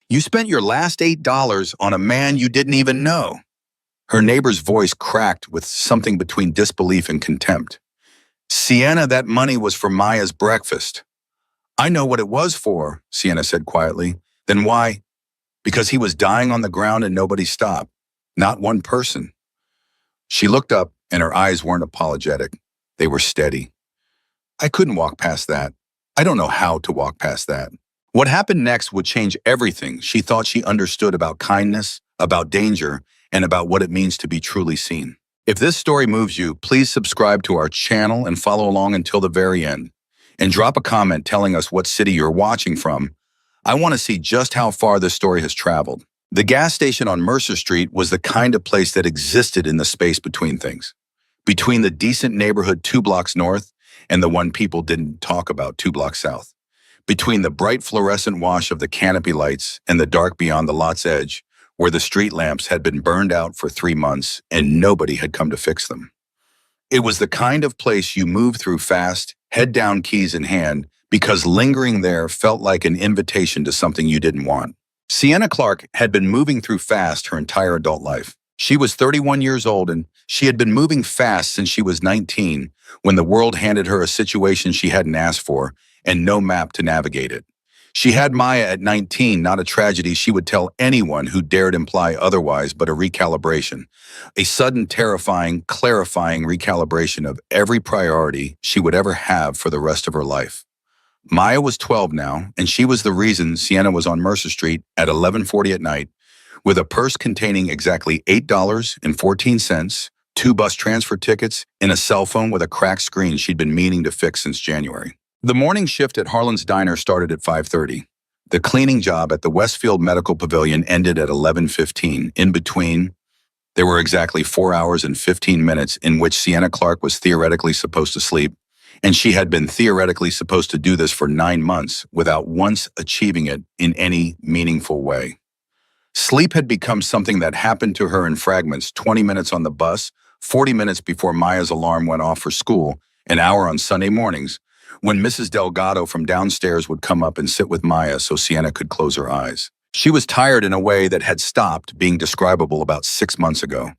You spent your last $8 on a man you didn't even know. Her neighbor's voice cracked with something between disbelief and contempt. Sienna, that money was for Maya's breakfast. I know what it was for, Sienna said quietly. Then why? Because he was dying on the ground and nobody stopped. Not one person. She looked up and her eyes weren't apologetic. They were steady. I couldn't walk past that. I don't know how to walk past that. What happened next would change everything she thought she understood about kindness, about danger, and about what it means to be truly seen. If this story moves you, please subscribe to our channel and follow along until the very end. And drop a comment telling us what city you're watching from. I want to see just how far this story has traveled. The gas station on Mercer Street was the kind of place that existed in the space between things. Between the decent neighborhood 2 blocks north and the one people didn't talk about 2 blocks south. Between the bright fluorescent wash of the canopy lights and the dark beyond the lot's edge, where the street lamps had been burned out for 3 months and nobody had come to fix them. It was the kind of place you move through fast, head down, keys in hand, because lingering there felt like an invitation to something you didn't want. Sienna Clark had been moving through fast her entire adult life. She was 31 years old and she had been moving fast since she was 19, when the world handed her a situation she hadn't asked for and no map to navigate it. She had Maya at 19, not a tragedy she would tell anyone who dared imply otherwise, but a recalibration. A sudden, terrifying, clarifying recalibration of every priority she would ever have for the rest of her life. Maya was 12 now, and she was the reason Sienna was on Mercer Street at 11:40 at night, with a purse containing exactly $8.14, 2 bus transfer tickets, and a cell phone with a cracked screen she'd been meaning to fix since January. The morning shift at Harlan's Diner started at 5:30. The cleaning job at the Westfield Medical Pavilion ended at 11:15. In between, there were exactly 4 hours and 15 minutes in which Sienna Clark was theoretically supposed to sleep, and she had been theoretically supposed to do this for 9 months without once achieving it in any meaningful way. Sleep had become something that happened to her in fragments: 20 minutes on the bus, 40 minutes before Maya's alarm went off for school, an hour on Sunday mornings, when Mrs. Delgado from downstairs would come up and sit with Maya so Sienna could close her eyes. She was tired in a way that had stopped being describable about 6 months ago.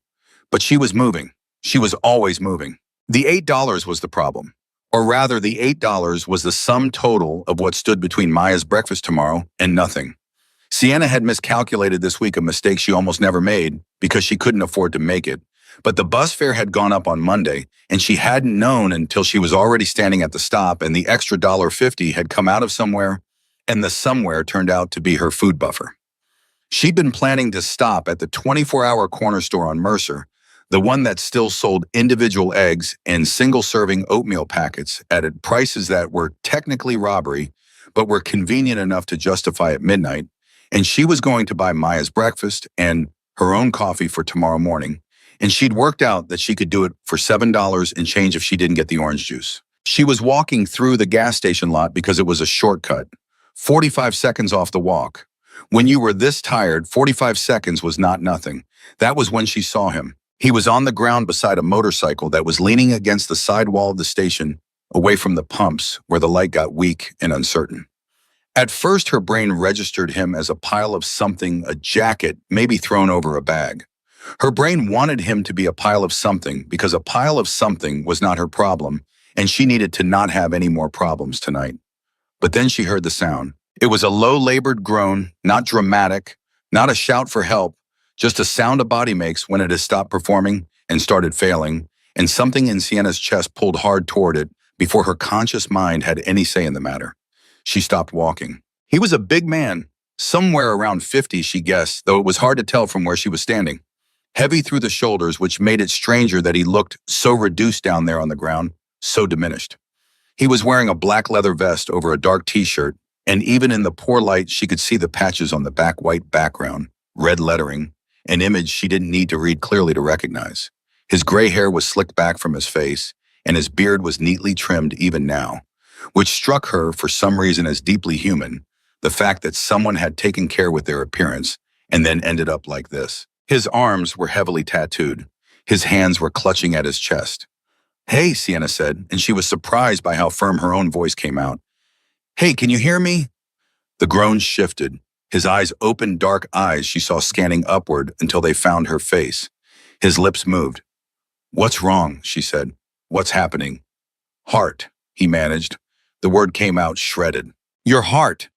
But she was moving. She was always moving. The $8 was the problem. Or rather, the $8 was the sum total of what stood between Maya's breakfast tomorrow and nothing. Sienna had miscalculated this week, a mistake she almost never made because she couldn't afford to make it. But the bus fare had gone up on Monday, and she hadn't known until she was already standing at the stop and the extra $1.50 had come out of somewhere, and the somewhere turned out to be her food buffer. She'd been planning to stop at the 24-hour corner store on Mercer, the one that still sold individual eggs and single-serving oatmeal packets at prices that were technically robbery, but were convenient enough to justify at midnight, and she was going to buy Maya's breakfast and her own coffee for tomorrow morning. And she'd worked out that she could do it for $7 and change if she didn't get the orange juice. She was walking through the gas station lot because it was a shortcut, 45 seconds off the walk. When you were this tired, 45 seconds was not nothing. That was when she saw him. He was on the ground beside a motorcycle that was leaning against the side wall of the station, away from the pumps where the light got weak and uncertain. At first, her brain registered him as a pile of something, a jacket, maybe thrown over a bag. Her brain wanted him to be a pile of something because a pile of something was not her problem, and she needed to not have any more problems tonight. But then she heard the sound. It was a low, labored groan, not dramatic, not a shout for help, just a sound a body makes when it has stopped performing and started failing, and something in Sienna's chest pulled hard toward it before her conscious mind had any say in the matter. She stopped walking. He was a big man, somewhere around 50, she guessed, though it was hard to tell from where she was standing. Heavy through the shoulders, which made it stranger that he looked so reduced down there on the ground, so diminished. He was wearing a black leather vest over a dark t-shirt, and even in the poor light, she could see the patches on the back white background, red lettering, an image she didn't need to read clearly to recognize. His gray hair was slicked back from his face, and his beard was neatly trimmed even now, which struck her for some reason as deeply human, the fact that someone had taken care with their appearance and then ended up like this. His arms were heavily tattooed. His hands were clutching at his chest. "Hey," Sienna said, and she was surprised by how firm her own voice came out. "Hey, can you hear me?" The groans shifted. His eyes opened, dark eyes she saw scanning upward until they found her face. His lips moved. "What's wrong?" she said. "What's happening?" "Heart," he managed. The word came out shredded. "Your heart."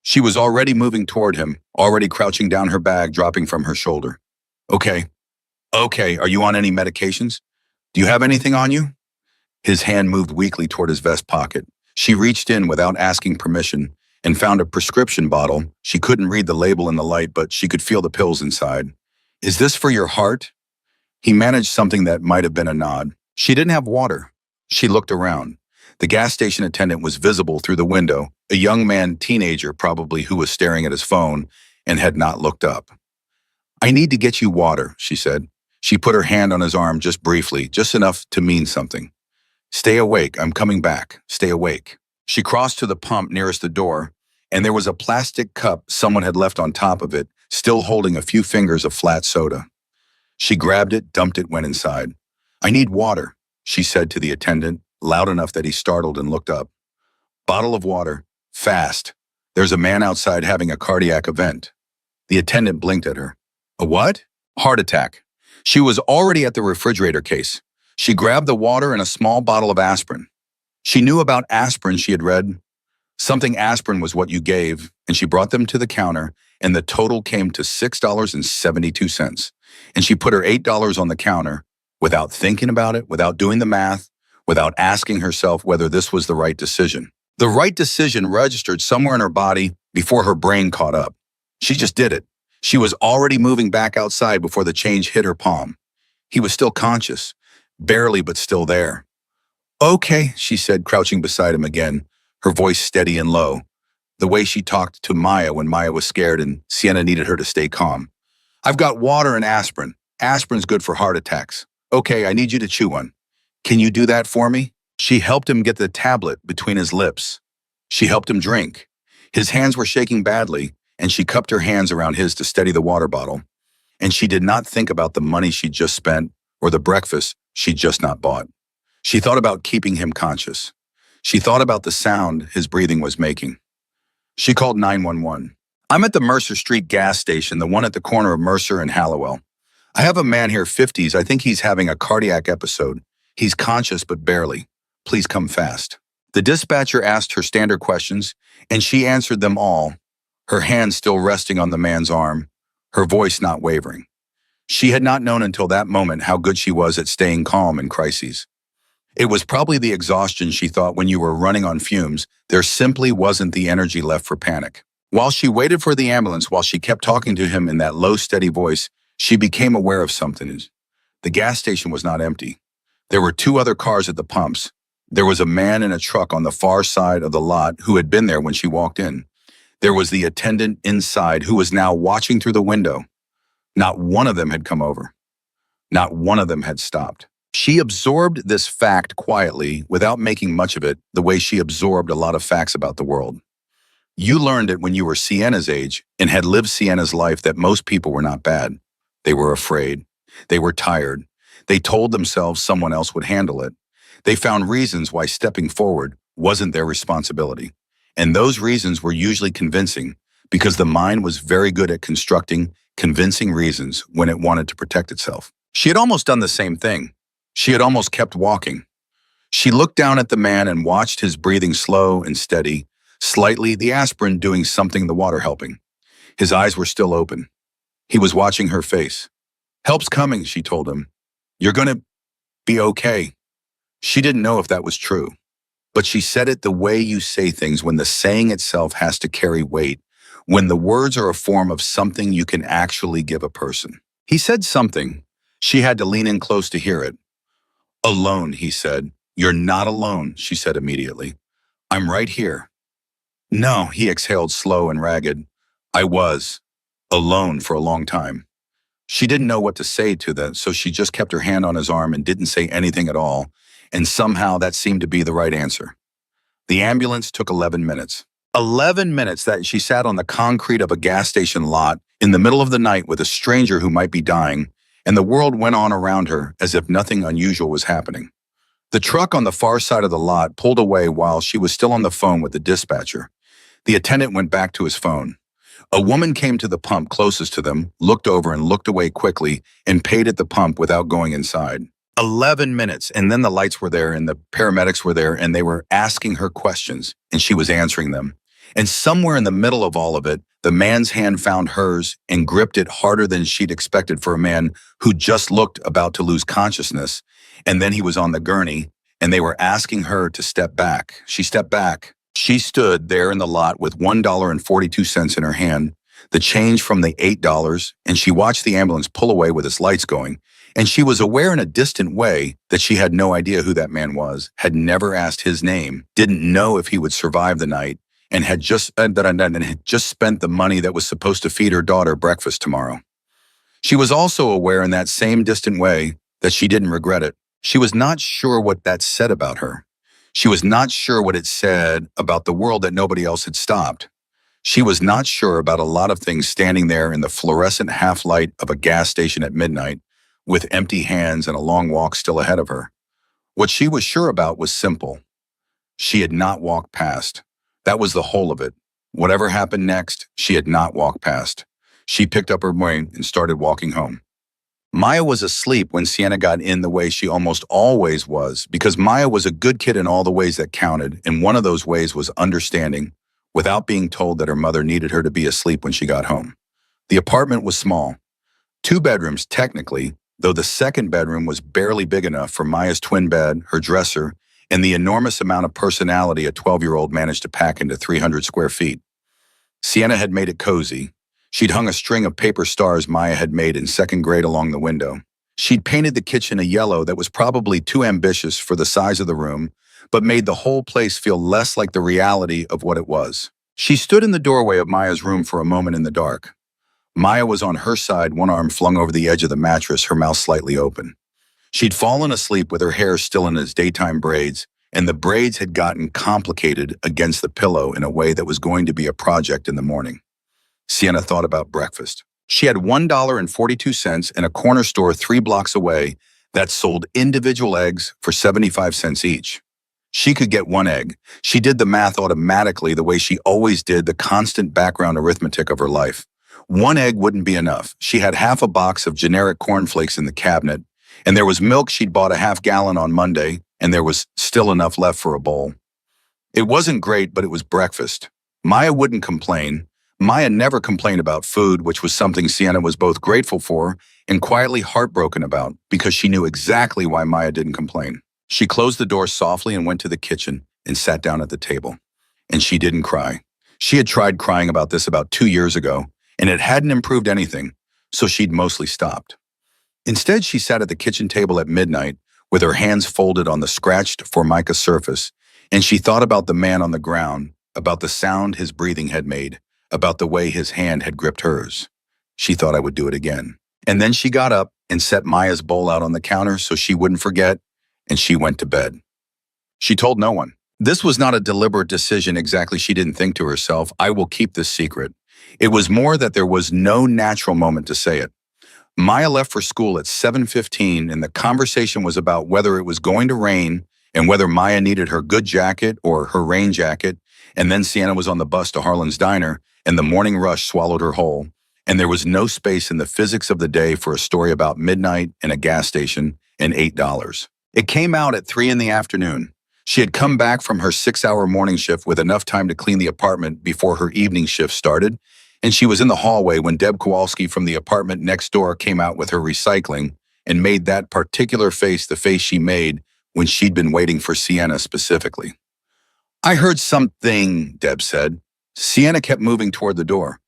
She was already moving toward him, already crouching down, her bag dropping from her shoulder. "Okay. Okay, are you on any medications? Do you have anything on you?" His hand moved weakly toward his vest pocket. She reached in without asking permission and found a prescription bottle. She couldn't read the label in the light, but she could feel the pills inside. "Is this for your heart?" He managed something that might have been a nod. She didn't have water. She looked around. The gas station attendant was visible through the window, a young man, teenager probably, who was staring at his phone and had not looked up. "I need to get you water," she said. She put her hand on his arm just briefly, just enough to mean something. "Stay awake, I'm coming back. Stay awake." She crossed to the pump nearest the door, and there was a plastic cup someone had left on top of it, still holding a few fingers of flat soda. She grabbed it, dumped it, went inside. "I need water," she said to the attendant, loud enough that he startled and looked up. "Bottle of water. Fast. There's a man outside having a cardiac event." The attendant blinked at her. "A what?" "Heart attack." She was already at the refrigerator case. She grabbed the water and a small bottle of aspirin. She knew about aspirin. She had read something aspirin was what you gave, and she brought them to the counter, and the total came to $6.72. And she put her $8 on the counter without thinking about it, without doing the math, without asking herself whether this was the right decision. The right decision registered somewhere in her body before her brain caught up. She just did it. She was already moving back outside before the change hit her palm. He was still conscious, barely, but still there. "Okay," she said, crouching beside him again, her voice steady and low, the way she talked to Maya when Maya was scared and Sienna needed her to stay calm. "I've got water and aspirin. Aspirin's good for heart attacks. Okay, I need you to chew one. Can you do that for me?" She helped him get the tablet between his lips. She helped him drink. His hands were shaking badly, and she cupped her hands around his to steady the water bottle. And she did not think about the money she'd just spent or the breakfast she'd just not bought. She thought about keeping him conscious. She thought about the sound his breathing was making. She called 911. "I'm at the Mercer Street gas station, the one at the corner of Mercer and Hallowell. I have a man here, 50s. I think he's having a cardiac episode. He's conscious, but barely. Please come fast." The dispatcher asked her standard questions, and she answered them all, her hand still resting on the man's arm, her voice not wavering. She had not known until that moment how good she was at staying calm in crises. It was probably the exhaustion, she thought. When you were running on fumes, there simply wasn't the energy left for panic. While she waited for the ambulance, while she kept talking to him in that low, steady voice, she became aware of something. The gas station was not empty. There were two other cars at the pumps. There was a man in a truck on the far side of the lot who had been there when she walked in. There was the attendant inside who was now watching through the window. Not one of them had come over. Not one of them had stopped. She absorbed this fact quietly, without making much of it, the way she absorbed a lot of facts about the world. You learned it when you were Sienna's age and had lived Sienna's life, that most people were not bad. They were afraid. They were tired. They told themselves someone else would handle it. They found reasons why stepping forward wasn't their responsibility. And those reasons were usually convincing, because the mind was very good at constructing convincing reasons when it wanted to protect itself. She had almost done the same thing. She had almost kept walking. She looked down at the man and watched his breathing slow and steady, slightly, the aspirin doing something, the water helping. His eyes were still open. He was watching her face. "Help's coming," she told him. "You're going to be okay." She didn't know if that was true, but she said it the way you say things when the saying itself has to carry weight, when the words are a form of something you can actually give a person. He said something. She had to lean in close to hear it. "Alone," he said. "You're not alone," she said immediately. "I'm right here." "No," he exhaled, slow and ragged. "I was alone for a long time." She didn't know what to say to that, so she just kept her hand on his arm and didn't say anything at all, and somehow that seemed to be the right answer. The ambulance took 11 minutes. 11 minutes that she sat on the concrete of a gas station lot in the middle of the night with a stranger who might be dying, and the world went on around her as if nothing unusual was happening. The truck on the far side of the lot pulled away while she was still on the phone with the dispatcher. The attendant went back to his phone. A woman came to the pump closest to them, looked over and looked away quickly, and paid at the pump without going inside. 11 minutes, and then the lights were there, and the paramedics were there, and they were asking her questions, and she was answering them. And somewhere in the middle of all of it, the man's hand found hers and gripped it harder than she'd expected for a man who just looked about to lose consciousness. And then he was on the gurney, and they were asking her to step back. She stepped back. She stood there in the lot with $1.42 in her hand, the change from the $8, and she watched the ambulance pull away with its lights going. And she was aware in a distant way that she had no idea who that man was, had never asked his name, didn't know if he would survive the night, and had just spent the money that was supposed to feed her daughter breakfast tomorrow. She was also aware in that same distant way that she didn't regret it. She was not sure what that said about her. She was not sure what it said about the world that nobody else had stopped. She was not sure about a lot of things standing there in the fluorescent half-light of a gas station at midnight, with empty hands and a long walk still ahead of her. What she was sure about was simple. She had not walked past. That was the whole of it. Whatever happened next, she had not walked past. She picked up her brain and started walking home. Maya was asleep when Sienna got in the way she almost always was, because Maya was a good kid in all the ways that counted, and one of those ways was understanding, without being told that her mother needed her to be asleep when she got home. The apartment was small. 2 bedrooms, technically, though the second bedroom was barely big enough for Maya's twin bed, her dresser, and the enormous amount of personality a 12-year-old managed to pack into 300 square feet. Sienna had made it cozy. She'd hung a string of paper stars Maya had made in second grade along the window. She'd painted the kitchen a yellow that was probably too ambitious for the size of the room, but made the whole place feel less like the reality of what it was. She stood in the doorway of Maya's room for a moment in the dark. Maya was on her side, one arm flung over the edge of the mattress, her mouth slightly open. She'd fallen asleep with her hair still in its daytime braids, and the braids had gotten complicated against the pillow in a way that was going to be a project in the morning. Sienna thought about breakfast. She had $1.42 in a corner store 3 blocks away that sold individual eggs for 75 cents each. She could get 1 egg. She did the math automatically the way she always did the constant background arithmetic of her life. 1 egg wouldn't be enough. She had half a box of generic cornflakes in the cabinet, and there was milk she'd bought a half-gallon on Monday, and there was still enough left for a bowl. It wasn't great, but it was breakfast. Maya wouldn't complain. Maya never complained about food, which was something Sienna was both grateful for and quietly heartbroken about, because she knew exactly why Maya didn't complain. She closed the door softly and went to the kitchen and sat down at the table. And she didn't cry. She had tried crying about this about 2 years ago, and it hadn't improved anything, so she'd mostly stopped. Instead, she sat at the kitchen table at midnight with her hands folded on the scratched formica surface, and she thought about the man on the ground, about the sound his breathing had made, about the way his hand had gripped hers. She thought I would do it again. And then she got up and set Maya's bowl out on the counter so she wouldn't forget, and she went to bed. She told no one. This was not a deliberate decision exactly. She didn't think to herself, I will keep this secret. It was more that there was no natural moment to say it. Maya left for school at 7:15, and the conversation was about whether it was going to rain and whether Maya needed her good jacket or her rain jacket, and then Sienna was on the bus to Harlan's Diner, and the morning rush swallowed her whole, and there was no space in the physics of the day for a story about midnight and a gas station and $8. It came out at 3 in the afternoon. She had come back from her 6-hour morning shift with enough time to clean the apartment before her evening shift started, and she was in the hallway when Deb Kowalski from the apartment next door came out with her recycling and made that particular face the face she made when she'd been waiting for Sienna specifically. I heard something, Deb said. Sienna kept moving toward the door.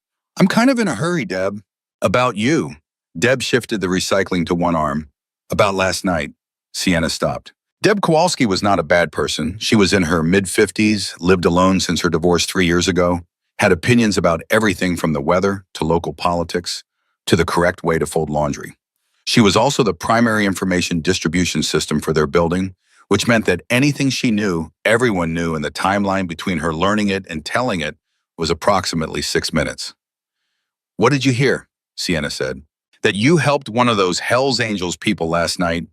I'm kind of in a hurry, Deb. About you. Deb shifted the recycling to one arm. About last night. Sienna stopped. Deb Kowalski was not a bad person. She was in her mid-50s, lived alone since her divorce 3 years ago, had opinions about everything from the weather to local politics to the correct way to fold laundry. She was also the primary information distribution system for their building, which meant that anything she knew, everyone knew, and the timeline between her learning it and telling it was approximately 6 minutes. What did you hear? Sienna said. That you helped one of those Hell's Angels people last night.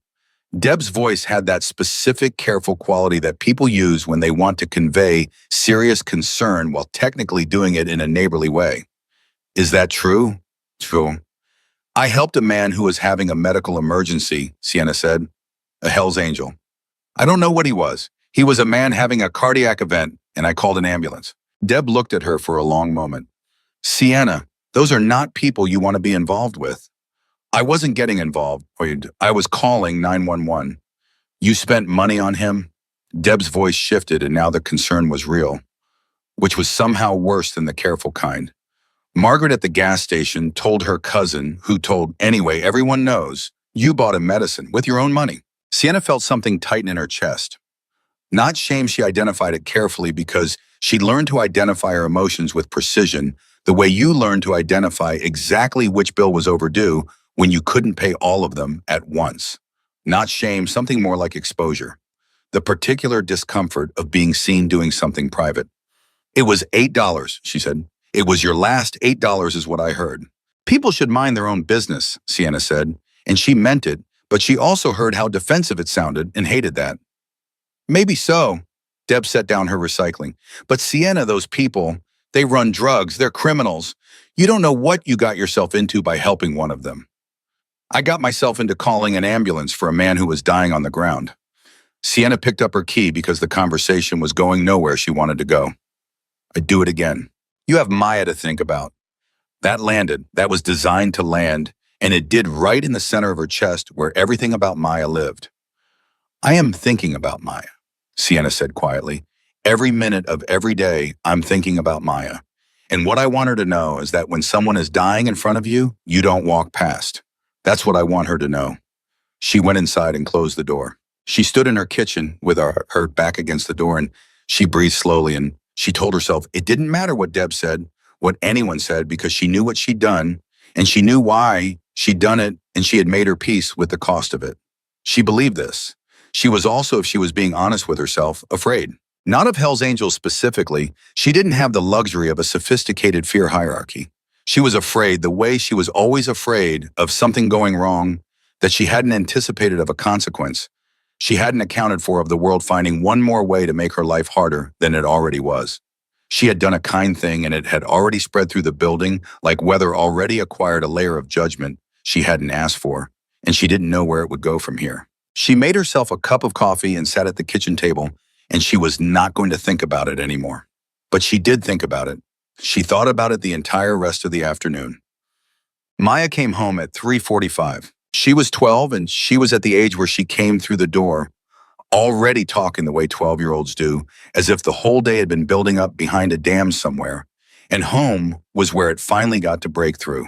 Deb's voice had that specific, careful quality that people use when they want to convey serious concern while technically doing it in a neighborly way. Is that true? True. I helped a man who was having a medical emergency, Sienna said. A Hell's Angel. I don't know what he was. He was a man having a cardiac event, and I called an ambulance. Deb looked at her for a long moment. Sienna, those are not people you want to be involved with. I wasn't getting involved. I was calling 911. You spent money on him? Deb's voice shifted, and now the concern was real, which was somehow worse than the careful kind. Margaret at the gas station told her cousin, who told, anyway, everyone knows, you bought him medicine with your own money. Sienna felt something tighten in her chest. Not shame, she identified it carefully because she learned to identify her emotions with precision, the way you learn to identify exactly which bill was overdue when you couldn't pay all of them at once. Not shame, something more like exposure. The particular discomfort of being seen doing something private. It was $8, she said. It was your last $8 is what I heard. People should mind their own business, Sienna said, and she meant it, but she also heard how defensive it sounded and hated that. Maybe so. Deb set down her recycling. But Sienna, those people, they run drugs, they're criminals. You don't know what you got yourself into by helping one of them. I got myself into calling an ambulance for a man who was dying on the ground. Sienna picked up her key because the conversation was going nowhere she wanted to go. I'd do it again. You have Maya to think about. That landed, that was designed to land, and it did right in the center of her chest where everything about Maya lived. I am thinking about Maya, Sienna said quietly. Every minute of every day, I'm thinking about Maya. And what I want her to know is that when someone is dying in front of you, you don't walk past. That's what I want her to know. She went inside and closed the door. She stood in her kitchen with her back against the door, and she breathed slowly, and she told herself it didn't matter what Deb said, what anyone said, because she knew what she'd done, and she knew why she'd done it, and she had made her peace with the cost of it. She believed this. She was also, if she was being honest with herself, afraid. Not of Hell's Angels specifically. She didn't have the luxury of a sophisticated fear hierarchy. She was afraid the way she was always afraid of something going wrong that she hadn't anticipated of a consequence. She hadn't accounted for of the world finding one more way to make her life harder than it already was. She had done a kind thing and it had already spread through the building like weather already acquired a layer of judgment she hadn't asked for, and she didn't know where it would go from here. She made herself a cup of coffee and sat at the kitchen table, and she was not going to think about it anymore. But she did think about it. She thought about it the entire rest of the afternoon. Maya came home at 3:45. She was 12, and she was at the age where she came through the door, already talking the way 12-year-olds do, as if the whole day had been building up behind a dam somewhere, and home was where it finally got to break through.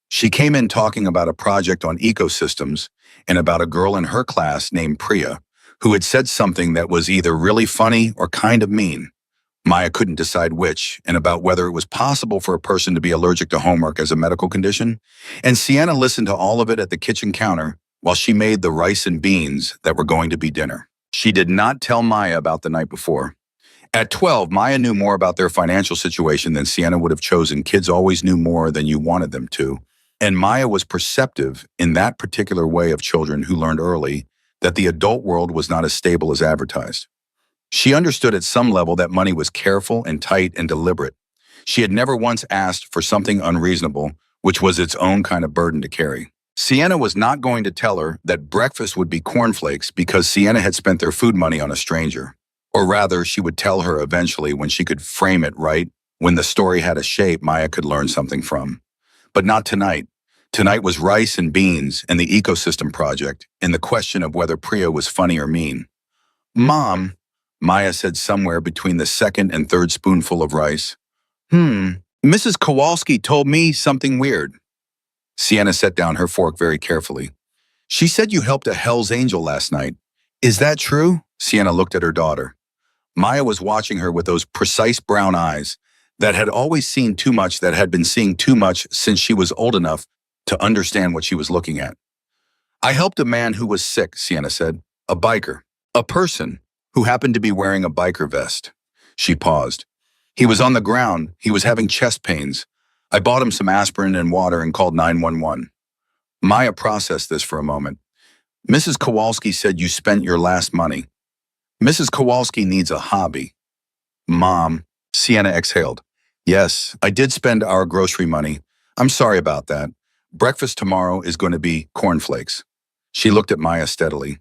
She came in talking about a project on ecosystems and about a girl in her class named Priya, who had said something that was either really funny or kind of mean. Maya couldn't decide which, and about whether it was possible for a person to be allergic to homework as a medical condition. And Sienna listened to all of it at the kitchen counter while she made the rice and beans that were going to be dinner. She did not tell Maya about the night before. At 12, Maya knew more about their financial situation than Sienna would have chosen. Kids always knew more than you wanted them to. And Maya was perceptive in that particular way of children who learned early that the adult world was not as stable as advertised. She understood at some level that money was careful and tight and deliberate. She had never once asked for something unreasonable, which was its own kind of burden to carry. Sienna was not going to tell her that breakfast would be cornflakes because Sienna had spent their food money on a stranger. Or rather, she would tell her eventually when she could frame it right, when the story had a shape Maya could learn something from. But not tonight. Tonight was rice and beans and the ecosystem project and the question of whether Priya was funny or mean. Mom, Maya said somewhere between the second and third spoonful of rice. Mrs. Kowalski told me something weird. Sienna set down her fork very carefully. She said you helped a Hell's Angel last night. Is that true? Sienna looked at her daughter. Maya was watching her with those precise brown eyes that had always seen too much, that had been seeing too much since she was old enough to understand what she was looking at. I helped a man who was sick, Sienna said. A biker. A person who happened to be wearing a biker vest. She paused. He was on the ground. He was having chest pains. I bought him some aspirin and water and called 911. Maya processed this for a moment. Mrs. Kowalski said you spent your last money. Mrs. Kowalski needs a hobby. Mom, Sienna exhaled. Yes, I did spend our grocery money. I'm sorry about that. Breakfast tomorrow is going to be cornflakes. She looked at Maya steadily.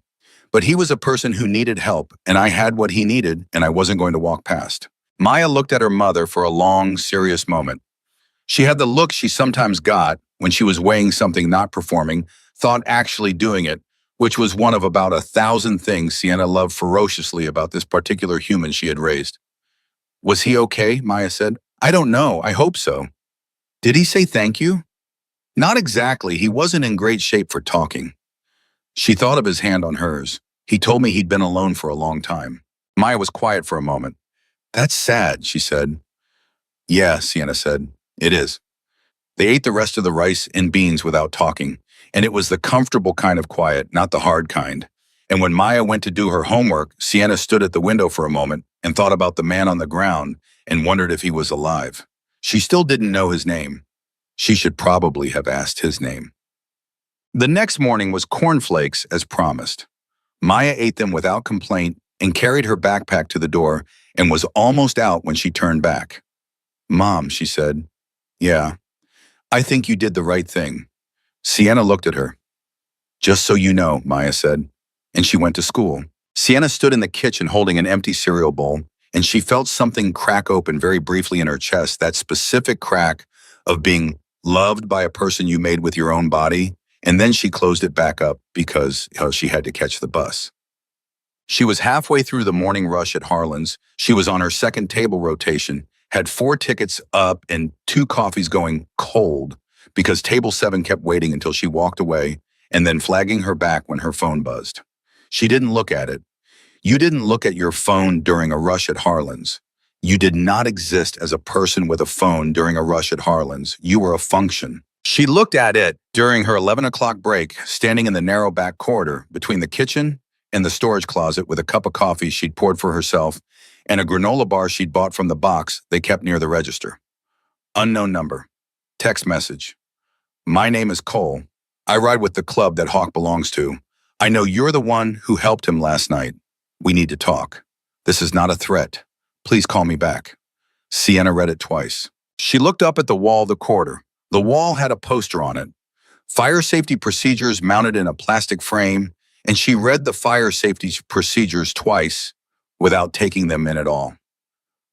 But he was a person who needed help, and I had what he needed, and I wasn't going to walk past. Maya looked at her mother for a long, serious moment. She had the look she sometimes got when she was weighing something not performing, thought actually doing it, which was one of about 1,000 things Sienna loved ferociously about this particular human she had raised. Was he okay? Maya said. I don't know. I hope so. Did he say thank you? Not exactly. He wasn't in great shape for talking. She thought of his hand on hers. He told me he'd been alone for a long time. Maya was quiet for a moment. That's sad, she said. Yeah, Sienna said. It is. They ate the rest of the rice and beans without talking, and it was the comfortable kind of quiet, not the hard kind. And when Maya went to do her homework, Sienna stood at the window for a moment and thought about the man on the ground and wondered if he was alive. She still didn't know his name. She should probably have asked his name. The next morning was cornflakes as promised. Maya ate them without complaint and carried her backpack to the door and was almost out when she turned back. Mom, she said. Yeah, I think you did the right thing. Sienna looked at her. Just so you know, Maya said, and she went to school. Sienna stood in the kitchen holding an empty cereal bowl, and she felt something crack open very briefly in her chest, that specific crack of being loved by a person you made with your own body, and then she closed it back up because she had to catch the bus. She was halfway through the morning rush at Harlan's. She was on her second table rotation, had 4 tickets up and 2 coffees going cold because table 7 kept waiting until she walked away and then flagging her back when her phone buzzed. She didn't look at it. You didn't look at your phone during a rush at Harlan's. You did not exist as a person with a phone during a rush at Harlan's. You were a function. She looked at it during her 11 o'clock break, standing in the narrow back corridor between the kitchen and the storage closet with a cup of coffee she'd poured for herself and a granola bar she'd bought from the box they kept near the register. Unknown number. Text message. My name is Cole. I ride with the club that Hawk belongs to. I know you're the one who helped him last night. We need to talk. This is not a threat. Please call me back. Sienna read it twice. She looked up at the wall of the corridor. The wall had a poster on it. Fire safety procedures mounted in a plastic frame, and she read the fire safety procedures twice without taking them in at all.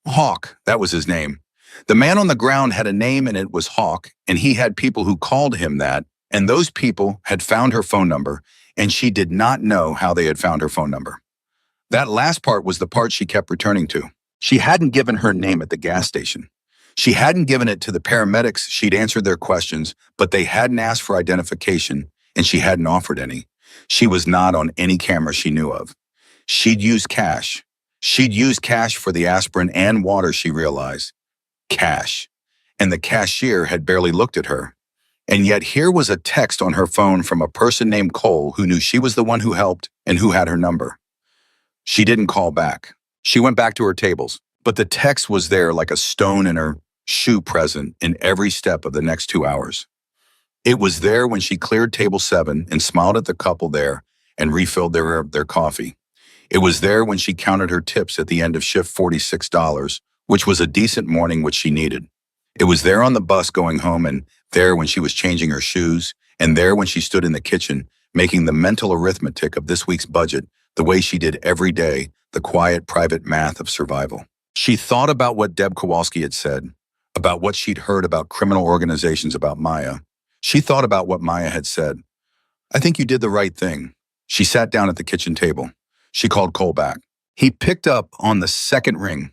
Hawk, that was his name. The man on the ground had a name and it was Hawk, and he had people who called him that, and those people had found her phone number, and she did not know how they had found her phone number. That last part was the part she kept returning to. She hadn't given her name at the gas station. She hadn't given it to the paramedics. She'd answered their questions, but they hadn't asked for identification, and she hadn't offered any. She was not on any camera she knew of. She'd used cash. She'd used cash for the aspirin and water, she realized. Cash. And the cashier had barely looked at her. And yet here was a text on her phone from a person named Cole who knew she was the one who helped and who had her number. She didn't call back. She went back to her tables, but the text was there like a stone in her shoe, present in every step of the next 2 hours. It was there when she cleared table 7 and smiled at the couple there and refilled their coffee. It was there when she counted her tips at the end of shift, $46, which was a decent morning which she needed. It was there on the bus going home, and there when she was changing her shoes, and there when she stood in the kitchen making the mental arithmetic of this week's budget the way she did every day, the quiet, private math of survival. She thought about what Deb Kowalski had said, about what she'd heard about criminal organizations about Maya. She thought about what Maya had said. I think you did the right thing. She sat down at the kitchen table. She called Cole back. He picked up on the second ring.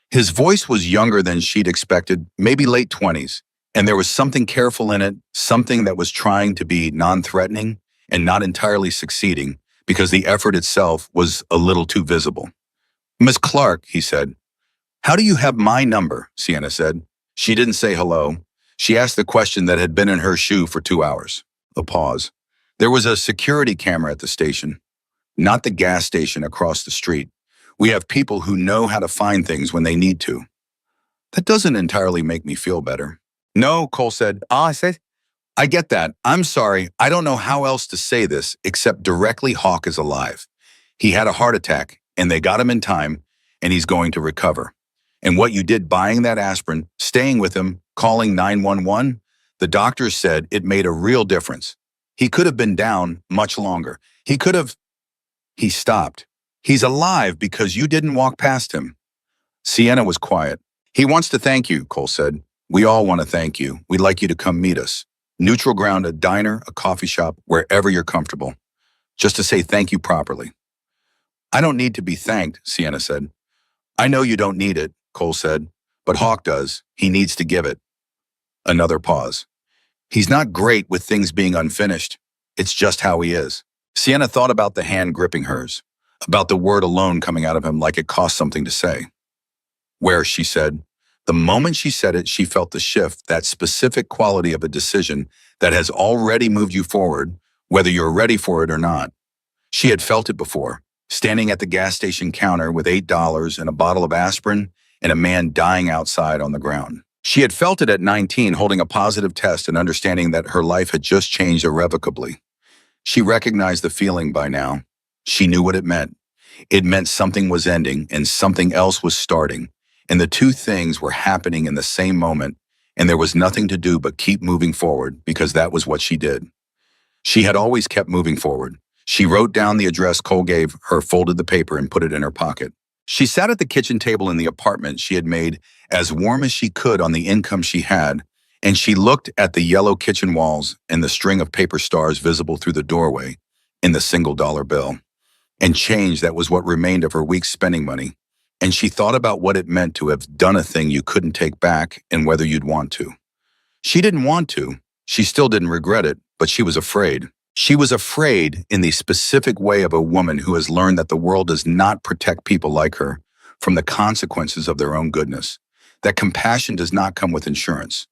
His voice was younger than she'd expected, maybe late 20s, and there was something careful in it, something that was trying to be non-threatening and not entirely succeeding because the effort itself was a little too visible. Miss Clark, he said. How do you have my number? Sienna said. She didn't say hello. She asked the question that had been in her shoe for 2 hours. A pause. There was a security camera at the station, not the gas station across the street. We have people who know how to find things when they need to. That doesn't entirely make me feel better. No, Cole said. I said, I get that. I'm sorry. I don't know how else to say this except directly Hawk is alive. He had a heart attack, and they got him in time, and he's going to recover. And what you did buying that aspirin, staying with him, calling 911, the doctors said it made a real difference. He could have been down much longer. He could have. He stopped. He's alive because you didn't walk past him. Sienna was quiet. He wants to thank you, Cole said. We all want to thank you. We'd like you to come meet us. Neutral ground, a diner, a coffee shop, wherever you're comfortable. Just to say thank you properly. I don't need to be thanked, Sienna said. I know you don't need it, Cole said. But Hawk does. He needs to give it. Another pause. He's not great with things being unfinished. It's just how he is. Sienna thought about the hand gripping hers, about the word alone coming out of him like it cost something to say. Where, she said, the moment she said it, she felt the shift, that specific quality of a decision that has already moved you forward, whether you're ready for it or not. She had felt it before, standing at the gas station counter with $8 and a bottle of aspirin and a man dying outside on the ground. She had felt it at 19, holding a positive test and understanding that her life had just changed irrevocably. She recognized the feeling by now. She knew what it meant. It meant something was ending and something else was starting. And the two things were happening in the same moment, and there was nothing to do but keep moving forward because that was what she did. She had always kept moving forward. She wrote down the address Cole gave her, folded the paper, and put it in her pocket. She sat at the kitchen table in the apartment she had made as warm as she could on the income she had, and she looked at the yellow kitchen walls and the string of paper stars visible through the doorway in the single-dollar bill. And change, that was what remained of her week's spending money. And she thought about what it meant to have done a thing you couldn't take back and whether you'd want to. She didn't want to. She still didn't regret it, but she was afraid. She was afraid in the specific way of a woman who has learned that the world does not protect people like her from the consequences of their own goodness, that compassion does not come with insurance,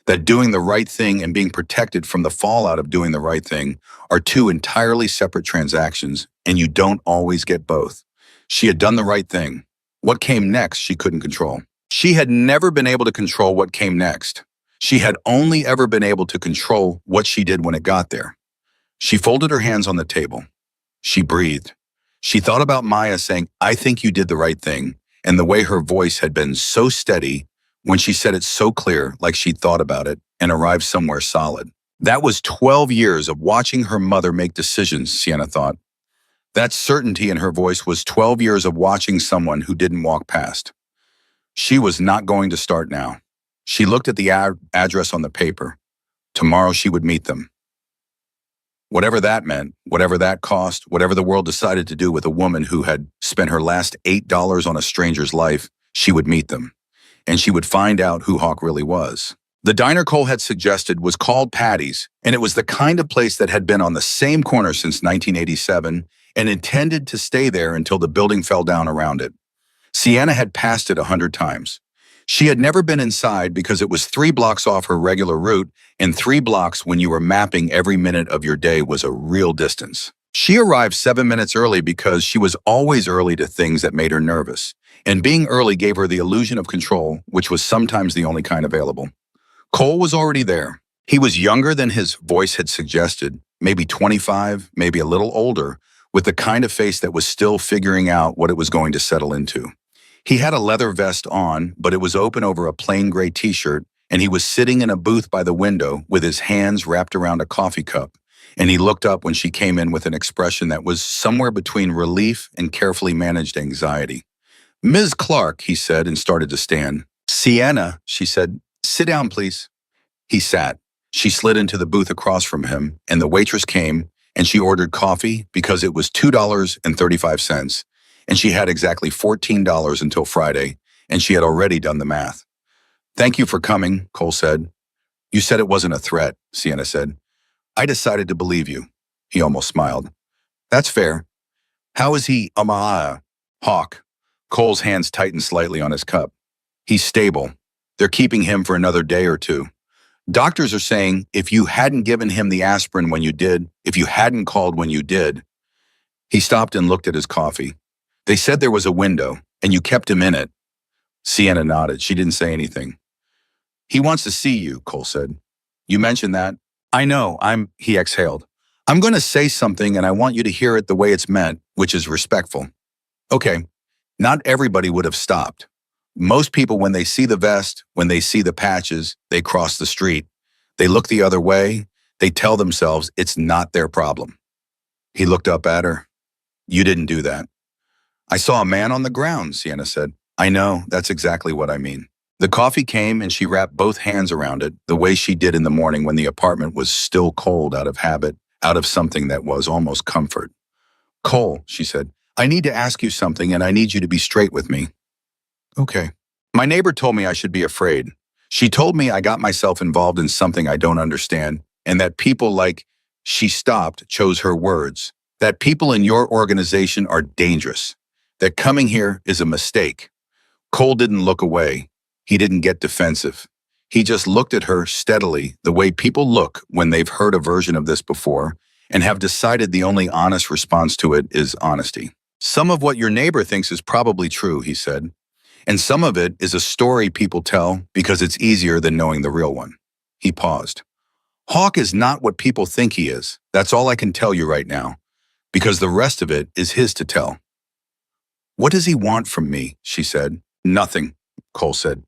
that doing the right thing and being protected from the fallout of doing the right thing are two entirely separate transactions, and you don't always get both. She had done the right thing. What came next, she couldn't control. She had never been able to control what came next. She had only ever been able to control what she did when it got there. She folded her hands on the table. She breathed. She thought about Maya saying, I think you did the right thing, and the way her voice had been so steady when she said it so clear, like she'd thought about it and arrived somewhere solid. That was 12 years of watching her mother make decisions, Sienna thought. That certainty in her voice was 12 years of watching someone who didn't walk past. She was not going to start now. She looked at the address on the paper. Tomorrow she would meet them. Whatever that meant, whatever that cost, whatever the world decided to do with a woman who had spent her last $8 on a stranger's life, she would meet them. And she would find out who Hawk really was. The diner Cole had suggested was called Patty's, and it was the kind of place that had been on the same corner since 1987 and intended to stay there until the building fell down around it. Sienna had passed it 100 times. She had never been inside because it was 3 blocks off her regular route, and 3 blocks when you were mapping every minute of your day was a real distance. She arrived 7 minutes early because she was always early to things that made her nervous, and being early gave her the illusion of control, which was sometimes the only kind available. Cole was already there. He was younger than his voice had suggested, maybe 25, maybe a little older, with the kind of face that was still figuring out what it was going to settle into. He had a leather vest on, but it was open over a plain gray t-shirt, and he was sitting in a booth by the window with his hands wrapped around a coffee cup, and he looked up when she came in with an expression that was somewhere between relief and carefully managed anxiety. Ms. Clark, he said, and started to stand. Sienna, she said, sit down, please. He sat. She slid into the booth across from him, and the waitress came, and she ordered coffee because it was $2.35, and she had exactly $14 until Friday, and she had already done the math. Thank you for coming, Cole said. You said it wasn't a threat, Sienna said. I decided to believe you. He almost smiled. That's fair. How is he, Hawk? Cole's hands tightened slightly on his cup. He's stable. They're keeping him for another day or two. Doctors are saying if you hadn't given him the aspirin when you did, if you hadn't called when you did. He stopped and looked at his coffee. They said there was a window, and you kept him in it. Sienna nodded. She didn't say anything. He wants to see you, Cole said. You mentioned that. I know, he exhaled. I'm going to say something, and I want you to hear it the way it's meant, which is respectful. Okay, not everybody would have stopped. Most people, when they see the vest, when they see the patches, they cross the street. They look the other way. They tell themselves it's not their problem. He looked up at her. You didn't do that. I saw a man on the ground, Sienna said. I know, that's exactly what I mean. The coffee came and she wrapped both hands around it, the way she did in the morning when the apartment was still cold out of habit, out of something that was almost comfort. Cole, she said, I need to ask you something and I need you to be straight with me. Okay. My neighbor told me I should be afraid. She told me I got myself involved in something I don't understand, and that people like, she stopped, chose her words, that people in your organization are dangerous, that coming here is a mistake. Cole didn't look away. He didn't get defensive. He just looked at her steadily, the way people look when they've heard a version of this before and have decided the only honest response to it is honesty. Some of what your neighbor thinks is probably true, he said. And some of it is a story people tell because it's easier than knowing the real one. He paused. Hawk is not what people think he is. That's all I can tell you right now, because the rest of it is his to tell. What does he want from me? She said. Nothing, Cole said.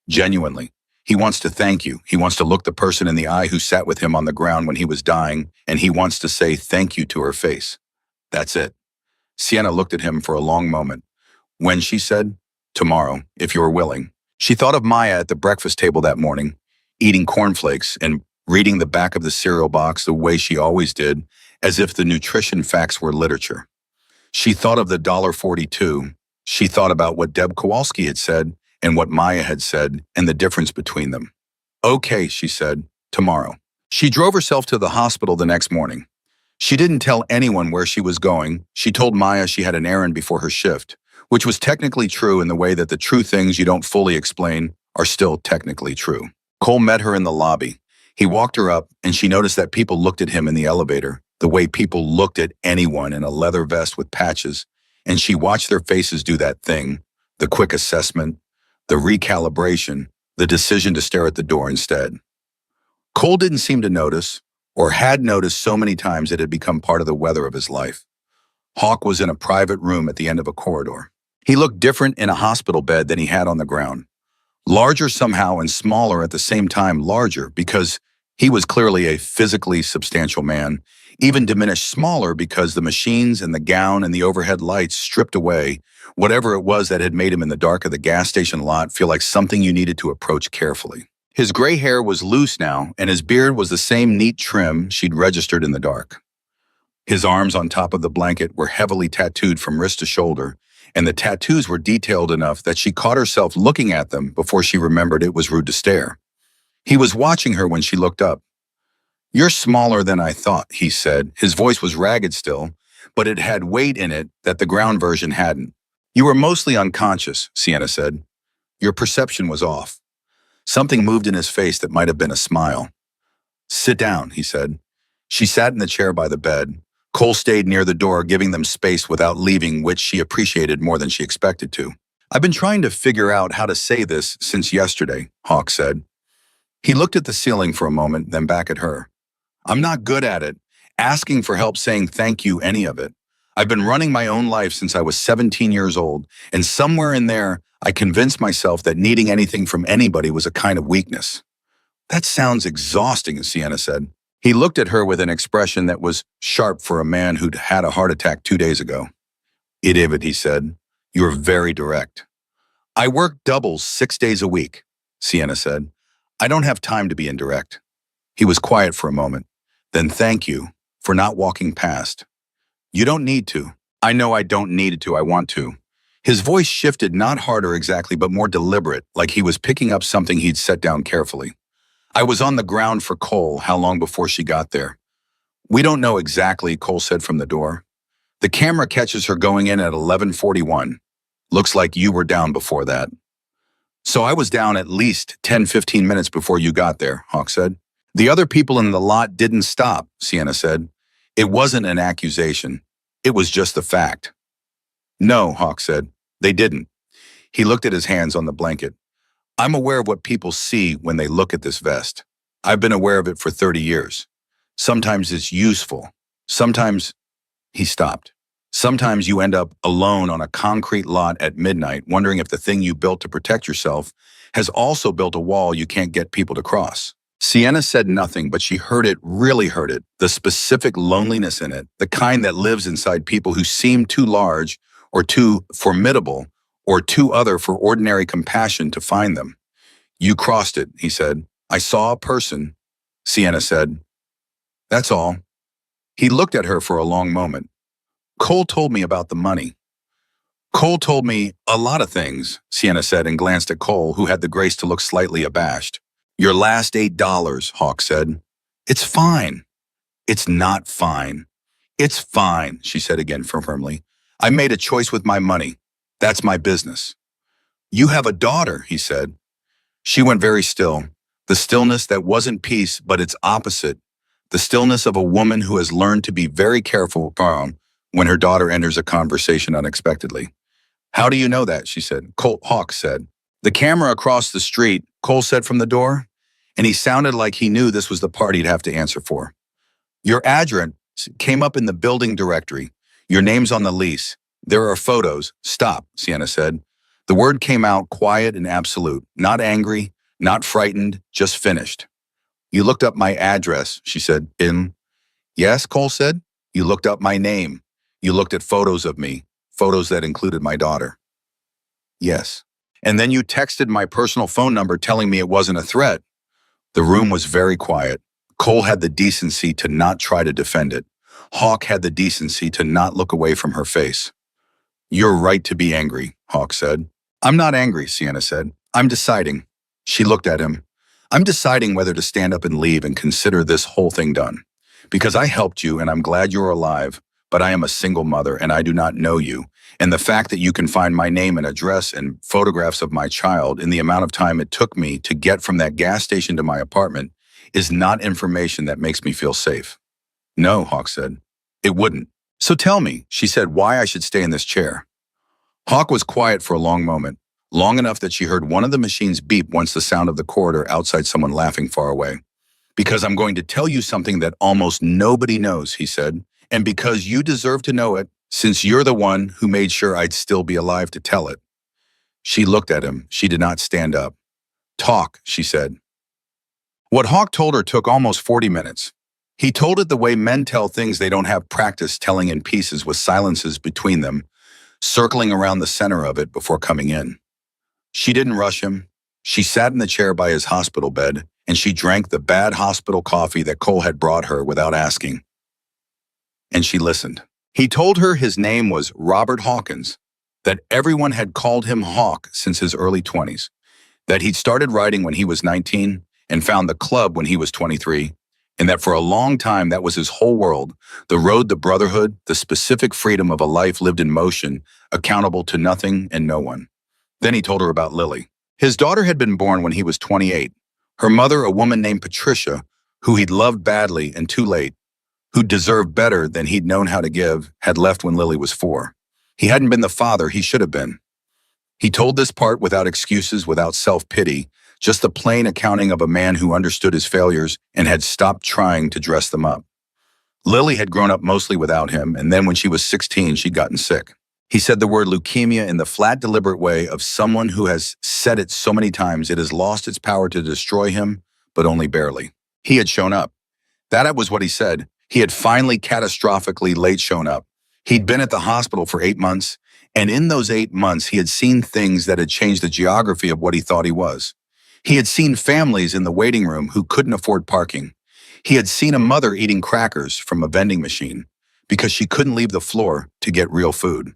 Genuinely. He wants to thank you. He wants to look the person in the eye who sat with him on the ground when he was dying, and he wants to say thank you to her face. That's it. Sienna looked at him for a long moment. When she said, tomorrow, if you're willing, she thought of Maya at the breakfast table that morning, eating cornflakes and reading the back of the cereal box the way she always did, as if the nutrition facts were literature. She thought of the $1.42. She thought about what Deb Kowalski had said and what Maya had said and the difference between them. Okay, she said, tomorrow. She drove herself to the hospital the next morning. She didn't tell anyone where she was going. She told Maya she had an errand before her shift, which was technically true in the way that the true things you don't fully explain are still technically true. Cole met her in the lobby. He walked her up, and she noticed that people looked at him in the elevator, the way people looked at anyone in a leather vest with patches, and she watched their faces do that thing, the quick assessment, the recalibration, the decision to stare at the door instead. Cole didn't seem to notice, or had noticed so many times it had become part of the weather of his life. Hawk was in a private room at the end of a corridor. He looked different in a hospital bed than he had on the ground. Larger somehow and smaller at the same time, larger because he was clearly a physically substantial man, even diminished smaller because the machines and the gown and the overhead lights stripped away whatever it was that had made him in the dark of the gas station lot feel like something you needed to approach carefully. His gray hair was loose now, and his beard was the same neat trim she'd registered in the dark. His arms on top of the blanket were heavily tattooed from wrist to shoulder, and the tattoos were detailed enough that she caught herself looking at them before she remembered it was rude to stare. He was watching her when she looked up. You're smaller than I thought, he said. His voice was ragged still, but it had weight in it that the ground version hadn't. You were mostly unconscious, Sienna said. Your perception was off. Something moved in his face that might have been a smile. Sit down, he said. She sat in the chair by the bed. Cole stayed near the door, giving them space without leaving, which she appreciated more than she expected to. I've been trying to figure out how to say this since yesterday, Hawk said. He looked at the ceiling for a moment, then back at her. I'm not good at it, asking for help, saying thank you, any of it. I've been running my own life since I was 17 years old, and somewhere in there, I convinced myself that needing anything from anybody was a kind of weakness. That sounds exhausting, Sienna said. He looked at her with an expression that was sharp for a man who'd had a heart attack 2 days ago. David, he said, you're very direct. I work doubles 6 days a week, Sienna said. I don't have time to be indirect. He was quiet for a moment. Then thank you for not walking past. You don't need to. I know I don't need to, I want to. His voice shifted, not harder exactly, but more deliberate, like he was picking up something he'd set down carefully. I was on the ground for Cole how long before she got there. We don't know exactly, Cole said from the door. The camera catches her going in at 11:41. Looks like you were down before that. So I was down at least 10-15 minutes before you got there, Hawk said. The other people in the lot didn't stop, Sienna said. It wasn't an accusation. It was just the fact. No, Hawk said. They didn't. He looked at his hands on the blanket. I'm aware of what people see when they look at this vest. I've been aware of it for 30 years. Sometimes it's useful. Sometimes... He stopped. Sometimes you end up alone on a concrete lot at midnight, wondering if the thing you built to protect yourself has also built a wall you can't get people to cross. Sienna said nothing, but she heard it, really heard it, the specific loneliness in it, the kind that lives inside people who seem too large or too formidable or too other for ordinary compassion to find them. You crossed it, he said. I saw a person, Sienna said. That's all. He looked at her for a long moment. Cole told me about the money. Cole told me a lot of things, Sienna said and glanced at Cole, who had the grace to look slightly abashed. Your last $8, Hawk said. It's fine. It's not fine. It's fine, she said again firmly. I made a choice with my money. That's my business. You have a daughter, he said. She went very still. The stillness that wasn't peace, but its opposite. The stillness of a woman who has learned to be very careful when her daughter enters a conversation unexpectedly. How do you know that, she said. Hawk said. The camera across the street, Cole said from the door, and he sounded like he knew this was the part he'd have to answer for. Your address came up in the building directory. Your name's on the lease. There are photos. Stop, Sienna said. The word came out quiet and absolute, not angry, not frightened, just finished. You looked up my address, she said. Yes, Cole said. You looked up my name. You looked at photos of me, photos that included my daughter. Yes. And then you texted my personal phone number telling me it wasn't a threat. The room was very quiet. Cole had the decency to not try to defend it. Hawk had the decency to not look away from her face. You're right to be angry, Hawk said. I'm not angry, Sienna said. I'm deciding. She looked at him. I'm deciding whether to stand up and leave and consider this whole thing done. Because I helped you and I'm glad you're alive, but I am a single mother and I do not know you. And the fact that you can find my name and address and photographs of my child in the amount of time it took me to get from that gas station to my apartment is not information that makes me feel safe. No, Hawk said. It wouldn't. So tell me, she said, why I should stay in this chair. Hawk was quiet for a long moment, long enough that she heard one of the machines beep once the sound of the corridor outside someone laughing far away. Because I'm going to tell you something that almost nobody knows, he said, and because you deserve to know it, since you're the one who made sure I'd still be alive to tell it. She looked at him. She did not stand up. Talk, she said. What Hawk told her took almost 40 minutes. He told it the way men tell things they don't have practice telling in pieces with silences between them, circling around the center of it before coming in. She didn't rush him. She sat in the chair by his hospital bed, and she drank the bad hospital coffee that Cole had brought her without asking. And she listened. He told her his name was Robert Hawkins, that everyone had called him Hawk since his early 20s, that he'd started writing when he was 19 and found the club when he was 23, and that for a long time that was his whole world, the road to brotherhood, the specific freedom of a life lived in motion, accountable to nothing and no one. Then he told her about Lily. His daughter had been born when he was 28. Her mother, a woman named Patricia, who he'd loved badly and too late, who deserved better than he'd known how to give, had left when Lily was 4. He hadn't been the father he should have been. He told this part without excuses, without self-pity, just the plain accounting of a man who understood his failures and had stopped trying to dress them up. Lily had grown up mostly without him, and then when she was 16, she'd gotten sick. He said the word leukemia in the flat, deliberate way of someone who has said it so many times it has lost its power to destroy him, but only barely. He had shown up. That was what he said. He had finally catastrophically late shown up. He'd been at the hospital for 8 months, and in those 8 months, he had seen things that had changed the geography of what he thought he was. He had seen families in the waiting room who couldn't afford parking. He had seen a mother eating crackers from a vending machine because she couldn't leave the floor to get real food.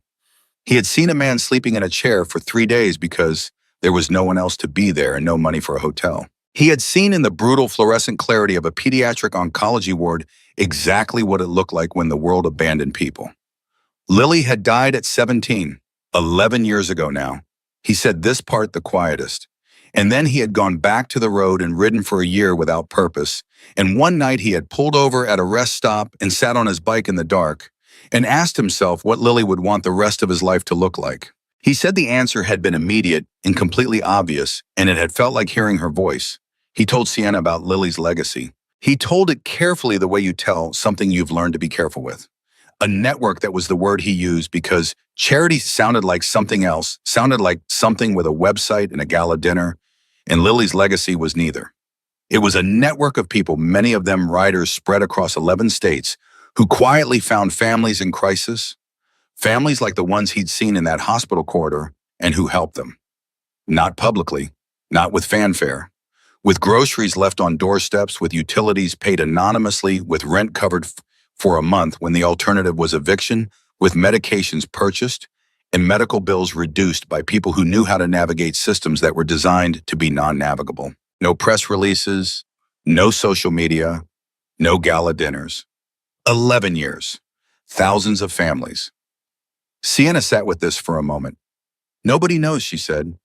He had seen a man sleeping in a chair for 3 days because there was no one else to be there and no money for a hotel. He had seen in the brutal fluorescent clarity of a pediatric oncology ward exactly what it looked like when the world abandoned people. Lily had died at 17, 11 years ago now. He said this part the quietest. And then he had gone back to the road and ridden for a year without purpose. And one night he had pulled over at a rest stop and sat on his bike in the dark and asked himself what Lily would want the rest of his life to look like. He said the answer had been immediate and completely obvious, and it had felt like hearing her voice. He told Sienna about Lily's legacy. He told it carefully the way you tell something you've learned to be careful with. A network, that was the word he used, because charity sounded like something else, sounded like something with a website and a gala dinner, and Lily's legacy was neither. It was a network of people, many of them writers spread across 11 states, who quietly found families in crisis, families like the ones he'd seen in that hospital corridor, and who helped them. Not publicly, not with fanfare, with groceries left on doorsteps, with utilities paid anonymously, with rent covered for a month when the alternative was eviction, with medications purchased and medical bills reduced by people who knew how to navigate systems that were designed to be non-navigable. No press releases, no social media, no gala dinners. 11 years, thousands of families. Sienna sat with this for a moment. Nobody knows, she said.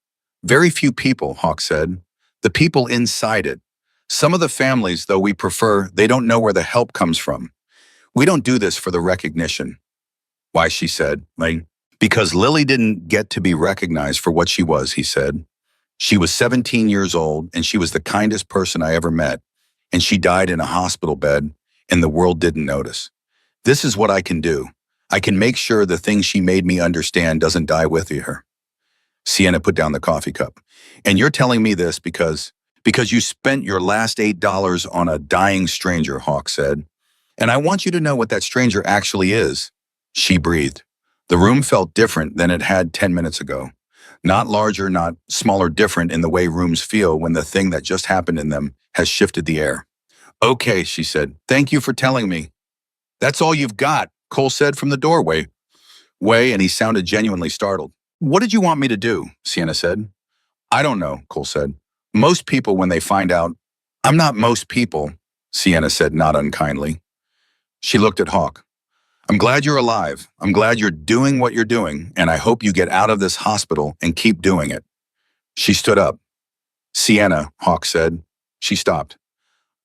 Very few people, Hawk said. The people inside it. Some of the families, though we prefer, they don't know where the help comes from. We don't do this for the recognition. Why, she said, because Lily didn't get to be recognized for what she was, he said. She was 17 years old, and she was the kindest person I ever met, and she died in a hospital bed, and the world didn't notice. This is what I can do. I can make sure the thing she made me understand doesn't die with her. Sienna put down the coffee cup. And you're telling me this because you spent your last $8 on a dying stranger, Hawk said. And I want you to know what that stranger actually is. She breathed. The room felt different than it had 10 minutes ago. Not larger, not smaller, different in the way rooms feel when the thing that just happened in them has shifted the air. Okay, she said. Thank you for telling me. That's all you've got, Cole said from the doorway. And he sounded genuinely startled. What did you want me to do? Sienna said. I don't know, Cole said. Most people, when they find out, I'm not most people, Sienna said, not unkindly. She looked at Hawk. I'm glad you're alive. I'm glad you're doing what you're doing, and I hope you get out of this hospital and keep doing it. She stood up. Sienna, Hawk said. She stopped.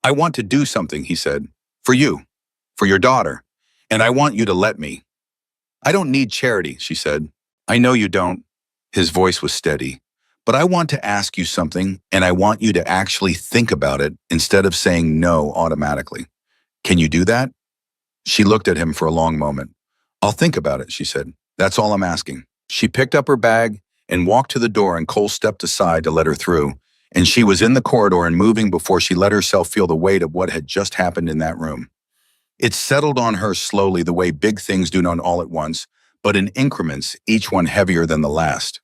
I want to do something, he said. For you. For your daughter. And I want you to let me. I don't need charity, she said. I know you don't. His voice was steady. But I want to ask you something, and I want you to actually think about it instead of saying no automatically. Can you do that? She looked at him for a long moment. I'll think about it, she said. That's all I'm asking. She picked up her bag and walked to the door, and Cole stepped aside to let her through, and she was in the corridor and moving before she let herself feel the weight of what had just happened in that room. It settled on her slowly, the way big things do, not all at once, but in increments, each one heavier than the last.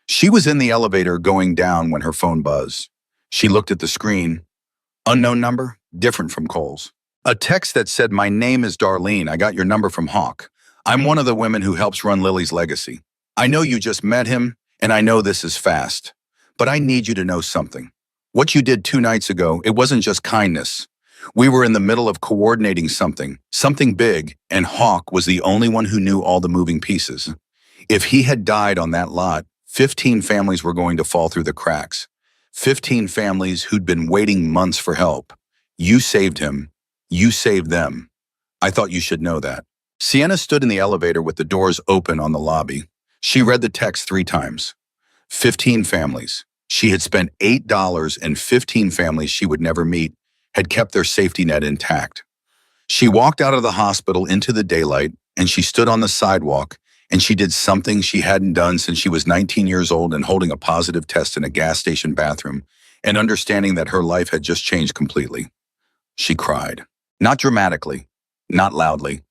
She was in the elevator going down when her phone buzzed. She looked at the screen. Unknown number, different from Cole's. A text that said, my name is Darlene. I got your number from Hawk. I'm one of the women who helps run Lily's legacy. I know you just met him, and I know this is fast. But I need you to know something. What you did 2 nights ago, it wasn't just kindness. We were in the middle of coordinating something big, and Hawk was the only one who knew all the moving pieces. If he had died on that lot, 15 families were going to fall through the cracks. 15 families who'd been waiting months for help. You saved him. You saved them. I thought you should know that. Sienna stood in the elevator with the doors open on the lobby. She read the text 3 times. 15 families. She had spent $8, and 15 families she would never meet had kept their safety net intact. She walked out of the hospital into the daylight, and she stood on the sidewalk, and she did something she hadn't done since she was 19 years old and holding a positive test in a gas station bathroom, and understanding that her life had just changed completely. She cried. Not dramatically, not loudly,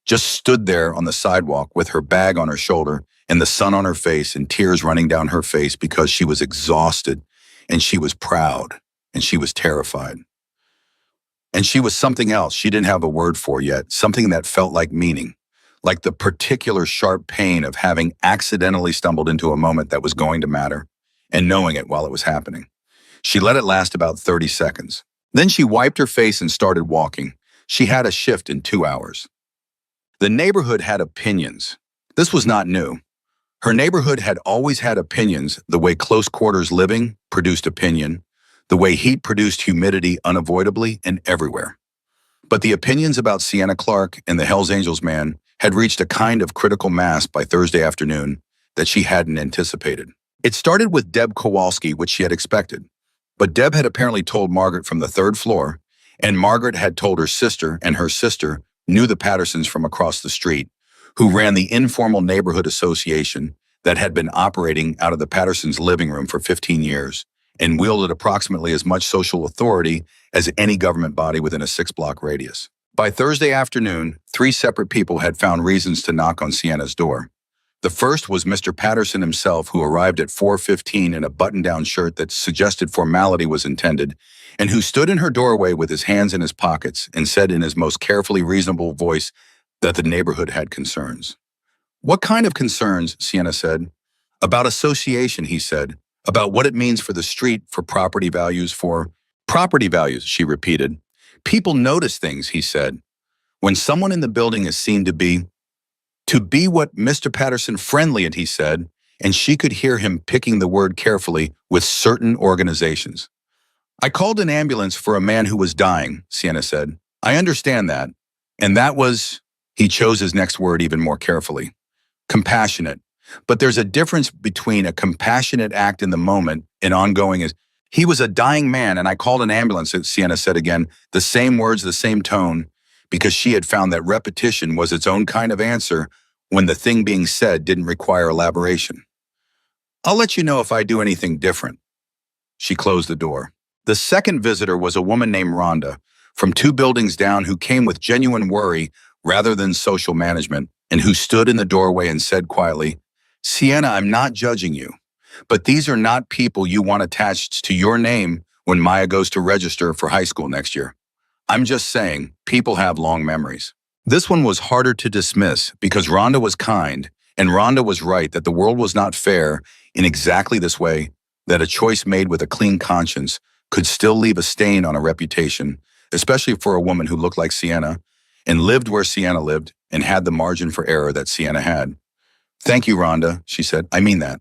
just stood there on the sidewalk with her bag on her shoulder and the sun on her face and tears running down her face because she was exhausted, and she was proud, and she was terrified. And she was something else she didn't have a word for yet, something that felt like meaning, like the particular sharp pain of having accidentally stumbled into a moment that was going to matter, and knowing it while it was happening. She let it last about 30 seconds. Then she wiped her face and started walking. She had a shift in 2 hours. The neighborhood had opinions. This was not new. Her neighborhood had always had opinions, the way close quarters living produced opinion, the way heat produced humidity unavoidably and everywhere. But the opinions about Sienna Clark and the Hells Angels man had reached a kind of critical mass by Thursday afternoon that she hadn't anticipated. It started with Deb Kowalski, which she had expected. But Deb had apparently told Margaret from the 3rd floor, and Margaret had told her sister, and her sister, knew the Pattersons from across the street, who ran the informal neighborhood association that had been operating out of the Pattersons' living room for 15 years and wielded approximately as much social authority as any government body within a 6-block radius. By Thursday afternoon, 3 separate people had found reasons to knock on Sienna's door. The first was Mr. Patterson himself, who arrived at 4:15 in a button-down shirt that suggested formality was intended, and who stood in her doorway with his hands in his pockets and said in his most carefully reasonable voice that the neighborhood had concerns. "What kind of concerns?" Sienna said. "About association," he said. "About what it means for the street, for property values, for—" "Property values," she repeated. "People notice things," he said. "When someone in the building is seen to be what Mr. Patterson friendly," and he said, and she could hear him picking the word carefully, "with certain organizations." "I called an ambulance for a man who was dying," Sienna said. "I understand that. And that was—" he chose his next word even more carefully. "Compassionate. But there's a difference between a compassionate act in the moment and ongoing as—" "He was a dying man, and I called an ambulance," Sienna said again, the same words, the same tone, because she had found that repetition was its own kind of answer when the thing being said didn't require elaboration. "I'll let you know if I do anything different." She closed the door. The second visitor was a woman named Rhonda, from 2 buildings down, who came with genuine worry rather than social management, and who stood in the doorway and said quietly, "Sienna, I'm not judging you, but these are not people you want attached to your name when Maya goes to register for high school next year. I'm just saying, people have long memories." This one was harder to dismiss because Rhonda was kind, and Rhonda was right that the world was not fair in exactly this way, that a choice made with a clean conscience could still leave a stain on a reputation, especially for a woman who looked like Sienna and lived where Sienna lived and had the margin for error that Sienna had. "Thank you, Rhonda," she said. "I mean that."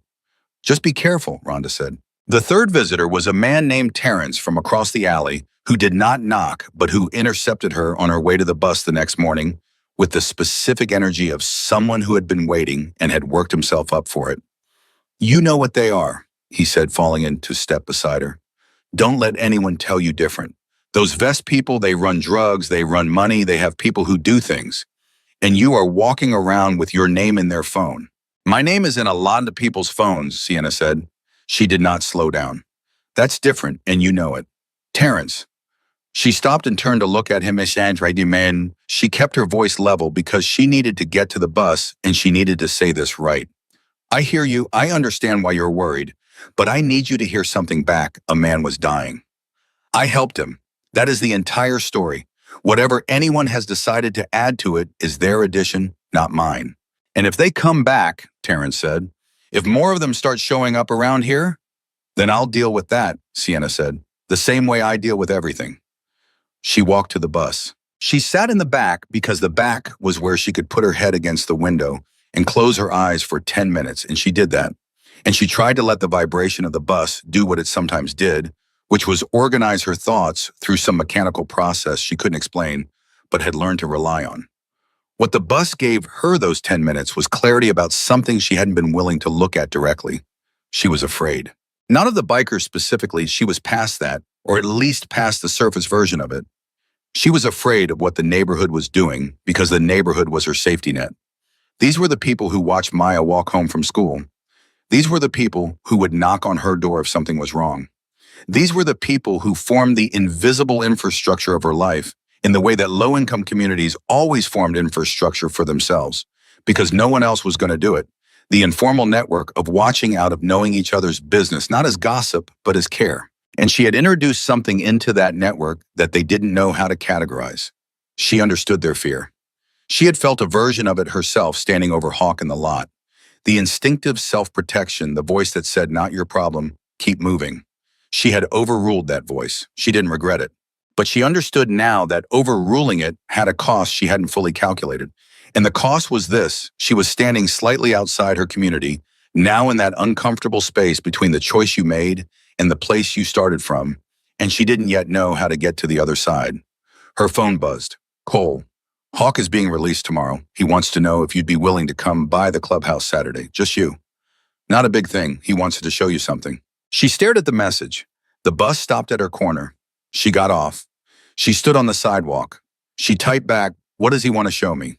"Just be careful," Rhonda said. The third visitor was a man named Terrence from across the alley who did not knock, but who intercepted her on her way to the bus the next morning with the specific energy of someone who had been waiting and had worked himself up for it. "You know what they are," he said, falling into step beside her. "Don't let anyone tell you different. Those vest people, they run drugs, they run money, they have people who do things. And you are walking around with your name in their phone." "My name is in a lot of people's phones," Sienna said. She did not slow down. "That's different, and you know it. Terrence." She stopped and turned to look at him as man. She kept her voice level because she needed to get to the bus and she needed to say this right. "I hear you. I understand why you're worried, but I need you to hear something back. A man was dying. I helped him. That is the entire story. Whatever anyone has decided to add to it is their addition, not mine. And if they come back," Terrence said, "if more of them start showing up around here, then I'll deal with that," Sienna said, "the same way I deal with everything." She walked to the bus. She sat in the back because the back was where she could put her head against the window and close her eyes for 10 minutes, and she did that. And she tried to let the vibration of the bus do what it sometimes did, which was organize her thoughts through some mechanical process she couldn't explain, but had learned to rely on. What the bus gave her those 10 minutes was clarity about something she hadn't been willing to look at directly. She was afraid. Not of the bikers specifically, she was past that, or at least past the surface version of it. She was afraid of what the neighborhood was doing because the neighborhood was her safety net. These were the people who watched Maya walk home from school. These were the people who would knock on her door if something was wrong. These were the people who formed the invisible infrastructure of her life in the way that low-income communities always formed infrastructure for themselves, because no one else was going to do it. The informal network of watching out of knowing each other's business, not as gossip, but as care. And she had introduced something into that network that they didn't know how to categorize. She understood their fear. She had felt a version of it herself standing over Hawk in the lot. The instinctive self-protection, the voice that said, "Not your problem, keep moving." She had overruled that voice. She didn't regret it. But she understood now that overruling it had a cost she hadn't fully calculated. And the cost was this: she was standing slightly outside her community, now in that uncomfortable space between the choice you made and the place you started from, and she didn't yet know how to get to the other side. Her phone buzzed. "Cole, Hawk is being released tomorrow. He wants to know if you'd be willing to come by the clubhouse Saturday. Just you. Not a big thing. He wants to show you something." She stared at the message. The bus stopped at her corner. She got off. She stood on the sidewalk. She typed back, What does he want to show me?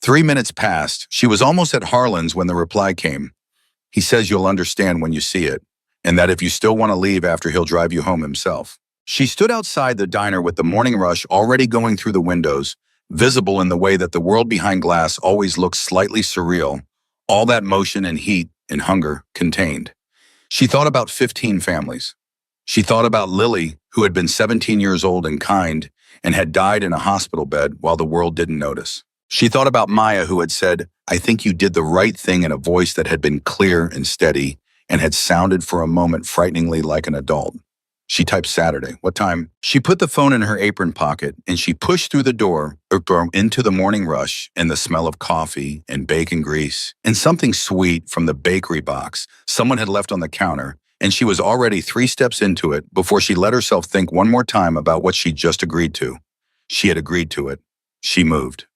3 minutes passed. She was almost at Harlan's when the reply came. He says you'll understand when you see it, and that if you still want to leave after he'll drive you home himself. She stood outside the diner with the morning rush already going through the windows, visible in the way that the world behind glass always looks slightly surreal, all that motion and heat and hunger contained. She thought about 15 families. She thought about Lily, who had been 17 years old and kind, and had died in a hospital bed while the world didn't notice. She thought about Maya, who had said, "I think you did the right thing," in a voice that had been clear and steady and had sounded for a moment frighteningly like an adult. She typed Saturday. What time? She put the phone in her apron pocket and she pushed through the door into the morning rush and the smell of coffee and bacon grease and something sweet from the bakery box someone had left on the counter, and she was already 3 steps into it before she let herself think one more time about what she'd just agreed to. She had agreed to it. She moved.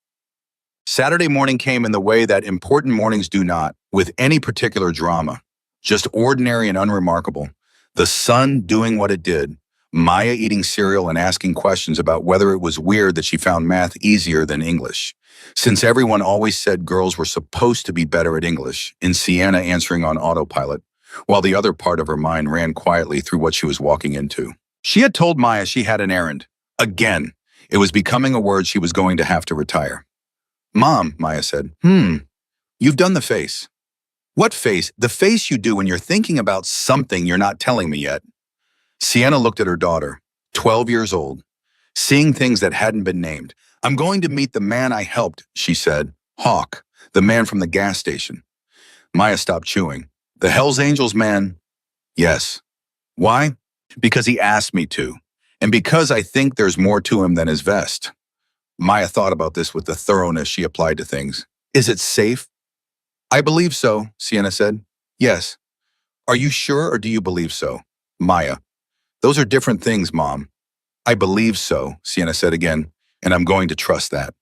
Saturday morning came in the way that important mornings do not, with any particular drama. Just ordinary and unremarkable. The sun doing what it did, Maya eating cereal and asking questions about whether it was weird that she found math easier than English, since everyone always said girls were supposed to be better at English, and Sienna answering on autopilot, while the other part of her mind ran quietly through what she was walking into. She had told Maya she had an errand. Again, it was becoming a word she was going to have to retire. "Mom," Maya said, "you've done the face." "What face?" "The face you do when you're thinking about something you're not telling me yet." Sienna looked at her daughter, 12 years old, seeing things that hadn't been named. "I'm going to meet the man I helped," she said. "Hawk, the man from the gas station." Maya stopped chewing. "The Hells Angels man?" "Yes." "Why?" "Because he asked me to, and because I think there's more to him than his vest." Maya thought about this with the thoroughness she applied to things. "Is it safe?" "I believe so," Sienna said. "Yes." "Are you sure, or do you believe so?" Maya. "Those are different things, Mom." "I believe so," Sienna said again, "and I'm going to trust that."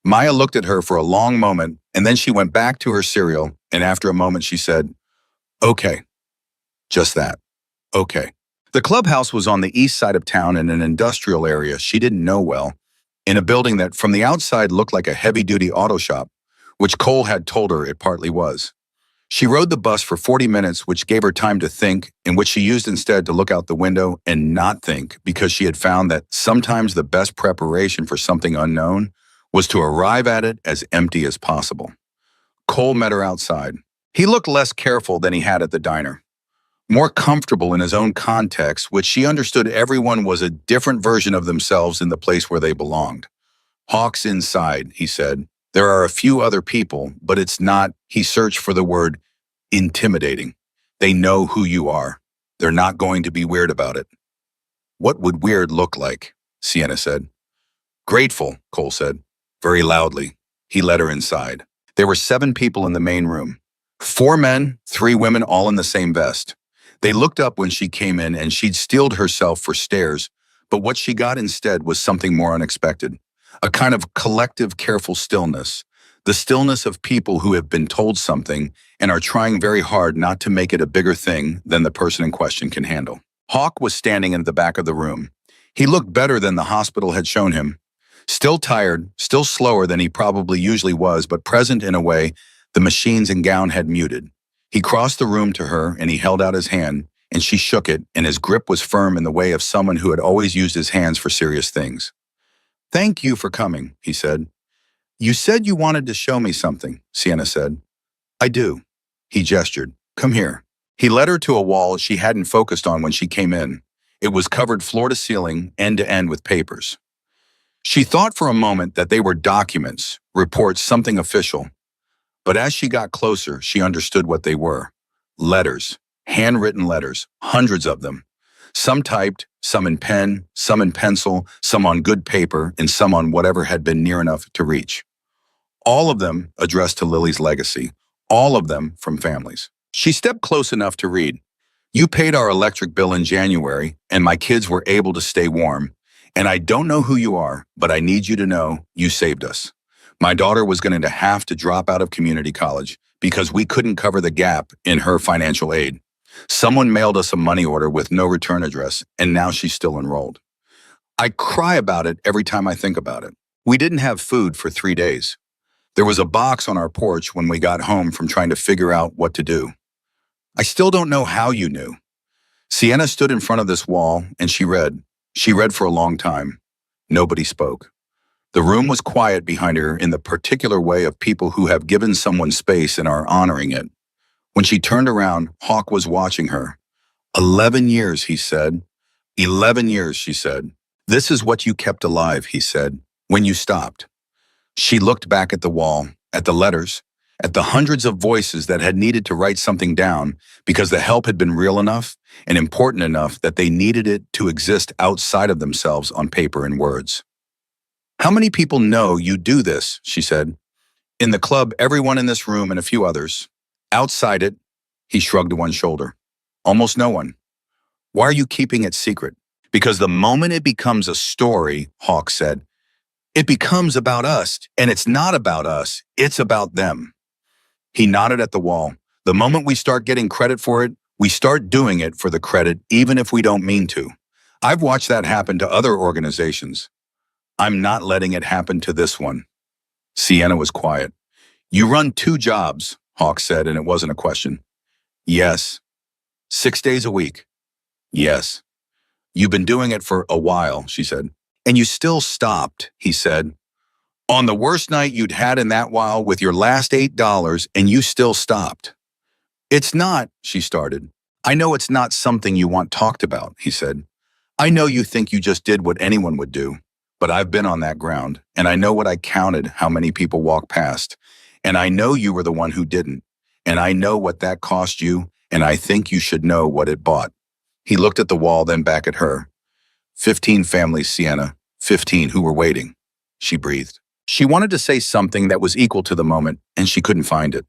Maya looked at her for a long moment, and then she went back to her cereal, and after a moment she said, "Okay." Just that. Okay. The clubhouse was on the east side of town in an industrial area she didn't know well, in a building that from the outside looked like a heavy-duty auto shop, which Cole had told her it partly was. She rode the bus for 40 minutes, which gave her time to think, and which she used instead to look out the window and not think, because she had found that sometimes the best preparation for something unknown was to arrive at it as empty as possible. Cole met her outside. He looked less careful than he had at the diner, more comfortable in his own context, which she understood everyone was a different version of themselves in the place where they belonged. "Hawk's inside," he said. "There are a few other people, but it's not," he searched for the word, "intimidating. They know who you are. They're not going to be weird about it." "What would weird look like?" Sienna said. "Grateful," Cole said, very loudly. He led her inside. There were 7 people in the main room. 4 men, 3 women, all in the same vest. They looked up when she came in, and she'd steeled herself for stares, but what she got instead was something more unexpected. A kind of collective, careful stillness. The stillness of people who have been told something and are trying very hard not to make it a bigger thing than the person in question can handle. Hawk was standing in the back of the room. He looked better than the hospital had shown him. Still tired, still slower than he probably usually was, but present in a way the machines and gown had muted. He crossed the room to her and he held out his hand, and she shook it, and his grip was firm in the way of someone who had always used his hands for serious things. "Thank you for coming," he said. "You said you wanted to show me something," Sienna said. "I do." He gestured. "Come here." He led her to a wall she hadn't focused on when she came in. It was covered floor to ceiling, end to end with papers. She thought for a moment that they were documents, reports, something official. But as she got closer, she understood what they were. Letters, handwritten letters, hundreds of them. Some typed, some in pen, some in pencil, some on good paper, and some on whatever had been near enough to reach. All of them addressed to Lily's legacy, all of them from families. She stepped close enough to read. "You paid our electric bill in January, and my kids were able to stay warm. And I don't know who you are, but I need you to know you saved us. My daughter was going to have to drop out of community college because we couldn't cover the gap in her financial aid. Someone mailed us a money order with no return address, and now she's still enrolled. I cry about it every time I think about it." We didn't have food for 3 days. There was a box on our porch when we got home from trying to figure out what to do. I still don't know how you knew. Sienna stood in front of this wall and she read. She read for a long time. Nobody spoke. The room was quiet behind her in the particular way of people who have given someone space and are honoring it. When she turned around, Hawk was watching her. 11 years, he said. 11 years, she said. This is what you kept alive, he said, when you stopped. She looked back at the wall, at the letters, at the hundreds of voices that had needed to write something down because the help had been real enough and important enough that they needed it to exist outside of themselves on paper and words. How many people know you do this, she said. In the club, everyone in this room and a few others. Outside it, he shrugged one shoulder. Almost no one. Why are you keeping it secret? Because the moment it becomes a story, Hawk said, it becomes about us, and it's not about us, it's about them. He nodded at the wall. The moment we start getting credit for it, we start doing it for the credit, even if we don't mean to. I've watched that happen to other organizations. I'm not letting it happen to this one. Sienna was quiet. You run 2 jobs, Hawk said, and it wasn't a question. Yes. 6 days a week. Yes. You've been doing it for a while, she said. And you still stopped, he said. On the worst night you'd had in that while with your last $8, and you still stopped. It's not, she started. I know it's not something you want talked about, he said. I know you think you just did what anyone would do, but I've been on that ground, and I know what I counted how many people walked past, and I know you were the one who didn't, and I know what that cost you, and I think you should know what it bought. He looked at the wall, then back at her. 15 families, Sienna, 15 who were waiting, she breathed. She wanted to say something that was equal to the moment, and she couldn't find it.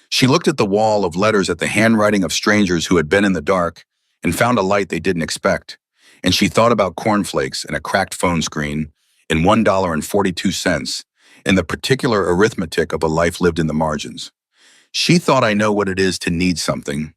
She looked at the wall of letters at the handwriting of strangers who had been in the dark and found a light they didn't expect. And she thought about cornflakes and a cracked phone screen and $1.42 and the particular arithmetic of a life lived in the margins. She thought, I know what it is to need something.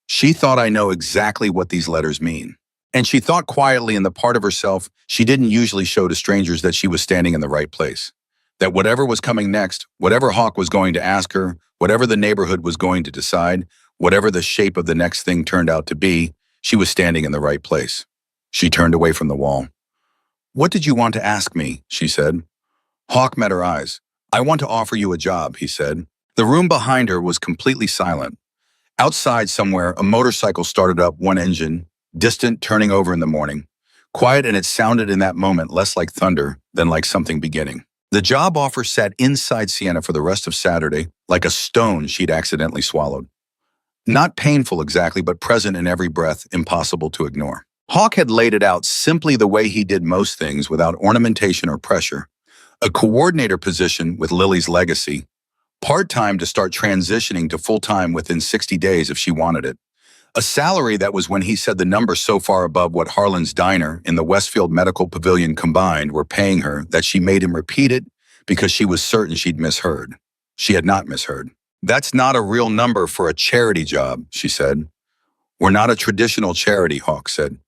She thought, I know exactly what these letters mean. And she thought quietly in the part of herself she didn't usually show to strangers that she was standing in the right place. That whatever was coming next, whatever Hawk was going to ask her, whatever the neighborhood was going to decide, whatever the shape of the next thing turned out to be, she was standing in the right place. She turned away from the wall. What did you want to ask me? She said. Hawk met her eyes. I want to offer you a job, he said. The room behind her was completely silent. Outside somewhere, a motorcycle started up, one engine, distant, turning over in the morning. Quiet, and it sounded in that moment less like thunder than like something beginning. The job offer sat inside Sienna for the rest of Saturday, like a stone she'd accidentally swallowed. Not painful exactly, but present in every breath, impossible to ignore. Hawk had laid it out simply the way he did most things, without ornamentation or pressure. A coordinator position with Lily's legacy, part-time to start transitioning to full-time within 60 days if she wanted it. A salary that was, when he said the number, so far above what Harlan's Diner and the Westfield Medical Pavilion combined were paying her that she made him repeat it because she was certain she'd misheard. She had not misheard. That's not a real number for a charity job, she said. We're not a traditional charity, Hawk said.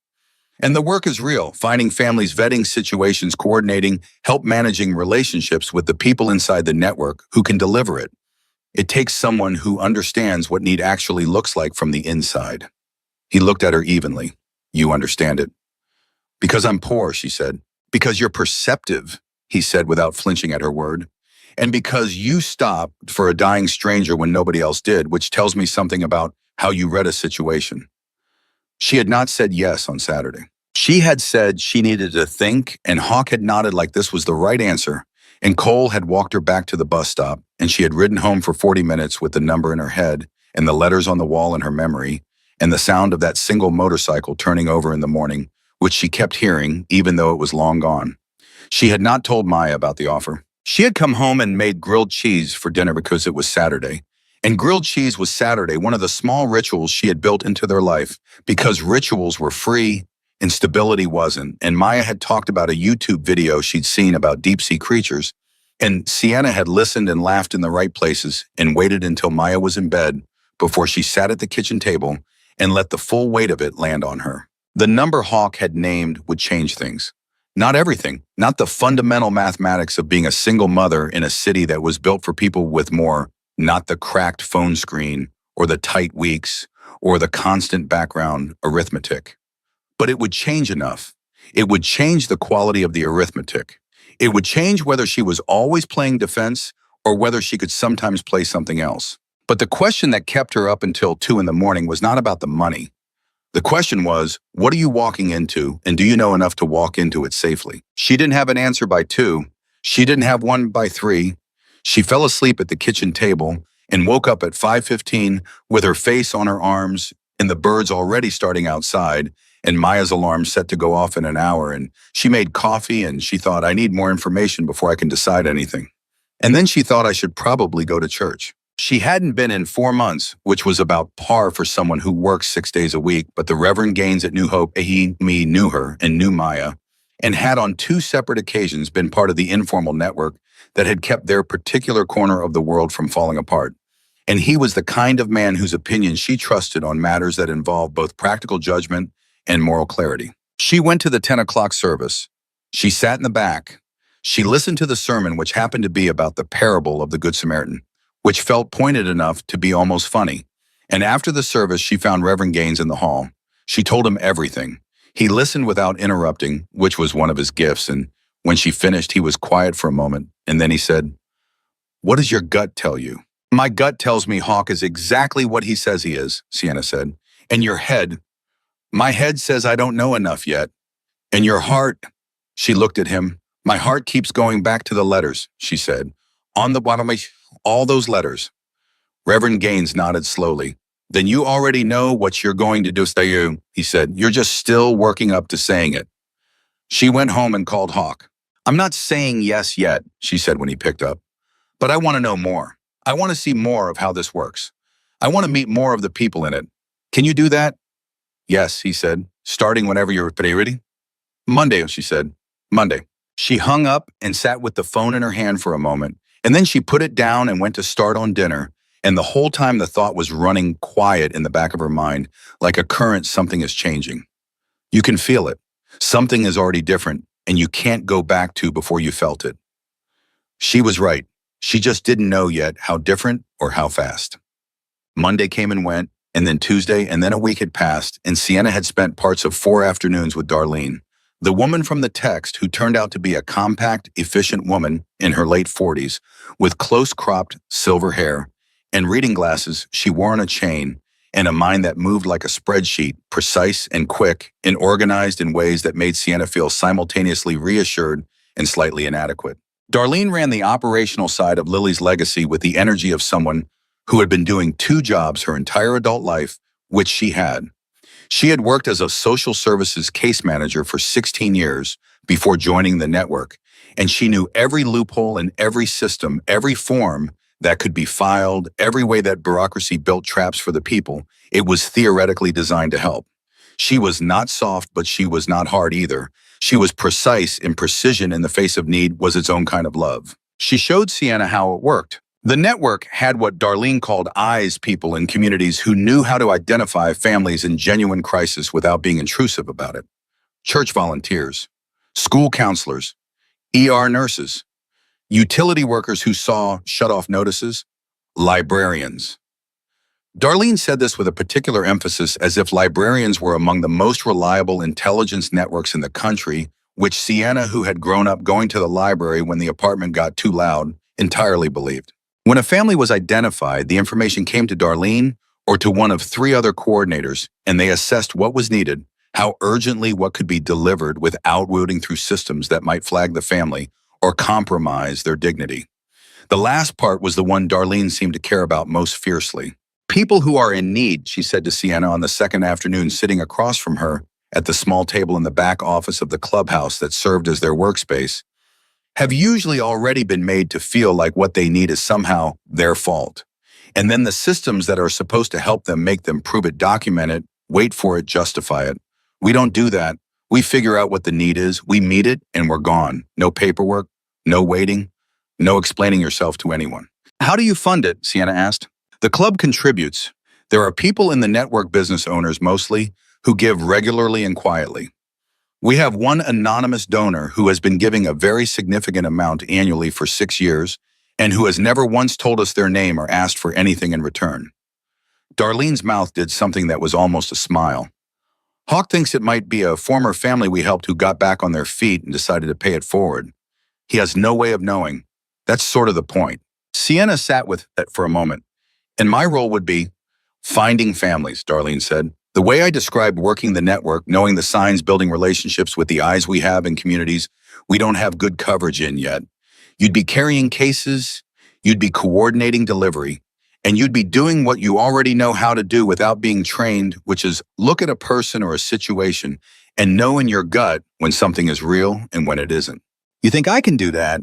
And the work is real, finding families, vetting situations, coordinating, help managing relationships with the people inside the network who can deliver it. It takes someone who understands what need actually looks like from the inside. He looked at her evenly. You understand it. Because I'm poor, she said. Because you're perceptive, he said without flinching at her word. And because you stopped for a dying stranger when nobody else did, which tells me something about how you read a situation. She had not said yes on Saturday. She had said she needed to think, and Hawk had nodded like this was the right answer, and Cole had walked her back to the bus stop, and she had ridden home for 40 minutes with the number in her head and the letters on the wall in her memory and the sound of that single motorcycle turning over in the morning, which she kept hearing even though it was long gone. She had not told Maya about the offer. She had come home and made grilled cheese for dinner because it was Saturday. And grilled cheese was Saturday, one of the small rituals she had built into their life, because rituals were free and stability wasn't. And Maya had talked about a YouTube video she'd seen about deep-sea creatures, and Sienna had listened and laughed in the right places and waited until Maya was in bed before she sat at the kitchen table and let the full weight of it land on her. The number Hawk had named would change things. Not everything, not the fundamental mathematics of being a single mother in a city that was built for people with more, not the cracked phone screen or the tight weeks or the constant background arithmetic. But it would change enough. It would change the quality of the arithmetic. It would change whether she was always playing defense or whether she could sometimes play something else. But the question that kept her up until 2 in the morning was not about the money. The question was, what are you walking into, and do you know enough to walk into it safely? She didn't have an answer by 2. She didn't have one by 3. She fell asleep at the kitchen table and woke up at 5:15 with her face on her arms and the birds already starting outside and Maya's alarm set to go off in an hour, and she made coffee and she thought, I need more information before I can decide anything. And then she thought I should probably go to church. She hadn't been in 4 months, which was about par for someone who works 6 days a week, but the Reverend Gaines at New Hope, he knew her and knew Maya, and had on 2 separate occasions been part of the informal network that had kept their particular corner of the world from falling apart. And he was the kind of man whose opinion she trusted on matters that involved both practical judgment and moral clarity. She went to the 10 o'clock service. She sat in the back. She listened to the sermon, which happened to be about the parable of the Good Samaritan, which felt pointed enough to be almost funny. And after the service, she found Reverend Gaines in the hall. She told him everything. He listened without interrupting, which was one of his gifts, and when she finished, he was quiet for a moment, and then he said, "What does your gut tell you?" "My gut tells me Hawk is exactly what he says he is," Sienna said. "And your head?" "My head says I don't know enough yet." "And your heart?" She looked at him. "My heart keeps going back to the letters," she said. "On the bottom of all those letters." Reverend Gaines nodded slowly. "Then you already know what you're going to do, Stayu," he said. "You're just still working up to saying it." She went home and called Hawk. "I'm not saying yes yet," she said when he picked up. "But I want to know more. I want to see more of how this works. I want to meet more of the people in it. Can you do that?" "Yes," he said, "starting whenever you're ready." "Monday," she said. "Monday." She hung up and sat with the phone in her hand for a moment, and then she put it down and went to start on dinner, and the whole time the thought was running quiet in the back of her mind, like a current something is changing. You can feel it. Something is already different, and you can't go back to before you felt it. She was right. She just didn't know yet how different or how fast. Monday came and went, and then Tuesday, and then a week had passed, and Sienna had spent parts of 4 afternoons with Darlene, the woman from the text who turned out to be a compact, efficient woman in her late 40s, with close-cropped silver hair and reading glasses she wore on a chain, and a mind that moved like a spreadsheet, precise and quick, and organized in ways that made Sienna feel simultaneously reassured and slightly inadequate. Darlene ran the operational side of Lily's legacy with the energy of someone who had been doing 2 jobs her entire adult life, which she had. She had worked as a social services case manager for 16 years before joining the network, and she knew every loophole in every system, every form that could be filed, every way that bureaucracy built traps for the people. It was theoretically designed to help. She was not soft, but she was not hard either. She was precise, and precision in the face of need was its own kind of love. She showed Sienna how it worked. The network had what Darlene called eyes people in communities who knew how to identify families in genuine crisis without being intrusive about it. Church volunteers, school counselors, ER nurses, utility workers who saw shut-off notices, librarians. Darlene said this with a particular emphasis, as if librarians were among the most reliable intelligence networks in the country, which Sienna, who had grown up going to the library when the apartment got too loud, entirely believed. When a family was identified, the information came to Darlene or to one of 3 other coordinators, and they assessed what was needed, how urgently what could be delivered without wading through systems that might flag the family or compromise their dignity. The last part was the one Darlene seemed to care about most fiercely. "People who are in need," she said to Sienna on the second afternoon, sitting across from her at the small table in the back office of the clubhouse that served as their workspace, "have usually already been made to feel like what they need is somehow their fault. And then the systems that are supposed to help them make them prove it, document it, wait for it, justify it. We don't do that. We figure out what the need is, we meet it, and we're gone. No paperwork, no waiting, no explaining yourself to anyone." "How do you fund it?" Sienna asked. "The club contributes. There are people in the network, business owners mostly, who give regularly and quietly. We have one anonymous donor who has been giving a very significant amount annually for 6 years and who has never once told us their name or asked for anything in return. Darlene's mouth did something that was almost a smile. Hawk thinks it might be a former family we helped who got back on their feet and decided to pay it forward. He has no way of knowing. That's sort of the point. Sienna sat with it for a moment. And my role would be finding families, Darlene said. The way I described working the network, knowing the signs, building relationships with the eyes we have in communities we don't have good coverage in yet. You'd be carrying cases, you'd be coordinating delivery, and you'd be doing what you already know how to do without being trained, which is look at a person or a situation and know in your gut when something is real and when it isn't. You think I can do that?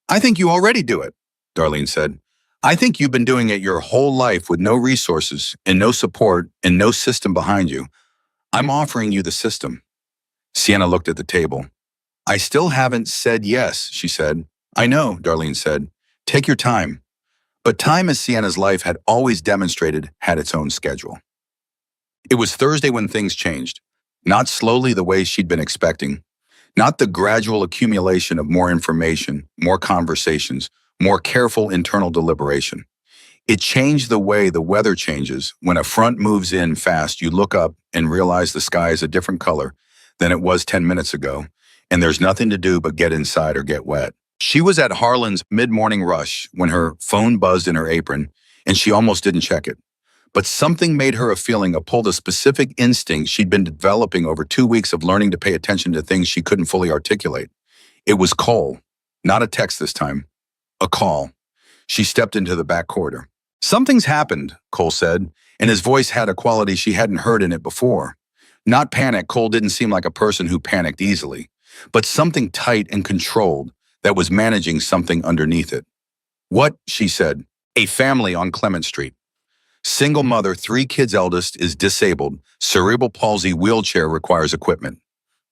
I think you already do it, Darlene said. I think you've been doing it your whole life with no resources and no support and no system behind you. I'm offering you the system. Sienna looked at the table. I still haven't said yes, she said. I know, Darlene said. Take your time. But time, as Sienna's life had always demonstrated, had its own schedule. It was Thursday when things changed. Not slowly the way she'd been expecting. Not the gradual accumulation of more information, more conversations, more careful internal deliberation. It changed the way the weather changes. When a front moves in fast, you look up and realize the sky is a different color than it was 10 minutes ago, and there's nothing to do but get inside or get wet. She was at Harlan's mid-morning rush when her phone buzzed in her apron, and she almost didn't check it. But something made her a feeling, a pull, a specific instinct she'd been developing over 2 weeks of learning to pay attention to things she couldn't fully articulate. It was Cole, not a text this time, a call. She stepped into the back corridor. Something's happened, Cole said, and his voice had a quality she hadn't heard in it before. Not panic. Cole didn't seem like a person who panicked easily, but something tight and controlled that was managing something underneath it. What? She said. A family on Clement Street. Single mother, 3 kids, eldest is disabled, cerebral palsy, wheelchair, requires equipment.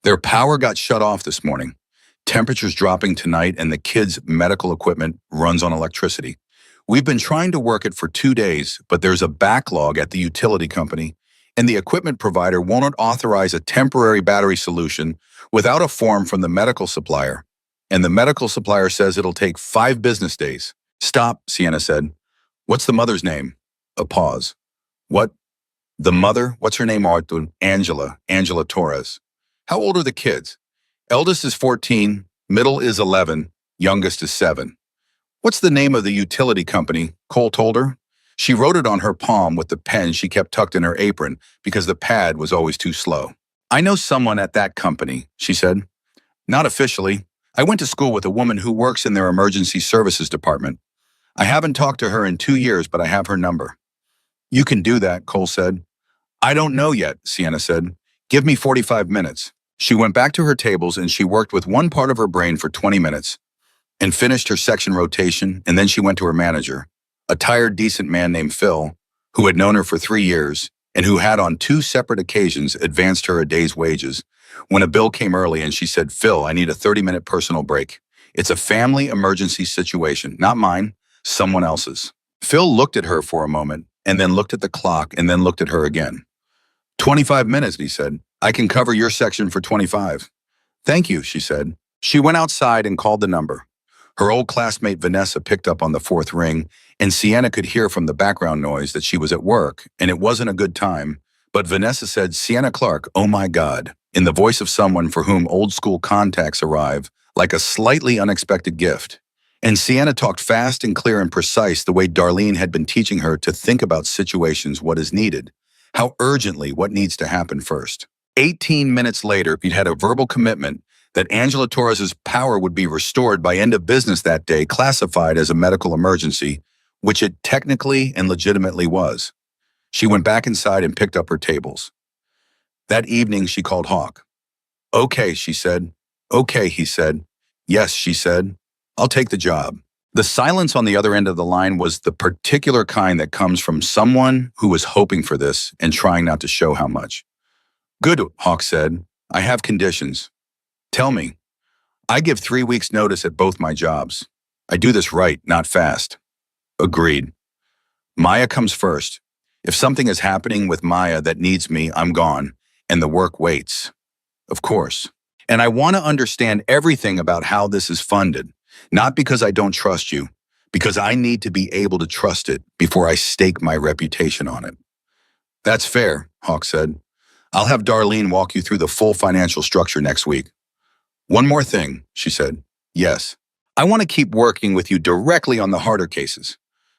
Their power got shut off this morning. Temperatures dropping tonight and the kids' medical equipment runs on electricity. We've been trying to work it for 2 days, but there's a backlog at the utility company, and the equipment provider won't authorize a temporary battery solution without a form from the medical supplier. And the medical supplier says it'll take 5 business days. Stop, Sienna said. What's the mother's name? A pause. What? The mother? What's her name, Arthur? Angela Torres. How old are the kids? Eldest is 14, middle is 11, youngest is 7. What's the name of the utility company? Cole told her. She wrote it on her palm with the pen she kept tucked in her apron because the pad was always too slow. I know someone at that company, she said. Not officially. I went to school with a woman who works in their emergency services department. I haven't talked to her in 2 years, but I have her number. You can do that, Cole said. I don't know yet, Sienna said. Give me 45 minutes. She went back to her tables and she worked with one part of her brain for 20 minutes and finished her section rotation, and then she went to her manager, a tired, decent man named Phil, who had known her for 3 years and who had on 2 separate occasions advanced her a day's wages. When a bill came early and she said, Phil, I need a 30-minute personal break. It's a family emergency situation, not mine, someone else's. Phil looked at her for a moment and then looked at the clock and then looked at her again. 25 minutes, he said. I can cover your section for 25. Thank you, she said. She went outside and called the number. Her old classmate Vanessa picked up on the 4th ring, and Sienna could hear from the background noise that she was at work, and it wasn't a good time. But Vanessa said, Sienna Clark, oh my God, in the voice of someone for whom old school contacts arrive like a slightly unexpected gift. And Sienna talked fast and clear and precise, the way Darlene had been teaching her to think about situations, what is needed, how urgently, what needs to happen first. 18 minutes later, he'd had a verbal commitment that Angela Torres's power would be restored by end of business that day, classified as a medical emergency, which it technically and legitimately was. She went back inside and picked up her tables. That evening, she called Hawk. Okay, she said. Okay, he said. Yes, she said. I'll take the job. The silence on the other end of the line was the particular kind that comes from someone who was hoping for this and trying not to show how much. Good, Hawk said. I have conditions. Tell me. I give 3 weeks' notice at both my jobs. I do this right, not fast. Agreed. Maya comes first. If something is happening with Maya that needs me, I'm gone, and the work waits. of course. And I want to understand everything about how this is funded, not because I don't trust you, because I need to be able to trust it before I stake my reputation on it. That's fair, Hawk said. I'll have Darlene walk you through the full financial structure next week. One more thing, she said. Yes. I want to keep working with you directly on the harder cases,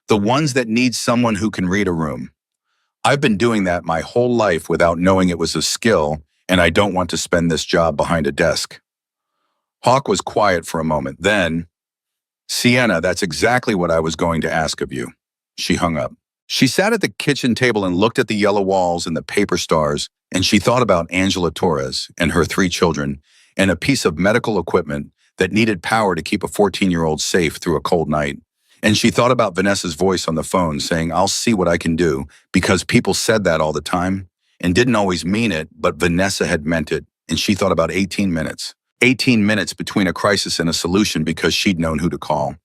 the ones that need someone who can read a room. I've been doing that my whole life without knowing it was a skill, and I don't want to spend this job behind a desk. Hawk was quiet for a moment. Then, Sienna, that's exactly what I was going to ask of you. She hung up. She sat at the kitchen table and looked at the yellow walls and the paper stars, and she thought about Angela Torres and her 3 children and a piece of medical equipment that needed power to keep a 14-year-old safe through a cold night. And she thought about Vanessa's voice on the phone saying, I'll see what I can do, because people said that all the time and didn't always mean it, but Vanessa had meant it, and she thought about 18 minutes. 18 minutes between a crisis and a solution because she'd known who to call.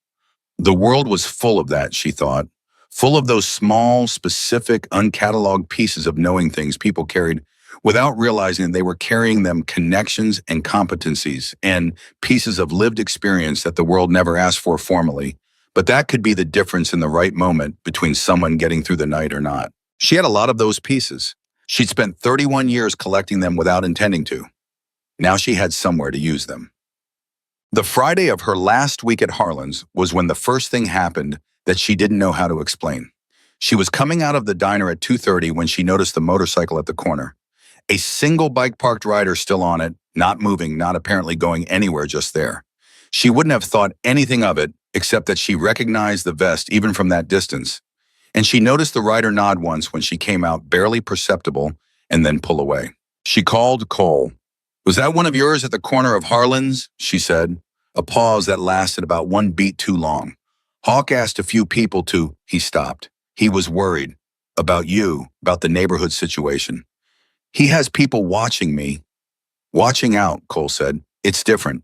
The world was full of that, she thought, full of those small, specific, uncatalogued pieces of knowing things people carried without realizing they were carrying them connections and competencies and pieces of lived experience that the world never asked for formally. But that could be the difference in the right moment between someone getting through the night or not. She had a lot of those pieces. She'd spent 31 years collecting them without intending to. Now she had somewhere to use them. The Friday of her last week at Harlan's was when the first thing happened that she didn't know how to explain. She was coming out of the diner at 2:30 when she noticed the motorcycle at the corner. A single bike parked rider still on it, not moving, not apparently going anywhere just there. She wouldn't have thought anything of it except that she recognized the vest even from that distance. And she noticed the rider nod once when she came out, barely perceptible, and then pull away. She called Cole. Was that one of yours at the corner of Harlan's? She said, a pause that lasted about 1 beat too long. Hawk asked a few people to, he stopped. He was worried. About you, about the neighborhood situation. He has people watching me. Watching out, Cole said. It's different.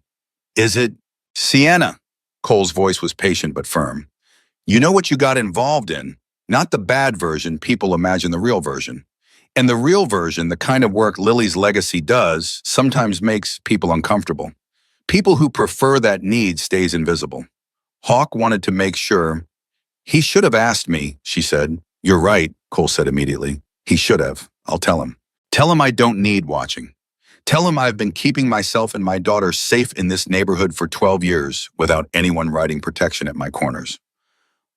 Is it? Sienna. Cole's voice was patient but firm. You know what you got involved in. Not the bad version, people imagine the real version. And the real version, the kind of work Lily's legacy does, sometimes makes people uncomfortable. People who prefer that need stays invisible. Hawk wanted to make sure. He should have asked me, she said. You're right, Cole said immediately. He should have. I'll tell him. Tell him I don't need watching. Tell him I've been keeping myself and my daughter safe in this neighborhood for 12 years without anyone riding protection at my corners.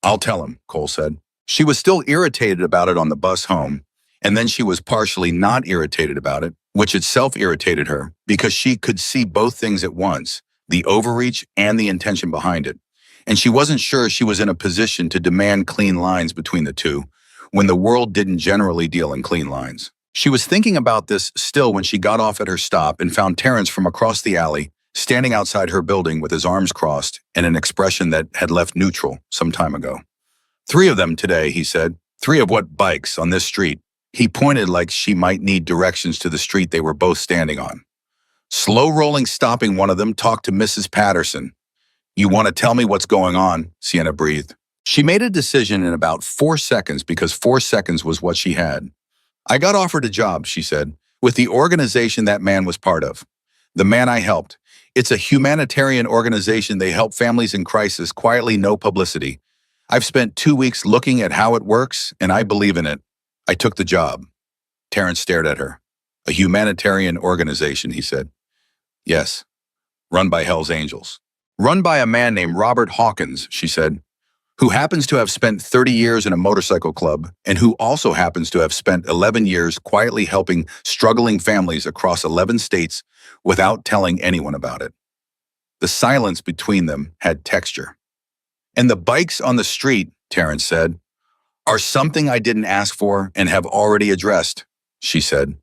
I'll tell him, Cole said. She was still irritated about it on the bus home, and then she was partially not irritated about it, which itself irritated her because she could see both things at once, the overreach and the intention behind it. And she wasn't sure she was in a position to demand clean lines between the two, when the world didn't generally deal in clean lines. She was thinking about this still when she got off at her stop and found Terrence from across the alley, standing outside her building with his arms crossed and an expression that had left neutral some time ago. 3 of them today, he said. 3 of what bikes on this street? He pointed like she might need directions to the street they were both standing on. Slow rolling, stopping one of them, talked to Mrs. Patterson. You want to tell me what's going on? Sienna breathed. She made a decision in about 4 seconds because 4 seconds was what she had. I got offered a job, she said, with the organization that man was part of. The man I helped. It's a humanitarian organization. They help families in crisis, quietly, no publicity. I've spent 2 weeks looking at how it works, and I believe in it. I took the job. Terrence stared at her. A humanitarian organization, he said. Yes, run by Hell's Angels. Run by a man named Robert Hawkins, she said, who happens to have spent 30 years in a motorcycle club and who also happens to have spent 11 years quietly helping struggling families across 11 states without telling anyone about it. The silence between them had texture. And the bikes on the street, Terrence said, are something I didn't ask for and have already addressed, she said.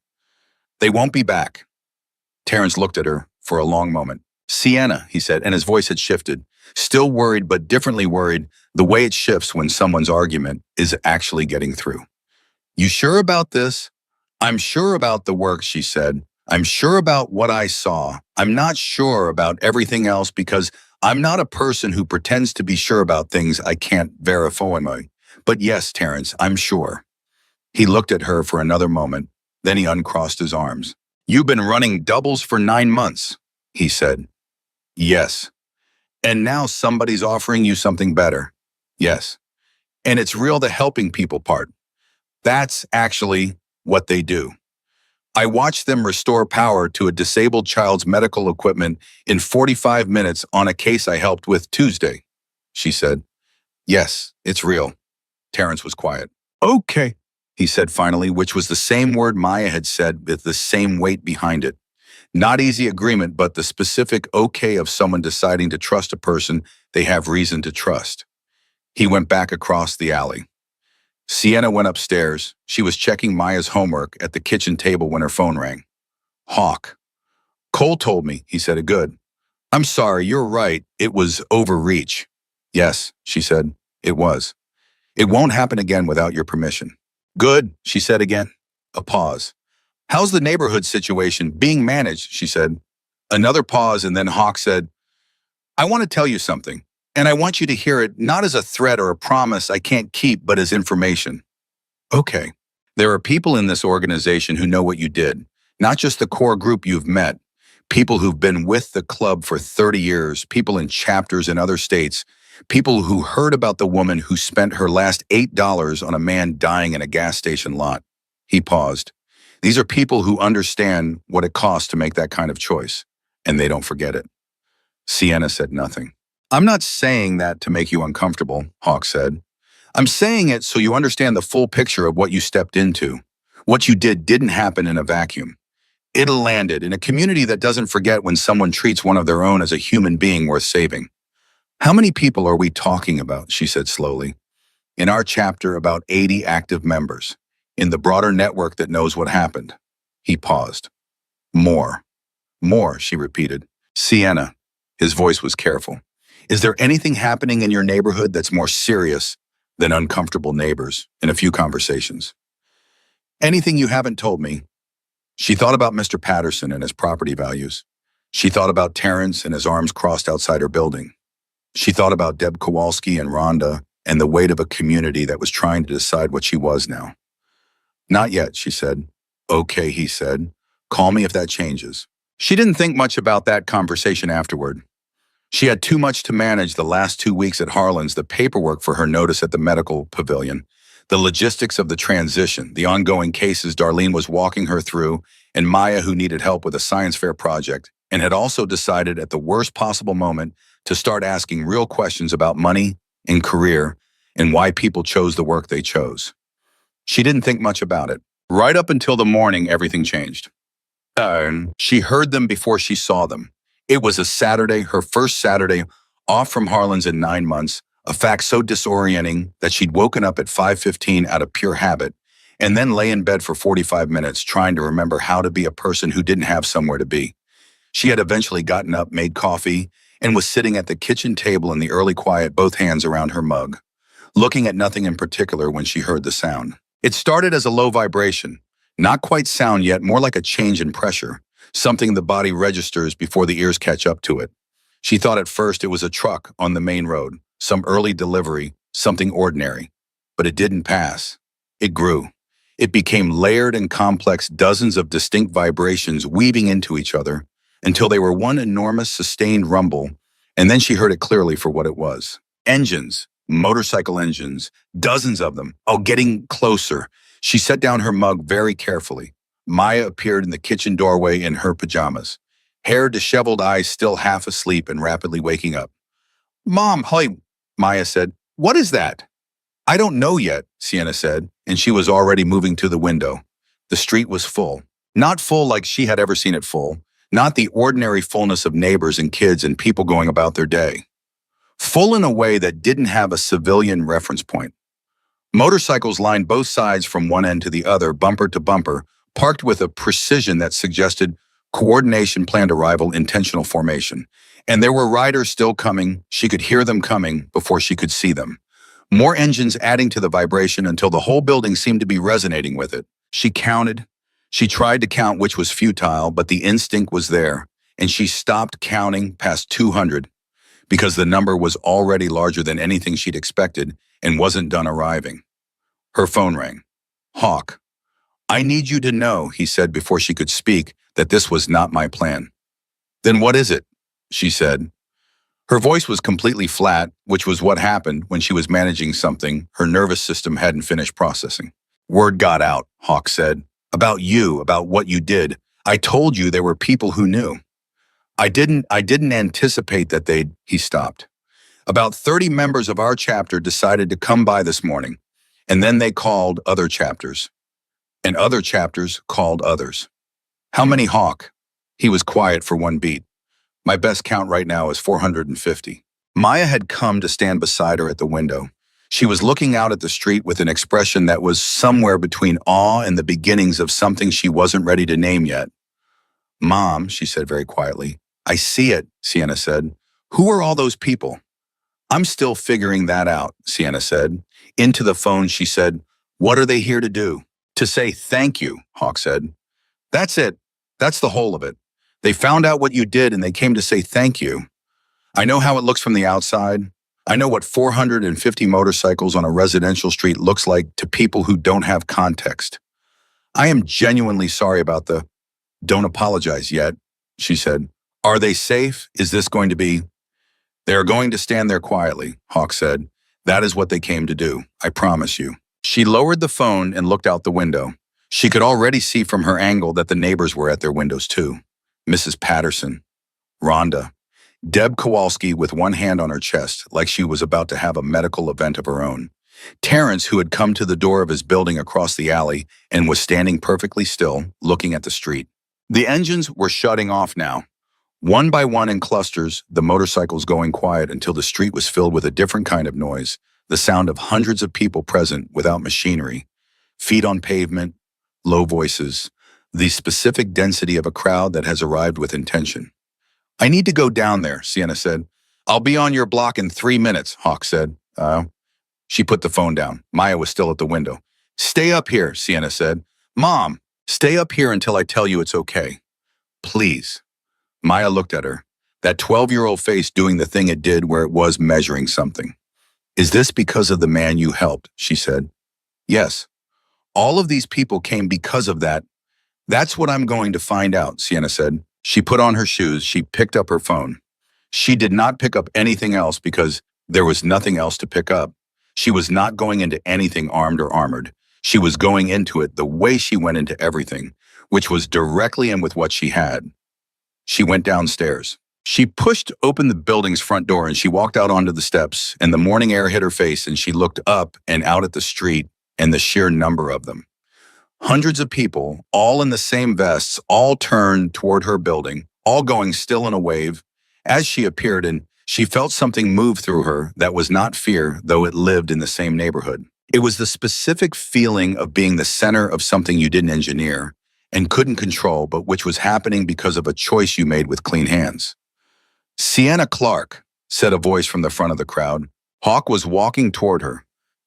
They won't be back. Terrence looked at her for a long moment. Sienna, he said, and his voice had shifted. Still worried, but differently worried, the way it shifts when someone's argument is actually getting through. You sure about this? I'm sure about the work, she said. I'm sure about what I saw. I'm not sure about everything else because I'm not a person who pretends to be sure about things I can't verify. But yes, Terrence, I'm sure. He looked at her for another moment, then he uncrossed his arms. You've been running doubles for 9 months, he said. Yes. And now somebody's offering you something better. Yes. And it's real the helping people part. That's actually what they do. I watched them restore power to a disabled child's medical equipment in 45 minutes on a case I helped with Tuesday, she said. Yes, it's real. Terrence was quiet. Okay, he said finally, which was the same word Maya had said with the same weight behind it. Not easy agreement, but the specific okay of someone deciding to trust a person they have reason to trust. He went back across the alley. Sienna went upstairs. She was checking Maya's homework at the kitchen table when her phone rang. Hawk. Cole told me, he said, good. I'm sorry, you're right. It was overreach. Yes, she said, it was. It won't happen again without your permission. Good, she said again. A pause. How's the neighborhood situation being managed, she said. Another pause, and then Hawk said, I want to tell you something, and I want you to hear it not as a threat or a promise I can't keep, but as information. Okay. There are people in this organization who know what you did, not just the core group you've met, people who've been with the club for 30 years, people in chapters in other states, people who heard about the woman who spent her last $8 on a man dying in a gas station lot. He paused. These are people who understand what it costs to make that kind of choice, and they don't forget it. Sienna said nothing. I'm not saying that to make you uncomfortable, Hawk said. I'm saying it so you understand the full picture of what you stepped into. What you did didn't happen in a vacuum. It landed in a community that doesn't forget when someone treats one of their own as a human being worth saving. How many people are we talking about, she said slowly. In our chapter, about 80 active members. In the broader network that knows what happened. He paused. More. More, she repeated. Sienna. His voice was careful. Is there anything happening in your neighborhood that's more serious than uncomfortable neighbors in a few conversations? Anything you haven't told me? She thought about Mr. Patterson and his property values. She thought about Terrence and his arms crossed outside her building. She thought about Deb Kowalski and Rhonda and the weight of a community that was trying to decide what she was now. Not yet, she said. Okay, he said. Call me if that changes. She didn't think much about that conversation afterward. She had too much to manage the last 2 weeks at Harlan's, the paperwork for her notice at the medical pavilion, the logistics of the transition, the ongoing cases Darlene was walking her through, and Maya who needed help with a science fair project, and had also decided at the worst possible moment to start asking real questions about money and career and why people chose the work they chose. She didn't think much about it. Right up until the morning, everything changed. She heard them before she saw them. It was a Saturday, her first Saturday, off from Harlan's in 9 months, a fact so disorienting that she'd woken up at 5:15 out of pure habit, and then lay in bed for 45 minutes trying to remember how to be a person who didn't have somewhere to be. She had eventually gotten up, made coffee, and was sitting at the kitchen table in the early quiet, both hands around her mug, looking at nothing in particular when she heard the sound. It started as a low vibration, not quite sound yet, more like a change in pressure, something the body registers before the ears catch up to it. She thought at first it was a truck on the main road, some early delivery, something ordinary. But it didn't pass. It grew. It became layered and complex, dozens of distinct vibrations weaving into each other until they were one enormous sustained rumble, and then she heard it clearly for what it was. Engines, motorcycle engines, dozens of them, all getting closer. She set down her mug very carefully. Maya appeared in the kitchen doorway in her pajamas, hair disheveled, eyes still half asleep and rapidly waking up. Mom, hi, Maya said. What is that? I don't know yet, Sienna said, and she was already moving to the window. The street was full. Not full like she had ever seen it full. Not the ordinary fullness of neighbors and kids and people going about their day. Full in a way that didn't have a civilian reference point. Motorcycles lined both sides from one end to the other, bumper to bumper, parked with a precision that suggested coordination, planned arrival, intentional formation. And there were riders still coming. She could hear them coming before she could see them. More engines adding to the vibration until the whole building seemed to be resonating with it. She counted. She tried to count, which was futile, but the instinct was there. And she stopped counting past 200 because the number was already larger than anything she'd expected and wasn't done arriving. Her phone rang. Hawk. I need you to know, he said before she could speak, that this was not my plan. Then what is it? She said. Her voice was completely flat, which was what happened when she was managing something her nervous system hadn't finished processing. Word got out, Hawk said. About you, about what you did. I told you there were people who knew. I didn't anticipate that he stopped. About 30 members of our chapter decided to come by this morning, and then they called other chapters, and other chapters called others. How many, Hawk? He was quiet for one beat. My best count right now is 450. Maya had come to stand beside her at the window. She was looking out at the street with an expression that was somewhere between awe and the beginnings of something she wasn't ready to name yet. Mom, she said very quietly. I see it, Sienna said. Who are all those people? I'm still figuring that out, Sienna said. Into the phone, she said, what are they here to do? To say thank you, Hawk said. That's it. That's the whole of it. They found out what you did and they came to say thank you. I know how it looks from the outside. I know what 450 motorcycles on a residential street looks like to people who don't have context. I am genuinely sorry about the don't apologize yet, she said. Are they safe? Is this going to be? They are going to stand there quietly, Hawk said. That is what they came to do, I promise you. She lowered the phone and looked out the window. She could already see from her angle that the neighbors were at their windows too. Mrs. Patterson, Rhonda, Deb Kowalski with one hand on her chest, like she was about to have a medical event of her own. Terrence, who had come to the door of his building across the alley and was standing perfectly still, looking at the street. The engines were shutting off now. One by one in clusters, the motorcycles going quiet until the street was filled with a different kind of noise, the sound of hundreds of people present without machinery, feet on pavement, low voices, the specific density of a crowd that has arrived with intention. I need to go down there, Sienna said. I'll be on your block in 3 minutes, Hawk said. She put the phone down. Maya was still at the window. Stay up here, Sienna said. Mom, stay up here until I tell you it's okay. Please. Maya looked at her, that 12-year-old face doing the thing it did where it was measuring something. Is this because of the man you helped? She said. Yes. All of these people came because of that. That's what I'm going to find out, Sienna said. She put on her shoes. She picked up her phone. She did not pick up anything else because there was nothing else to pick up. She was not going into anything armed or armored. She was going into it the way she went into everything, which was directly in with what she had. She went downstairs. She pushed open the building's front door and she walked out onto the steps, and the morning air hit her face and she looked up and out at the street and the sheer number of them. Hundreds of people, all in the same vests, all turned toward her building, all going still in a wave. As she appeared, and she felt something move through her that was not fear, though it lived in the same neighborhood. It was the specific feeling of being the center of something you didn't engineer and couldn't control, but which was happening because of a choice you made with clean hands. Sienna Clark, said a voice from the front of the crowd. Hawk was walking toward her.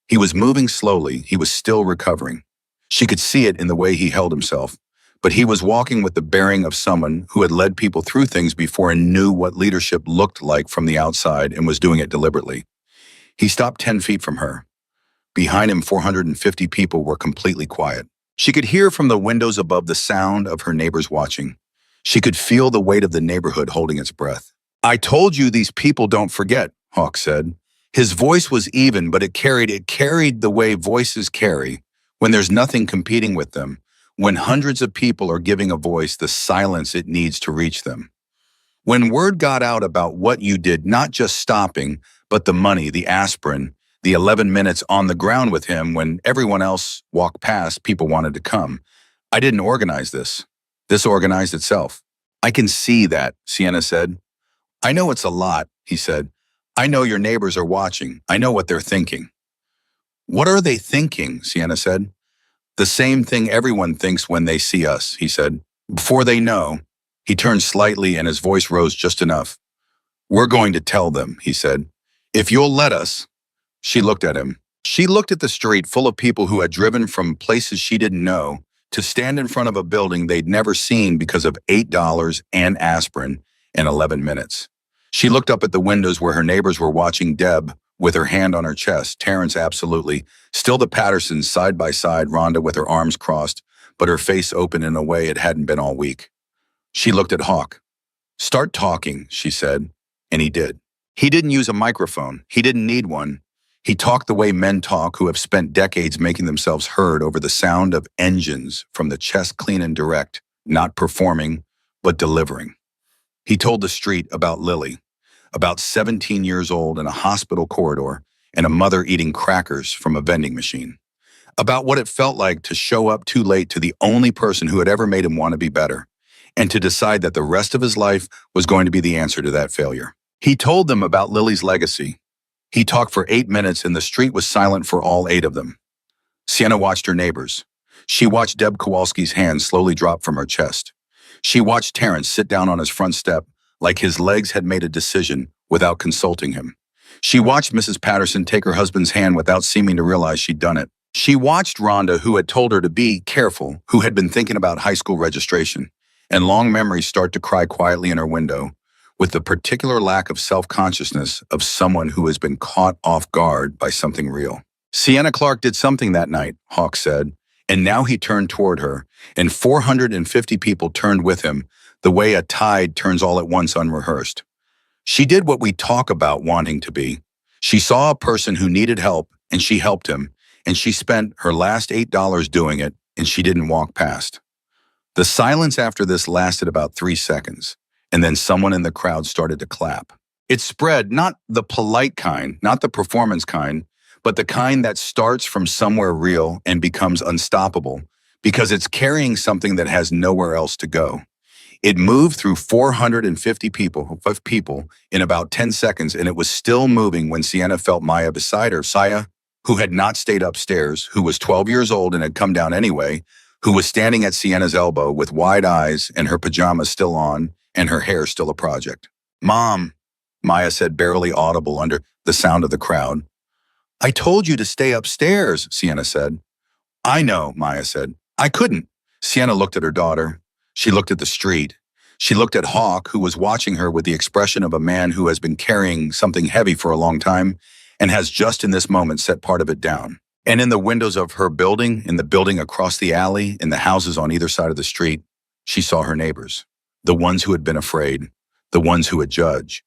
He was moving slowly. He was still recovering. She could see it in the way he held himself, but he was walking with the bearing of someone who had led people through things before and knew what leadership looked like from the outside and was doing it deliberately. He stopped 10 feet from her. Behind him, 450 people were completely quiet. She could hear from the windows above the sound of her neighbors watching. She could feel the weight of the neighborhood holding its breath. I told you these people don't forget, Hawk said. His voice was even, but it carried the way voices carry when there's nothing competing with them, when hundreds of people are giving a voice the silence it needs to reach them. When word got out about what you did, not just stopping, but the money, the aspirin, the 11 minutes on the ground with him when everyone else walked past, people wanted to come. I didn't organize this. This organized itself. I can see that, Sienna said. I know it's a lot, he said. I know your neighbors are watching. I know what they're thinking. What are they thinking? Sienna said. The same thing everyone thinks when they see us, he said. Before they know, he turned slightly and his voice rose just enough. We're going to tell them, he said. If you'll let us. She looked at him. She looked at the street full of people who had driven from places she didn't know to stand in front of a building they'd never seen because of $8 and aspirin in 11 minutes. She looked up at the windows where her neighbors were watching Deb with her hand on her chest, Terrence absolutely, still the Pattersons side by side, Rhonda with her arms crossed, but her face open in a way it hadn't been all week. She looked at Hawk. "Start talking," she said, and he did. He didn't use a microphone. He didn't need one. He talked the way men talk who have spent decades making themselves heard over the sound of engines from the chest clean and direct, not performing, but delivering. He told the street about Lily, about 17 years old in a hospital corridor and a mother eating crackers from a vending machine, about what it felt like to show up too late to the only person who had ever made him want to be better, and to decide that the rest of his life was going to be the answer to that failure. He told them about Lily's legacy. He talked for 8 minutes and the street was silent for all 8 of them. Sienna watched her neighbors. She watched Deb Kowalski's hand slowly drop from her chest. She watched Terrence sit down on his front step like his legs had made a decision without consulting him. She watched Mrs. Patterson take her husband's hand without seeming to realize she'd done it. She watched Rhonda, who had told her to be careful, who had been thinking about high school registration, and long memories start to cry quietly in her window, with the particular lack of self-consciousness of someone who has been caught off guard by something real. Sienna Clark did something that night, Hawk said, and now he turned toward her, and 450 people turned with him, the way a tide turns all at once unrehearsed. She did what we talk about wanting to be. She saw a person who needed help, and she helped him, and she spent her last $8 doing it, and she didn't walk past. The silence after this lasted about 3 seconds, and then someone in the crowd started to clap. It spread, not the polite kind, not the performance kind, but the kind that starts from somewhere real and becomes unstoppable because it's carrying something that has nowhere else to go. It moved through 450 people in about 10 seconds, and it was still moving when Sienna felt Maya beside her. Saya, who had not stayed upstairs, who was 12 years old and had come down anyway, who was standing at Sienna's elbow with wide eyes and her pajamas still on and her hair still a project. "Mom," Maya said, barely audible under the sound of the crowd. "I told you to stay upstairs," Sienna said. "I know," Maya said. "I couldn't." Sienna looked at her daughter. She looked at the street. She looked at Hawk, who was watching her with the expression of a man who has been carrying something heavy for a long time and has just in this moment set part of it down. And in the windows of her building, in the building across the alley, in the houses on either side of the street, she saw her neighbors, the ones who had been afraid, the ones who had judged,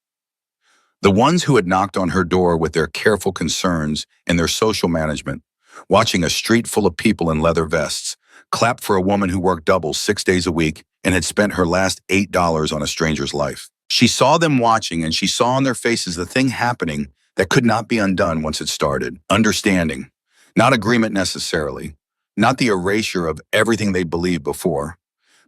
the ones who had knocked on her door with their careful concerns and their social management, watching a street full of people in leather vests, clap for a woman who worked doubles 6 days a week and had spent her last $8 on a stranger's life. She saw them watching, and she saw on their faces the thing happening that could not be undone once it started. Understanding. Not agreement necessarily. Not the erasure of everything they believed before,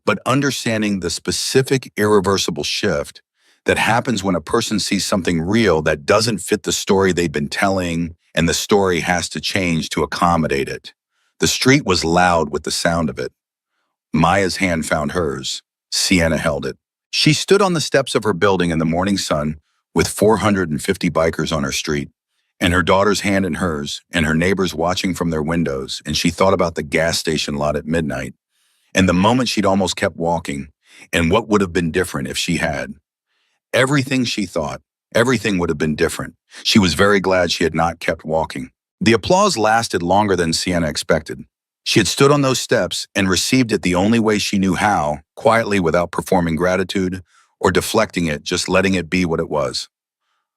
but understanding the specific irreversible shift that happens when a person sees something real that doesn't fit the story they've been telling, and the story has to change to accommodate it. The street was loud with the sound of it. Maya's hand found hers. Sienna held it. She stood on the steps of her building in the morning sun with 450 bikers on her street, and her daughter's hand in hers, and her neighbors watching from their windows, and she thought about the gas station lot at midnight, and the moment she'd almost kept walking, and what would have been different if she had. Everything she thought, everything would have been different. She was very glad she had not kept walking. The applause lasted longer than Sienna expected. She had stood on those steps and received it the only way she knew how, quietly without performing gratitude or deflecting it, just letting it be what it was.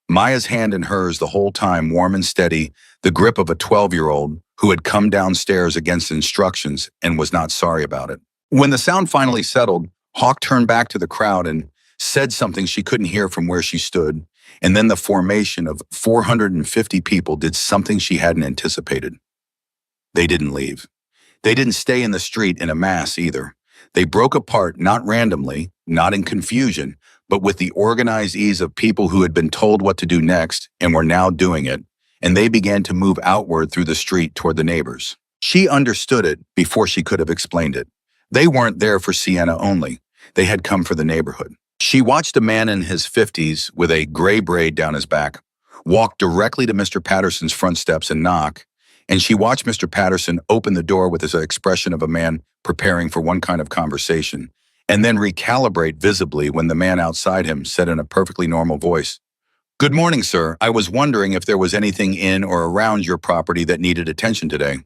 Maya's hand in hers the whole time, warm and steady, the grip of a 12-year-old who had come downstairs against instructions and was not sorry about it. When the sound finally settled, Hawk turned back to the crowd and said something she couldn't hear from where she stood, and then the formation of 450 people did something she hadn't anticipated. They didn't leave. They didn't stay in the street in a mass either. They broke apart, not randomly, not in confusion, but with the organized ease of people who had been told what to do next and were now doing it, and they began to move outward through the street toward the neighbors. She understood it before she could have explained it. They weren't there for Sienna only. They had come for the neighborhood. She watched a man in his 50s with a gray braid down his back walk directly to Mr. Patterson's front steps and knock, and she watched Mr. Patterson open the door with his expression of a man preparing for one kind of conversation, and then recalibrate visibly when the man outside him said in a perfectly normal voice, "Good morning, sir. I was wondering if there was anything in or around your property that needed attention today.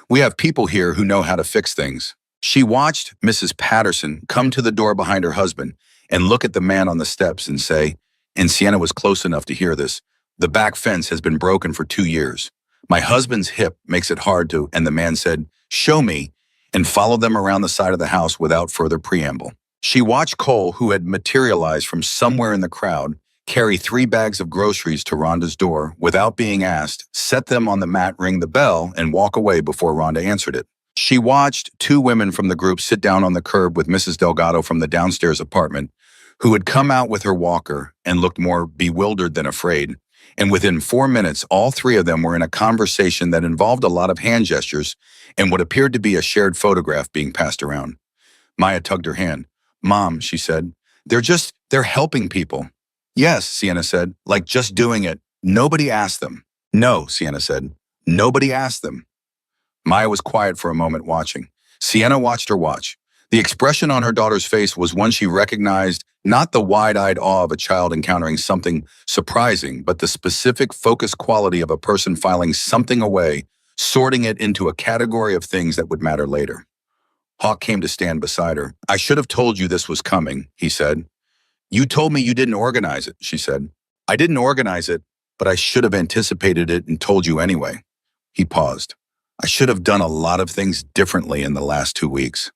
We have people here who know how to fix things." She watched Mrs. Patterson come to the door behind her husband and look at the man on the steps and say, and Sienna was close enough to hear this, "The back fence has been broken for 2 years. My husband's hip makes it hard to," and the man said, "Show me," and followed them around the side of the house without further preamble. She watched Cole, who had materialized from somewhere in the crowd, carry 3 bags of groceries to Rhonda's door without being asked, set them on the mat, ring the bell, and walk away before Rhonda answered it. She watched 2 women from the group sit down on the curb with Mrs. Delgado from the downstairs apartment, who had come out with her walker and looked more bewildered than afraid. And within 4 minutes, all 3 of them were in a conversation that involved a lot of hand gestures and what appeared to be a shared photograph being passed around. Maya tugged her hand. "Mom," she said, they're helping people." "Yes," Sienna said, "like just doing it. Nobody asked them." "No," Sienna said, "nobody asked them." Maya was quiet for a moment watching. Sienna watched her watch. The expression on her daughter's face was one she recognized, not the wide-eyed awe of a child encountering something surprising, but the specific focused quality of a person filing something away, sorting it into a category of things that would matter later. Hawk came to stand beside her. "I should have told you this was coming," he said. "You told me you didn't organize it," she said. "I didn't organize it, but I should have anticipated it and told you anyway." He paused. "I should have done a lot of things differently in the last 2 weeks."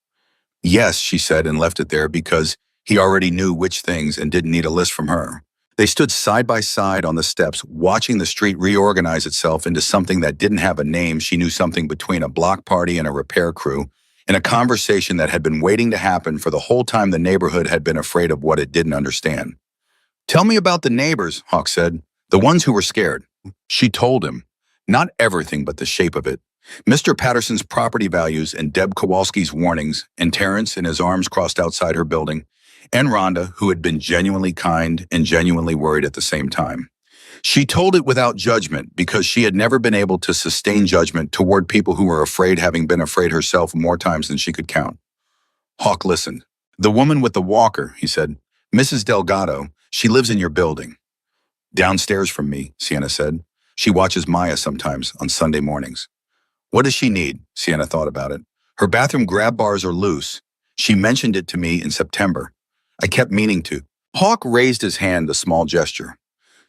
"Yes," she said, and left it there because he already knew which things and didn't need a list from her. They stood side by side on the steps, watching the street reorganize itself into something that didn't have a name. She knew something between a block party and a repair crew, in a conversation that had been waiting to happen for the whole time the neighborhood had been afraid of what it didn't understand. "Tell me about the neighbors," Hawk said. "The ones who were scared." She told him. Not everything, but the shape of it. Mr. Patterson's property values and Deb Kowalski's warnings, and Terrence in his arms crossed outside her building, and Rhonda, who had been genuinely kind and genuinely worried at the same time. She told it without judgment because she had never been able to sustain judgment toward people who were afraid, having been afraid herself more times than she could count. Hawk listened. "The woman with the walker," he said. "Mrs. Delgado, she lives in your building." "Downstairs from me," Sienna said. "She watches Maya sometimes on Sunday mornings." "What does she need?" Sienna thought about it. "Her bathroom grab bars are loose. She mentioned it to me in September. I kept meaning to." Hawk raised his hand, a small gesture.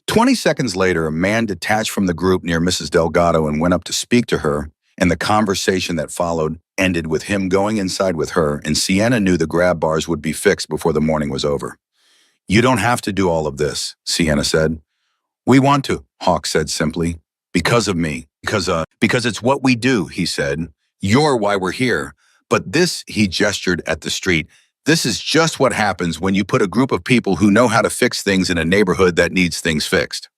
20 seconds later, a man detached from the group near Mrs. Delgado and went up to speak to her, and the conversation that followed ended with him going inside with her, and Sienna knew the grab bars would be fixed before the morning was over. "You don't have to do all of this," Sienna said. "We want to," Hawk said simply. "Because of me. Because it's what we do," he said. "You're why we're here. But this," he gestured at the street, "this is just what happens when you put a group of people who know how to fix things in a neighborhood that needs things fixed."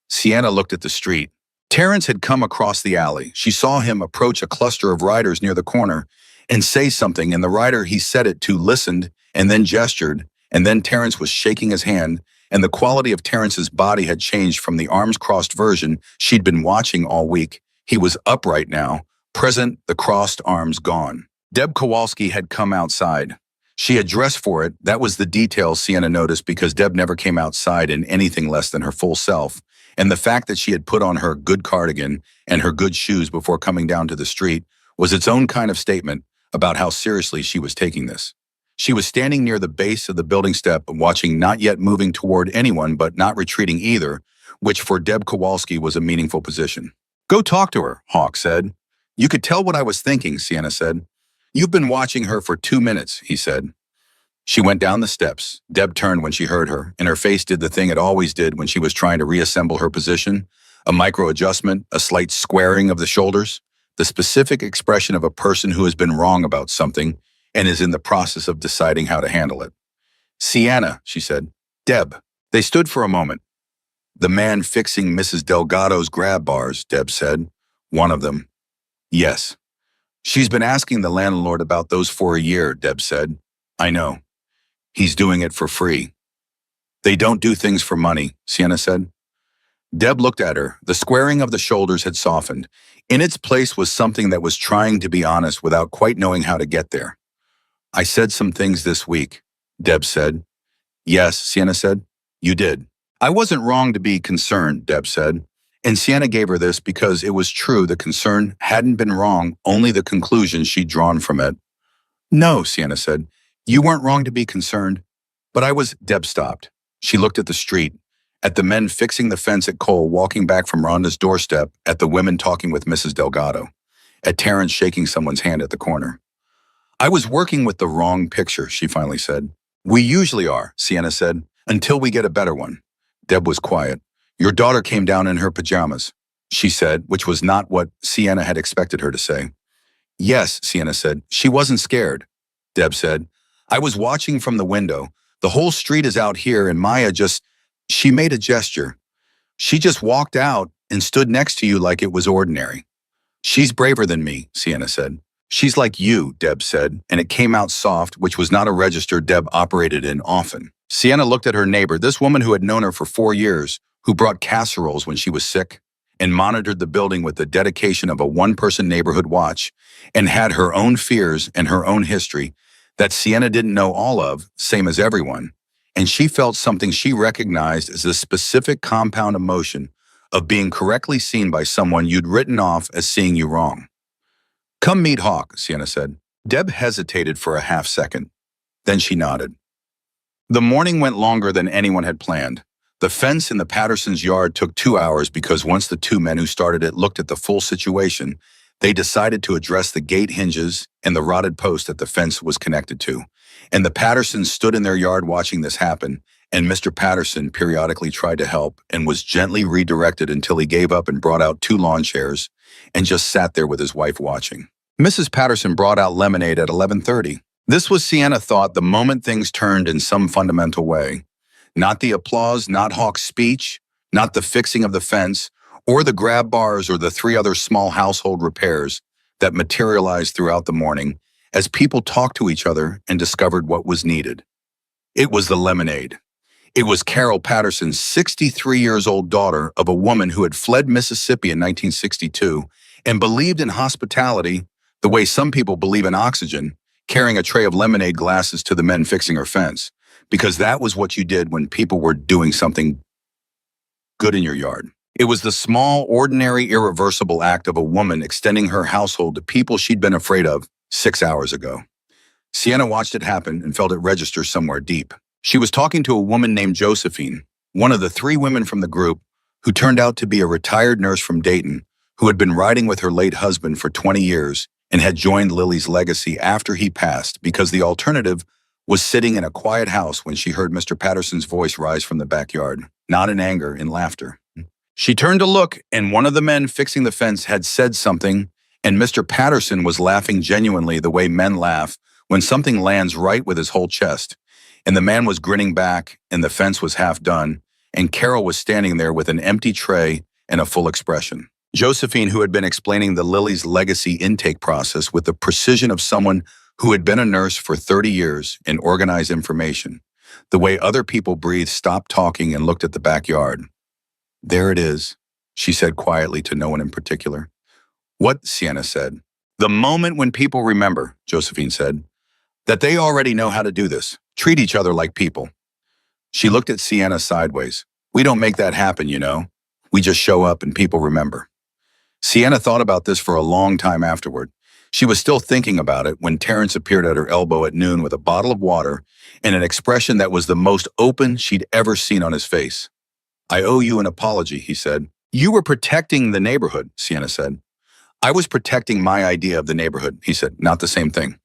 Sienna looked at the street. Terrence had come across the alley. She saw him approach a cluster of riders near the corner and say something, and the rider he said it to listened and then gestured, and then Terrence was shaking his hand, and the quality of Terrence's body had changed from the arms-crossed version she'd been watching all week. He was upright now, present, the crossed arms gone. Deb Kowalski had come outside. She had dressed for it. That was the detail Sienna noticed because Deb never came outside in anything less than her full self, and the fact that she had put on her good cardigan and her good shoes before coming down to the street was its own kind of statement about how seriously she was taking this. She was standing near the base of the building step, watching, not yet moving toward anyone but not retreating either, which for Deb Kowalski was a meaningful position. "Go talk to her," Hawk said. "You could tell what I was thinking," Sienna said. "You've been watching her for 2 minutes," he said. She went down the steps. Deb turned when she heard her, and her face did the thing it always did when she was trying to reassemble her position, a micro-adjustment, a slight squaring of the shoulders, the specific expression of a person who has been wrong about something and is in the process of deciding how to handle it. "Sienna," she said. "Deb." They stood for a moment. "The man fixing Mrs. Delgado's grab bars," Deb said. "One of them." "Yes." "She's been asking the landlord about those for a year," Deb said. "I know. He's doing it for free." "They don't do things for money," Sienna said. Deb looked at her. The squaring of the shoulders had softened. In its place was something that was trying to be honest without quite knowing how to get there. "I said some things this week," Deb said. "Yes," Sienna said. "You did." "I wasn't wrong to be concerned," Deb said. And Sienna gave her this because it was true. The concern hadn't been wrong, only the conclusion she'd drawn from it. No, Sienna said. You weren't wrong to be concerned. But I was. Deb stopped. She looked at the street, at the men fixing the fence at Cole walking back from Rhonda's doorstep, at the women talking with Mrs. Delgado, at Terrence shaking someone's hand at the corner. I was working with the wrong picture, she finally said. We usually are, Sienna said, until we get a better one. Deb was quiet. Your daughter came down in her pajamas, she said, which was not what Sienna had expected her to say. Yes, Sienna said. She wasn't scared. Deb said, I was watching from the window. The whole street is out here and Maya just, she made a gesture. She just walked out and stood next to you like it was ordinary. She's braver than me, Sienna said. She's like you, Deb said, and it came out soft, which was not a register Deb operated in often. Sienna looked at her neighbor, this woman who had known her for 4 years, who brought casseroles when she was sick, and monitored the building with the dedication of a one-person neighborhood watch, and had her own fears and her own history that Sienna didn't know all of, same as everyone, and she felt something she recognized as a specific compound emotion of being correctly seen by someone you'd written off as seeing you wrong. Come meet Hawk, Sienna said. Deb hesitated for a half second. Then she nodded. The morning went longer than anyone had planned. The fence in the Pattersons' yard took 2 hours because once the two men who started it looked at the full situation, they decided to address the gate hinges and the rotted post that the fence was connected to. And the Pattersons stood in their yard watching this happen, and Mr. Patterson periodically tried to help and was gently redirected until he gave up and brought out 2 lawn chairs and just sat there with his wife watching. Mrs. Patterson brought out lemonade at 11:30. This was, Sienna thought, the moment things turned in some fundamental way. Not the applause, not Hawk's speech, not the fixing of the fence, or the grab bars or the 3 other small household repairs that materialized throughout the morning as people talked to each other and discovered what was needed. It was the lemonade. It was Carol Patterson's 63-years-old daughter of a woman who had fled Mississippi in 1962 and believed in hospitality the way some people believe in oxygen, carrying a tray of lemonade glasses to the men fixing her fence, because that was what you did when people were doing something good in your yard. It was the small, ordinary, irreversible act of a woman extending her household to people she'd been afraid of 6 hours ago. Sienna watched it happen and felt it register somewhere deep. She was talking to a woman named Josephine, one of the 3 women from the group, who turned out to be a retired nurse from Dayton, who had been riding with her late husband for 20 years and had joined Lily's legacy after he passed because the alternative was sitting in a quiet house when she heard Mr. Patterson's voice rise from the backyard, not in anger, in laughter. She turned to look, and one of the men fixing the fence had said something, and Mr. Patterson was laughing genuinely the way men laugh when something lands right with his whole chest. And the man was grinning back, and the fence was half done, and Carol was standing there with an empty tray and a full expression. Josephine, who had been explaining the Lily's legacy intake process with the precision of someone who had been a nurse for 30 years and organized information, the way other people breathed, stopped talking and looked at the backyard. There it is, she said quietly to no one in particular. What? Sienna said. The moment when people remember, Josephine said, that they already know how to do this. Treat each other like people. She looked at Sienna sideways. We don't make that happen, you know. We just show up and people remember. Sienna thought about this for a long time afterward. She was still thinking about it when Terrence appeared at her elbow at noon with a bottle of water and an expression that was the most open she'd ever seen on his face. I owe you an apology, he said. You were protecting the neighborhood, Sienna said. I was protecting my idea of the neighborhood, he said, not the same thing.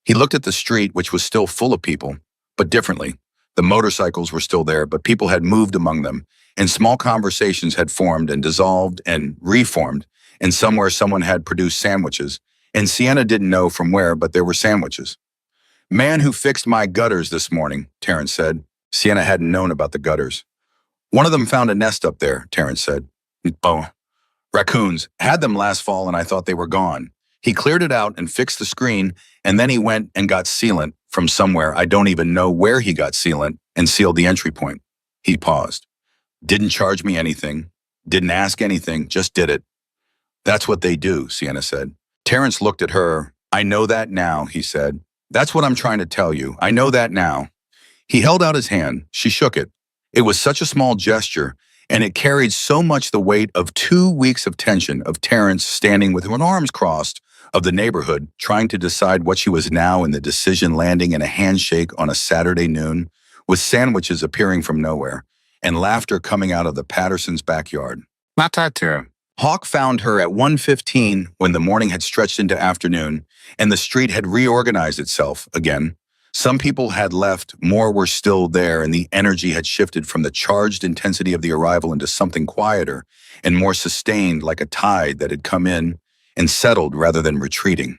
He looked at the street, which was still full of people, but differently. The motorcycles were still there, but people had moved among them, and small conversations had formed and dissolved and reformed, and somewhere someone had produced sandwiches, and Sienna didn't know from where, but there were sandwiches. Man who fixed my gutters this morning, Terrence said. Sienna hadn't known about the gutters. One of them found a nest up there, Terrence said. Oh, raccoons. Had them last fall and I thought they were gone. He cleared it out and fixed the screen, and then he went and got sealant from somewhere. I don't even know where he got sealant and sealed the entry point. He paused. Didn't charge me anything. Didn't ask anything, just did it. That's what they do, Sienna said. Terrence looked at her. I know that now, he said. That's what I'm trying to tell you. I know that now. He held out his hand. She shook it. It was such a small gesture, and it carried so much the weight of 2 weeks of tension of Terrence standing with his arms crossed of the neighborhood, trying to decide what she was now in the decision landing in a handshake on a Saturday noon, with sandwiches appearing from nowhere, and laughter coming out of the Pattersons' backyard. Matata. Hawk found her at 1:15 when the morning had stretched into afternoon, and the street had reorganized itself again. Some people had left, more were still there, and the energy had shifted from the charged intensity of the arrival into something quieter and more sustained, like a tide that had come in and settled rather than retreating.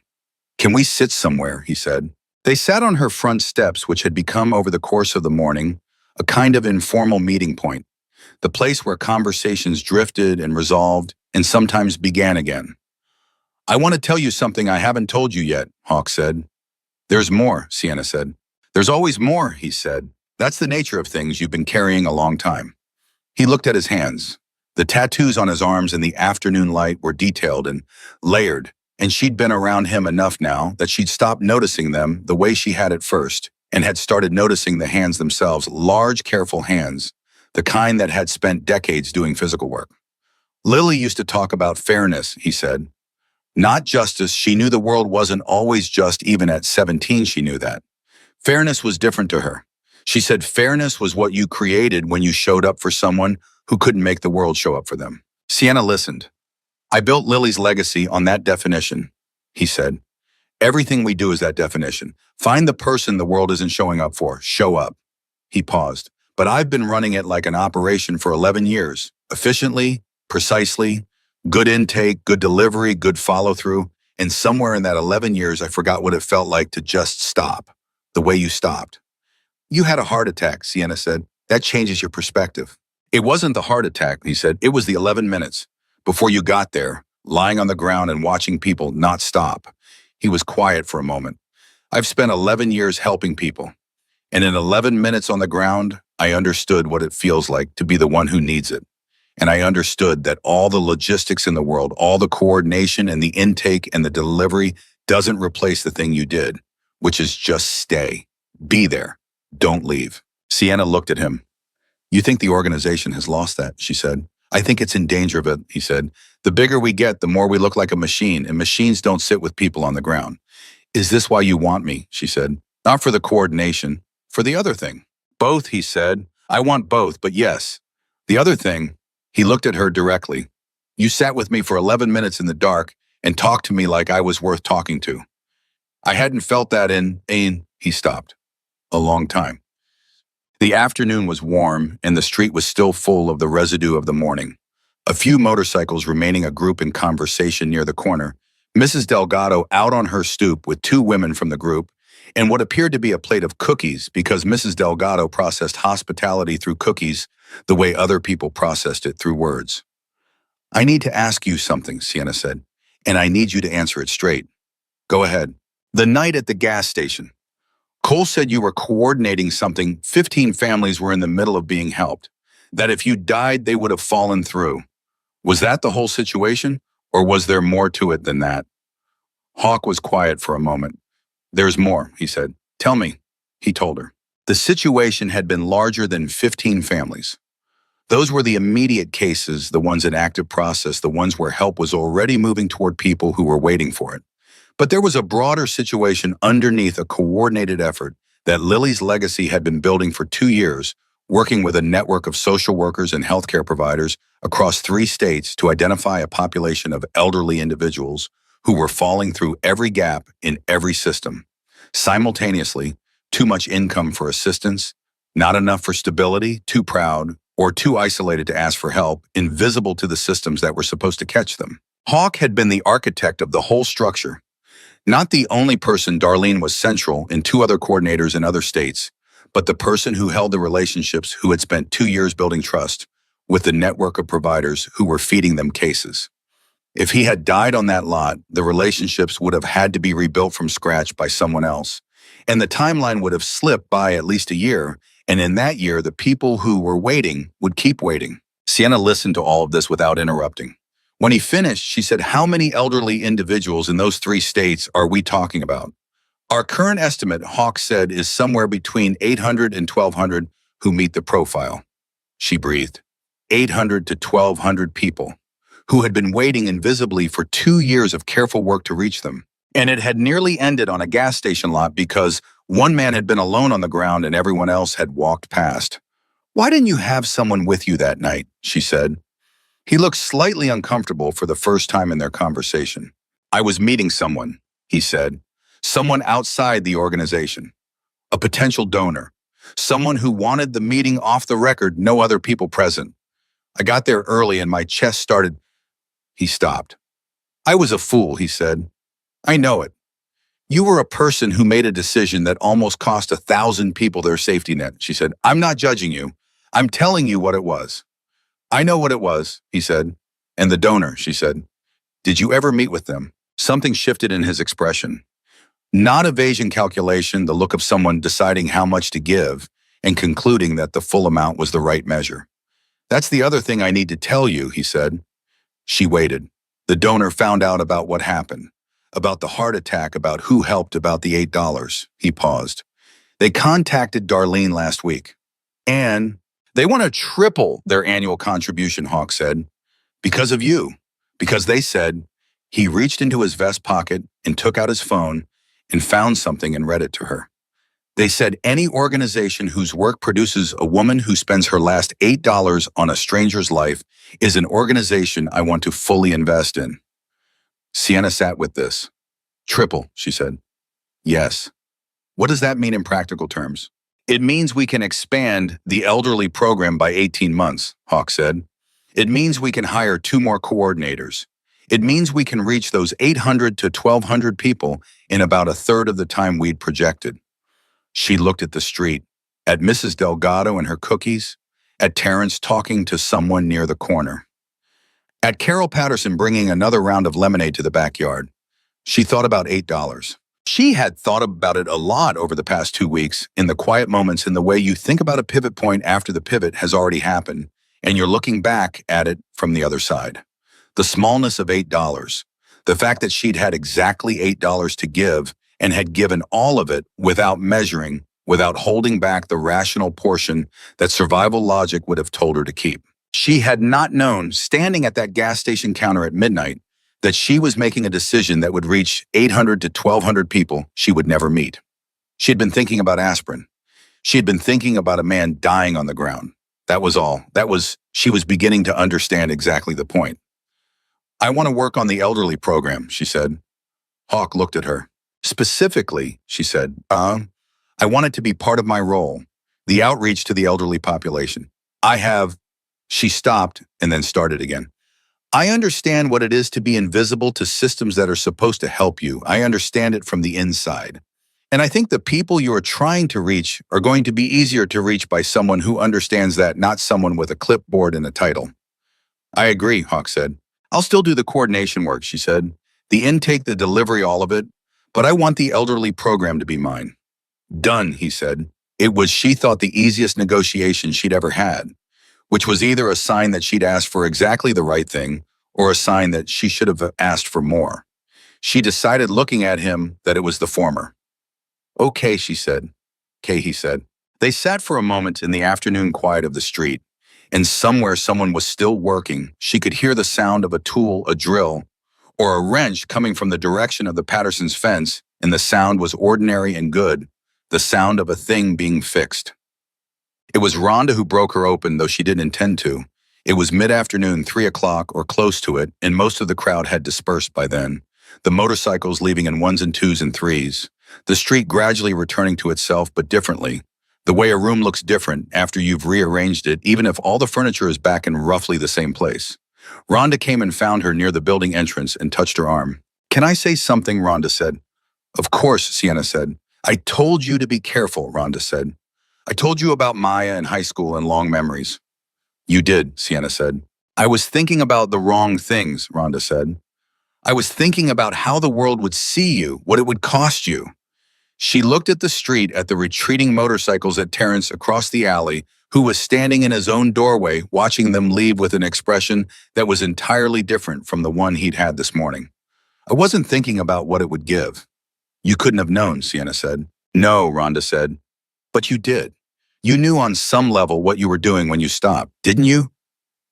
"Can we sit somewhere?" he said. They sat on her front steps, which had become over the course of the morning a kind of informal meeting point, the place where conversations drifted and resolved and sometimes began again. "I want to tell you something I haven't told you yet," Hawk said. "There's more," Sienna said. "There's always more," he said. "That's the nature of things you've been carrying a long time." He looked at his hands. The tattoos on his arms in the afternoon light were detailed and layered, and she'd been around him enough now that she'd stopped noticing them the way she had at first and had started noticing the hands themselves, large, careful hands, the kind that had spent decades doing physical work. "Lily used to talk about fairness," he said. "Not justice. She knew the world wasn't always just, even at 17 she knew that. Fairness was different to her. She said fairness was what you created when you showed up for someone who couldn't make the world show up for them." Sienna listened. "I built Lily's legacy on that definition," he said. "Everything we do is that definition. Find the person the world isn't showing up for. Show up." He paused. "But I've been running it like an operation for 11 years. Efficiently, precisely, good intake, good delivery, good follow-through. And somewhere in that 11 years, I forgot what it felt like to just stop, the way you stopped." "You had a heart attack," Sienna said. "That changes your perspective." "It wasn't the heart attack," he said. "It was the 11 minutes before you got there, lying on the ground and watching people not stop." He was quiet for a moment. "I've spent 11 years helping people. And in 11 minutes on the ground, I understood what it feels like to be the one who needs it. And I understood that all the logistics in the world, all the coordination and the intake and the delivery doesn't replace the thing you did, which is just stay. Be there. Don't leave." Sienna looked at him. "You think the organization has lost that?" she said. "I think it's in danger of it," he said. "The bigger we get, the more we look like a machine, and machines don't sit with people on the ground." "Is this why you want me?" she said. "Not for the coordination, for the other thing." "Both," he said. "I want both, but yes. The other thing," he looked at her directly. "You sat with me for 11 minutes in the dark and talked to me like I was worth talking to. I hadn't felt that he stopped, a long time." The afternoon was warm, and the street was still full of the residue of the morning. A few motorcycles remaining a group in conversation near the corner, Mrs. Delgado out on her stoop with two women from the group, and what appeared to be a plate of cookies because Mrs. Delgado processed hospitality through cookies the way other people processed it through words. "I need to ask you something," Sienna said, "and I need you to answer it straight." "Go ahead." "The night at the gas station. Cole said you were coordinating something. 15 families were in the middle of being helped. That if you died, they would have fallen through. Was that the whole situation, or was there more to it than that?" Hawk was quiet for a moment. "There's more," he said. "Tell me," he told her. The situation had been larger than 15 families. Those were the immediate cases, the ones in active process, the ones where help was already moving toward people who were waiting for it. But there was a broader situation underneath a coordinated effort that Lily's legacy had been building for 2 years, working with a network of social workers and healthcare providers across 3 states to identify a population of elderly individuals who were falling through every gap in every system. Simultaneously, too much income for assistance, not enough for stability, too proud, or too isolated to ask for help, invisible to the systems that were supposed to catch them. Hawk had been the architect of the whole structure. Not the only person. Darlene was central, and 2 other coordinators in other states, but the person who held the relationships, who had spent 2 years building trust with the network of providers who were feeding them cases. If he had died on that lot, the relationships would have had to be rebuilt from scratch by someone else, and the timeline would have slipped by at least a year, and in that year, the people who were waiting would keep waiting. Sienna listened to all of this without interrupting. When he finished, she said, "How many elderly individuals in those 3 states are we talking about?" "Our current estimate," Hawk said, "is somewhere between 800 and 1,200 who meet the profile." She breathed. 800 to 1,200 people who had been waiting invisibly for 2 years of careful work to reach them. And it had nearly ended on a gas station lot because one man had been alone on the ground and everyone else had walked past. "Why didn't you have someone with you that night?" she said. He looked slightly uncomfortable for the first time in their conversation. "I was meeting someone," he said. "Someone outside the organization. A potential donor. Someone who wanted the meeting off the record, no other people present. I got there early and my chest started—" He stopped. "I was a fool," he said. "I know it. You were a person who made a decision that almost cost 1,000 people their safety net," she said. "I'm not judging you. I'm telling you what it was." "I know what it was," he said. "And the donor," she said. "Did you ever meet with them?" Something shifted in his expression. Not evasion calculation, the look of someone deciding how much to give and concluding that the full amount was the right measure. "That's the other thing I need to tell you," he said. She waited. The donor found out about what happened, about the heart attack, about who helped, about the $8. He paused. "They contacted Darlene last week. And they want to triple their annual contribution," Hawk said. "Because of you. Because they said—" He reached into his vest pocket and took out his phone and found something and read it to her. "They said any organization whose work produces a woman who spends her last $8 on a stranger's life is an organization I want to fully invest in." Sienna sat with this. "Triple," she said. "Yes. What does that mean in practical terms?" "It means we can expand the elderly program by 18 months, Hawk said. "It means we can hire 2 more coordinators. It means we can reach those 800 to 1,200 people in about a third of the time we'd projected." She looked at the street, at Mrs. Delgado and her cookies, at Terrence talking to someone near the corner, at Carol Patterson bringing another round of lemonade to the backyard. She thought about $8. She had thought about it a lot over the past 2 weeks, in the quiet moments, in the way you think about a pivot point after the pivot has already happened, and you're looking back at it from the other side. The smallness of $8, the fact that she'd had exactly $8 to give and had given all of it without measuring, without holding back the rational portion that survival logic would have told her to keep. She had not known, standing at that gas station counter at midnight, that she was making a decision that would reach 800 to 1,200 people she would never meet. She had been thinking about aspirin. She had been thinking about a man dying on the ground. That was all. She was beginning to understand exactly the point. "I want to work on the elderly program," she said. Hawk looked at her. "Specifically," she said, "I want it to be part of my role, the outreach to the elderly population. I have—" She stopped and then started again. "I understand what it is to be invisible to systems that are supposed to help you. I understand it from the inside. And I think the people you are trying to reach are going to be easier to reach by someone who understands that, not someone with a clipboard and a title." "I agree," Hawk said. "I'll still do the coordination work," she said. "The intake, the delivery, all of it. But I want the elderly program to be mine." "Done," he said. It was, she thought, the easiest negotiation she'd ever had, which was either a sign that she'd asked for exactly the right thing or a sign that she should have asked for more. She decided, looking at him, that it was the former. "Okay," she said. "Okay," he said. They sat for a moment in the afternoon quiet of the street, and somewhere someone was still working. She could hear the sound of a tool, a drill, or a wrench coming from the direction of the Pattersons' fence, and the sound was ordinary and good, the sound of a thing being fixed. It was Rhonda who broke her open, though she didn't intend to. It was mid-afternoon, 3 o'clock or close to it, and most of the crowd had dispersed by then, the motorcycles leaving in 1s and 2s and 3s, the street gradually returning to itself, but differently, the way a room looks different after you've rearranged it, even if all the furniture is back in roughly the same place. Rhonda came and found her near the building entrance and touched her arm. "Can I say something?" Rhonda said. "Of course," Sienna said. "I told you to be careful," Rhonda said. "I told you about Maya and high school and long memories." "You did," Sienna said. "I was thinking about the wrong things," Rhonda said. "I was thinking about how the world would see you, what it would cost you." She looked at the street, at the retreating motorcycles, at Terrence across the alley, who was standing in his own doorway, watching them leave with an expression that was entirely different from the one he'd had this morning. "I wasn't thinking about what it would give." "You couldn't have known," Sienna said. "No," Rhonda said. "But you did. You knew on some level what you were doing when you stopped, didn't you?"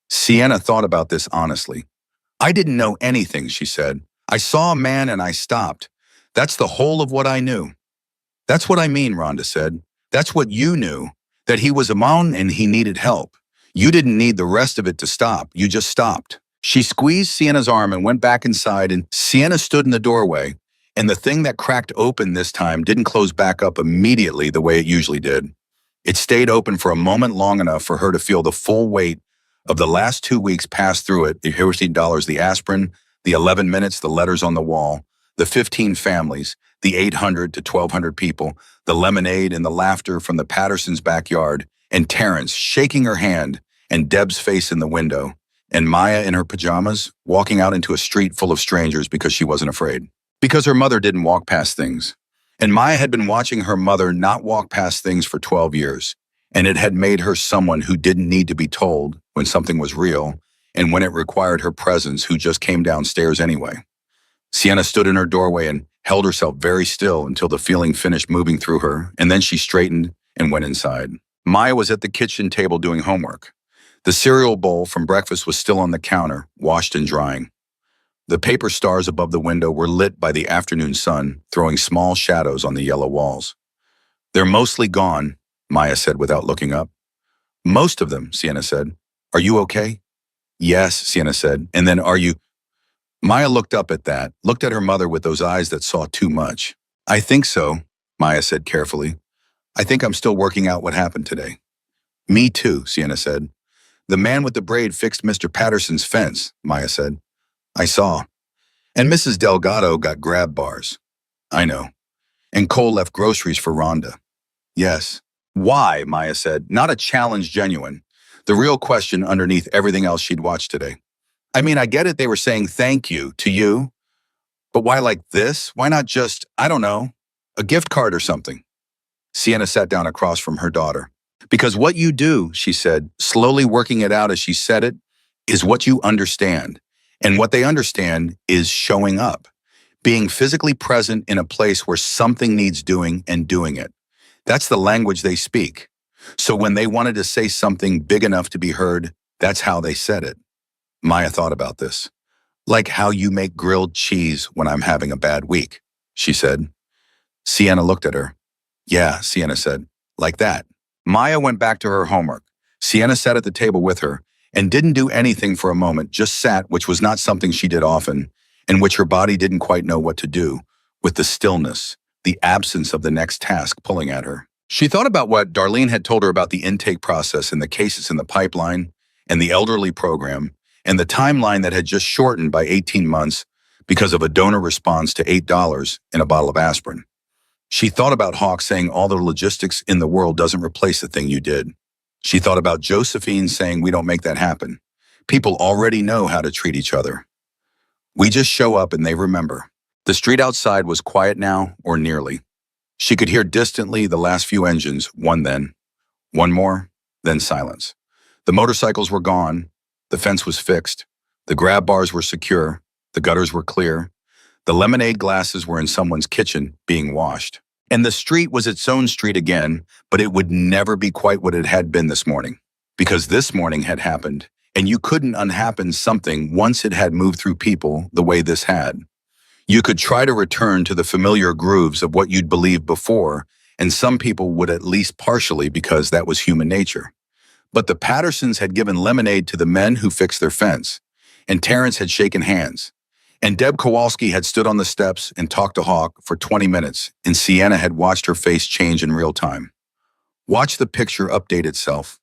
Sienna thought about this honestly. I didn't know anything, she said. I saw a man and I stopped. That's the whole of what I knew. That's what I mean, Rhonda said. That's what you knew, that he was a man and he needed help. You didn't need the rest of it to stop. You just stopped. She squeezed Sienna's arm and went back inside, and Sienna stood in the doorway, and the thing that cracked open this time didn't close back up immediately the way it usually did. It stayed open for a moment long enough for her to feel the full weight of the last 2 weeks pass through it. The $50, the aspirin, the 11 minutes, the letters on the wall, the 15 families, the 800 to 1,200 people, the lemonade and the laughter from the Pattersons' backyard, and Terrence shaking her hand, and Deb's face in the window, and Maya in her pajamas walking out into a street full of strangers because she wasn't afraid. Because her mother didn't walk past things. And Maya had been watching her mother not walk past things for 12 years, and it had made her someone who didn't need to be told when something was real and when it required her presence, who just came downstairs anyway. Sienna stood in her doorway and held herself very still until the feeling finished moving through her, and then she straightened and went inside. Maya was at the kitchen table doing homework. The cereal bowl from breakfast was still on the counter, washed and drying. The paper stars above the window were lit by the afternoon sun, throwing small shadows on the yellow walls. They're mostly gone, Maya said without looking up. Most of them, Sienna said. Are you okay? Yes, Sienna said. And then are you... Maya looked up at that, looked at her mother with those eyes that saw too much. I think so, Maya said carefully. I think I'm still working out what happened today. Me too, Sienna said. The man with the braid fixed Mr. Patterson's fence, Maya said. I saw. And Mrs. Delgado got grab bars. I know. And Cole left groceries for Rhonda. Yes. Why, Maya said, not a challenge genuine. The real question underneath everything else she'd watched today. I mean, I get it they were saying thank you to you, but why like this? Why not just, I don't know, a gift card or something? Sienna sat down across from her daughter. Because what you do, she said, slowly working it out as she said it, is what you understand. And what they understand is showing up, being physically present in a place where something needs doing and doing it. That's the language they speak. So when they wanted to say something big enough to be heard, that's how they said it. Maya thought about this. Like how you make grilled cheese when I'm having a bad week, she said. Sienna looked at her. Yeah, Sienna said, like that. Maya went back to her homework. Sienna sat at the table with her and didn't do anything for a moment, just sat, which was not something she did often, and which her body didn't quite know what to do, with the stillness, the absence of the next task pulling at her. She thought about what Darlene had told her about the intake process and the cases in the pipeline and the elderly program and the timeline that had just shortened by 18 months because of a donor response to $8 in a bottle of aspirin. She thought about Hawk saying all the logistics in the world doesn't replace the thing you did. She thought about Josephine saying we don't make that happen. People already know how to treat each other. We just show up and they remember. The street outside was quiet now, or nearly. She could hear distantly the last few engines, one then, one more, then silence. The motorcycles were gone, the fence was fixed, the grab bars were secure, the gutters were clear, the lemonade glasses were in someone's kitchen being washed. And the street was its own street again, but it would never be quite what it had been this morning. Because this morning had happened, and you couldn't unhappen something once it had moved through people the way this had. You could try to return to the familiar grooves of what you'd believed before, and some people would at least partially because that was human nature. But the Pattersons had given lemonade to the men who fixed their fence, and Terrence had shaken hands. And Deb Kowalski had stood on the steps and talked to Hawk for 20 minutes, and Sienna had watched her face change in real time. Watch the picture update itself.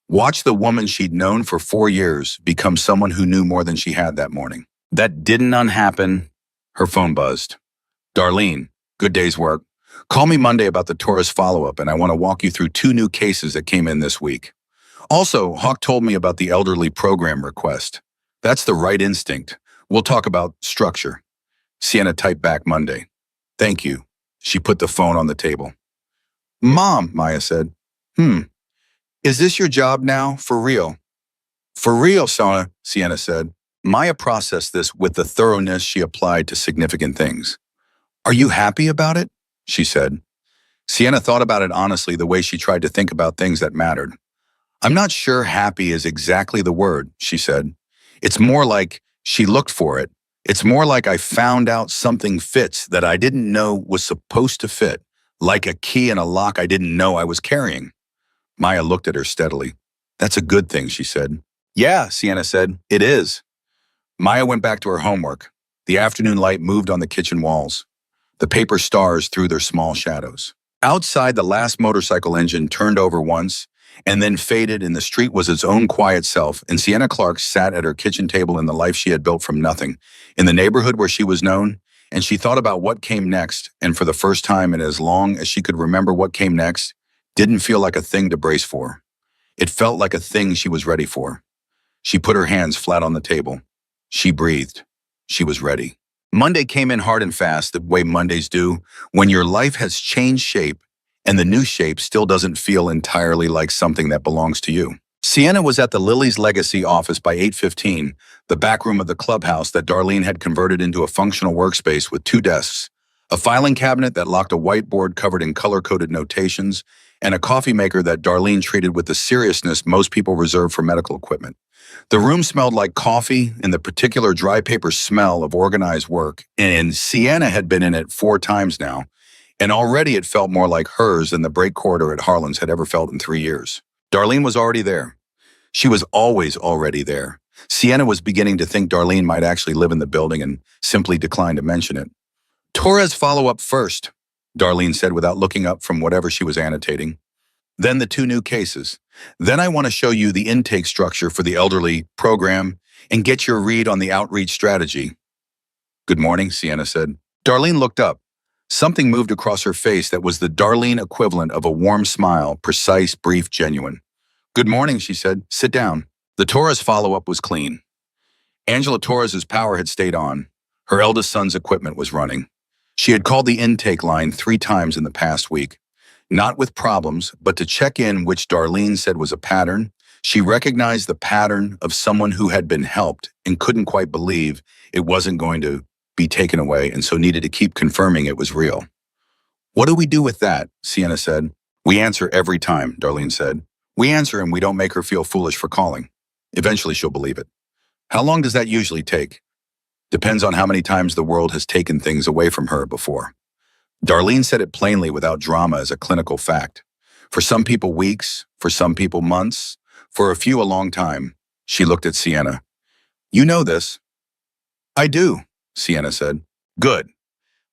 Watch the woman she'd known for 4 years become someone who knew more than she had that morning. That didn't unhappen. Her phone buzzed. Darlene, good day's work. Call me Monday about the Taurus follow-up, and I want to walk you through 2 new cases that came in this week. Also, Hawk told me about the elderly program request. That's the right instinct. We'll talk about structure. Sienna typed back Monday. Thank you. She put the phone on the table. Mom, Maya said. Is this your job now? For real? For real, Sona, Sienna said. Maya processed this with the thoroughness she applied to significant things. Are you happy about it? She said. Sienna thought about it honestly, the way she tried to think about things that mattered. I'm not sure happy is exactly the word, she said. It's more like She looked for it. It's more like I found out something fits that I didn't know was supposed to fit, like a key in a lock I didn't know I was carrying. Maya looked at her steadily. That's a good thing, she said. Yeah, Sienna said, it is. Maya went back to her homework. The afternoon light moved on the kitchen walls. The paper stars threw their small shadows. Outside, the last motorcycle engine turned over once and then faded, and the street was its own quiet self, and Sienna Clark sat at her kitchen table in the life she had built from nothing, in the neighborhood where she was known, and she thought about what came next, and for the first time in as long as she could remember, what came next didn't feel like a thing to brace for. It felt like a thing she was ready for. She put her hands flat on the table. She breathed. She was ready. Monday came in hard and fast, the way Mondays do, when your life has changed shape and the new shape still doesn't feel entirely like something that belongs to you. Sienna was at the Lily's Legacy office by 8:15, the back room of the clubhouse that Darlene had converted into a functional workspace with 2 desks, a filing cabinet that locked a whiteboard covered in color-coded notations, and a coffee maker that Darlene treated with the seriousness most people reserve for medical equipment. The room smelled like coffee and the particular dry paper smell of organized work, and Sienna had been in it 4 times now, and already it felt more like hers than the break corridor at Harlan's had ever felt in 3 years. Darlene was already there. She was always already there. Sienna was beginning to think Darlene might actually live in the building and simply declined to mention it. Torres, follow up first, Darlene said without looking up from whatever she was annotating. Then the 2 new cases. Then I want to show you the intake structure for the elderly program and get your read on the outreach strategy. Good morning, Sienna said. Darlene looked up. Something moved across her face that was the Darlene equivalent of a warm smile, precise, brief, genuine. Good morning, she said. Sit down. The Torres follow-up was clean. Angela Torres's power had stayed on. Her eldest son's equipment was running. She had called the intake line 3 times in the past week. Not with problems, but to check in, which Darlene said was a pattern. She recognized the pattern of someone who had been helped and couldn't quite believe it wasn't going to be taken away, and so needed to keep confirming it was real. What do we do with that? Sienna said. We answer every time, Darlene said. We answer and we don't make her feel foolish for calling. Eventually she'll believe it. How long does that usually take? Depends on how many times the world has taken things away from her before. Darlene said it plainly without drama as a clinical fact. For some people, weeks. For some people, months. For a few, a long time. She looked at Sienna. You know this. I do, Sienna said. Good.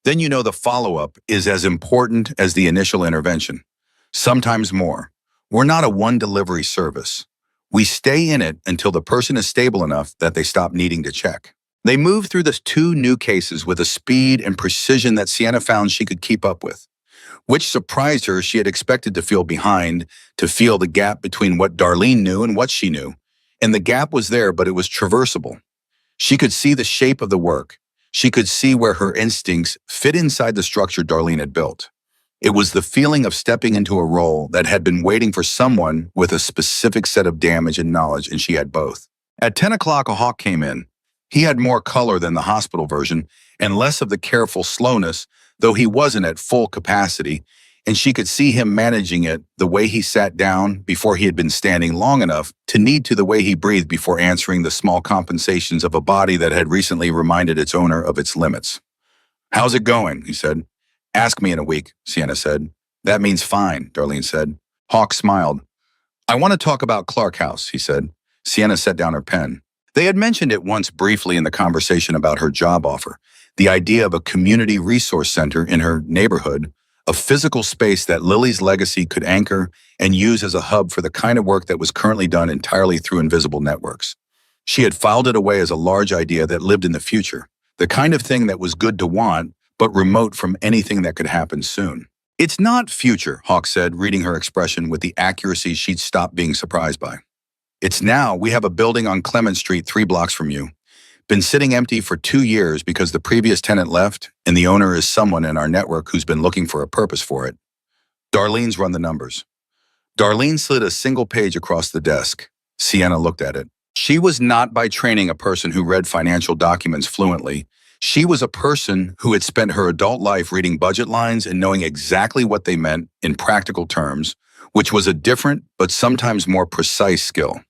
Then you know the follow-up is as important as the initial intervention. Sometimes more. We're not a one-delivery service. We stay in it until the person is stable enough that they stop needing to check. They moved through the 2 new cases with a speed and precision that Sienna found she could keep up with, which surprised her. She had expected to feel behind, to feel the gap between what Darlene knew and what she knew. And the gap was there, but it was traversable. She could see the shape of the work. She could see where her instincts fit inside the structure Darlene had built. It was the feeling of stepping into a role that had been waiting for someone with a specific set of damage and knowledge, and she had both. At 10 o'clock, a hawk came in. He had more color than the hospital version and less of the careful slowness, though he wasn't at full capacity, and she could see him managing it, the way he sat down before he had been standing long enough to need to, the way he breathed before answering the small compensations of a body that had recently reminded its owner of its limits. How's it going? He said. Ask me in a week, Sienna said. That means fine, Darlene said. Hawk smiled. I want to talk about Clark House, he said. Sienna set down her pen. They had mentioned it once briefly in the conversation about her job offer, the idea of a community resource center in her neighborhood, a physical space that Lily's Legacy could anchor and use as a hub for the kind of work that was currently done entirely through invisible networks. She had filed it away as a large idea that lived in the future, the kind of thing that was good to want, but remote from anything that could happen soon. It's not future, Hawk said, reading her expression with the accuracy she'd stopped being surprised by. It's now. We have a building on Clement Street 3 blocks from you. Been sitting empty for 2 years because the previous tenant left, and the owner is someone in our network who's been looking for a purpose for it. Darlene's run the numbers. Darlene slid a single page across the desk. Sienna looked at it. She was not by training a person who read financial documents fluently. She was a person who had spent her adult life reading budget lines and knowing exactly what they meant in practical terms, which was a different but sometimes more precise skill.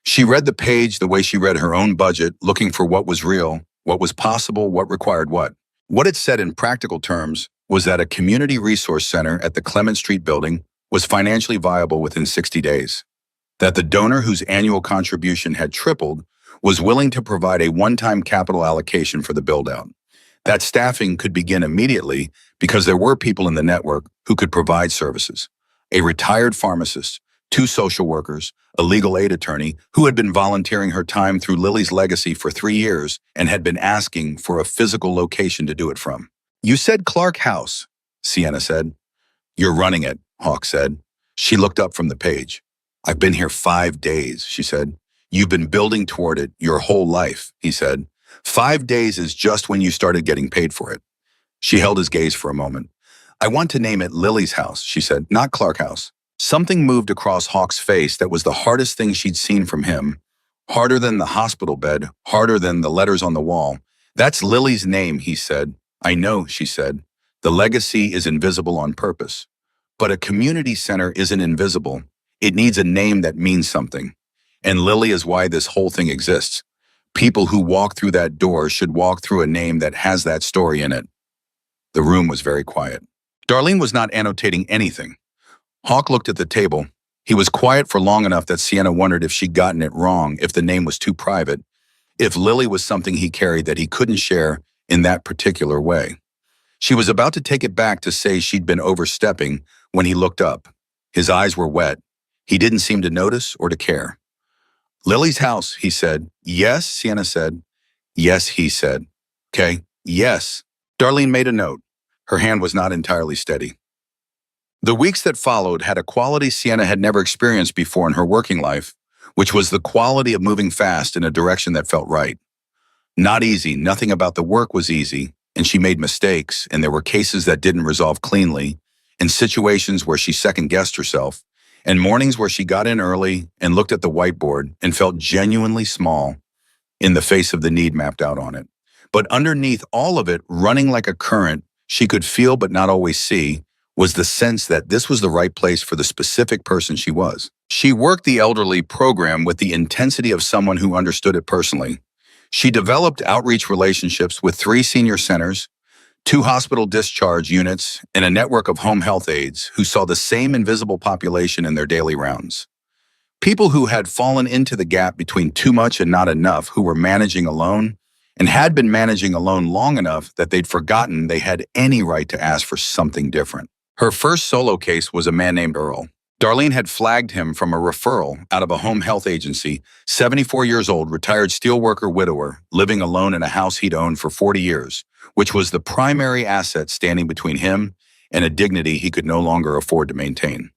She read the page the way she read her own budget, looking for what was real, what was possible, what required what. What it said in practical terms was that a community resource center at the Clement Street building was financially viable within 60 days, that the donor whose annual contribution had tripled was willing to provide a one-time capital allocation for the build-out, that staffing could begin immediately because there were people in the network who could provide services. A retired pharmacist, two social workers, a legal aid attorney who had been volunteering her time through Lily's Legacy for 3 years and had been asking for a physical location to do it from. "You said Clark House," Sienna said. "You're running it," Hawk said. She looked up from the page. "I've been here 5 days," she said. "You've been building toward it your whole life," he said. 5 days is just when you started getting paid for it." She held his gaze for a moment. "I want to name it Lily's House," she said, "not Clark House." Something moved across Hawk's face that was the hardest thing she'd seen from him. Harder than the hospital bed, harder than the letters on the wall. "That's Lily's name," he said. "I know," she said. "The legacy is invisible on purpose. But a community center isn't invisible. It needs a name that means something. And Lily is why this whole thing exists. People who walk through that door should walk through a name that has that story in it." The room was very quiet. Darlene was not annotating anything. Hawk looked at the table. He was quiet for long enough that Sienna wondered if she'd gotten it wrong, if the name was too private, if Lily was something he carried that he couldn't share in that particular way. She was about to take it back to say she'd been overstepping when he looked up. His eyes were wet. He didn't seem to notice or to care. "Lily's house," he said. "Yes," Sienna said. "Yes," he said. "Okay, yes." Darlene made a note. Her hand was not entirely steady. The weeks that followed had a quality Sienna had never experienced before in her working life, which was the quality of moving fast in a direction that felt right. Not easy, nothing about the work was easy, and she made mistakes, and there were cases that didn't resolve cleanly, and situations where she second-guessed herself, and mornings where she got in early and looked at the whiteboard and felt genuinely small in the face of the need mapped out on it. But underneath all of it, running like a current, she could feel but not always see, was the sense that this was the right place for the specific person she was. She worked the elderly program with the intensity of someone who understood it personally. She developed outreach relationships with 3 senior centers, 2 hospital discharge units, and a network of home health aides who saw the same invisible population in their daily rounds. People who had fallen into the gap between too much and not enough, who were managing alone, and had been managing alone long enough that they'd forgotten they had any right to ask for something different. Her first solo case was a man named Earl. Darlene had flagged him from a referral out of a home health agency, 74 years old, retired steelworker widower, living alone in a house he'd owned for 40 years, which was the primary asset standing between him and a dignity he could no longer afford to maintain.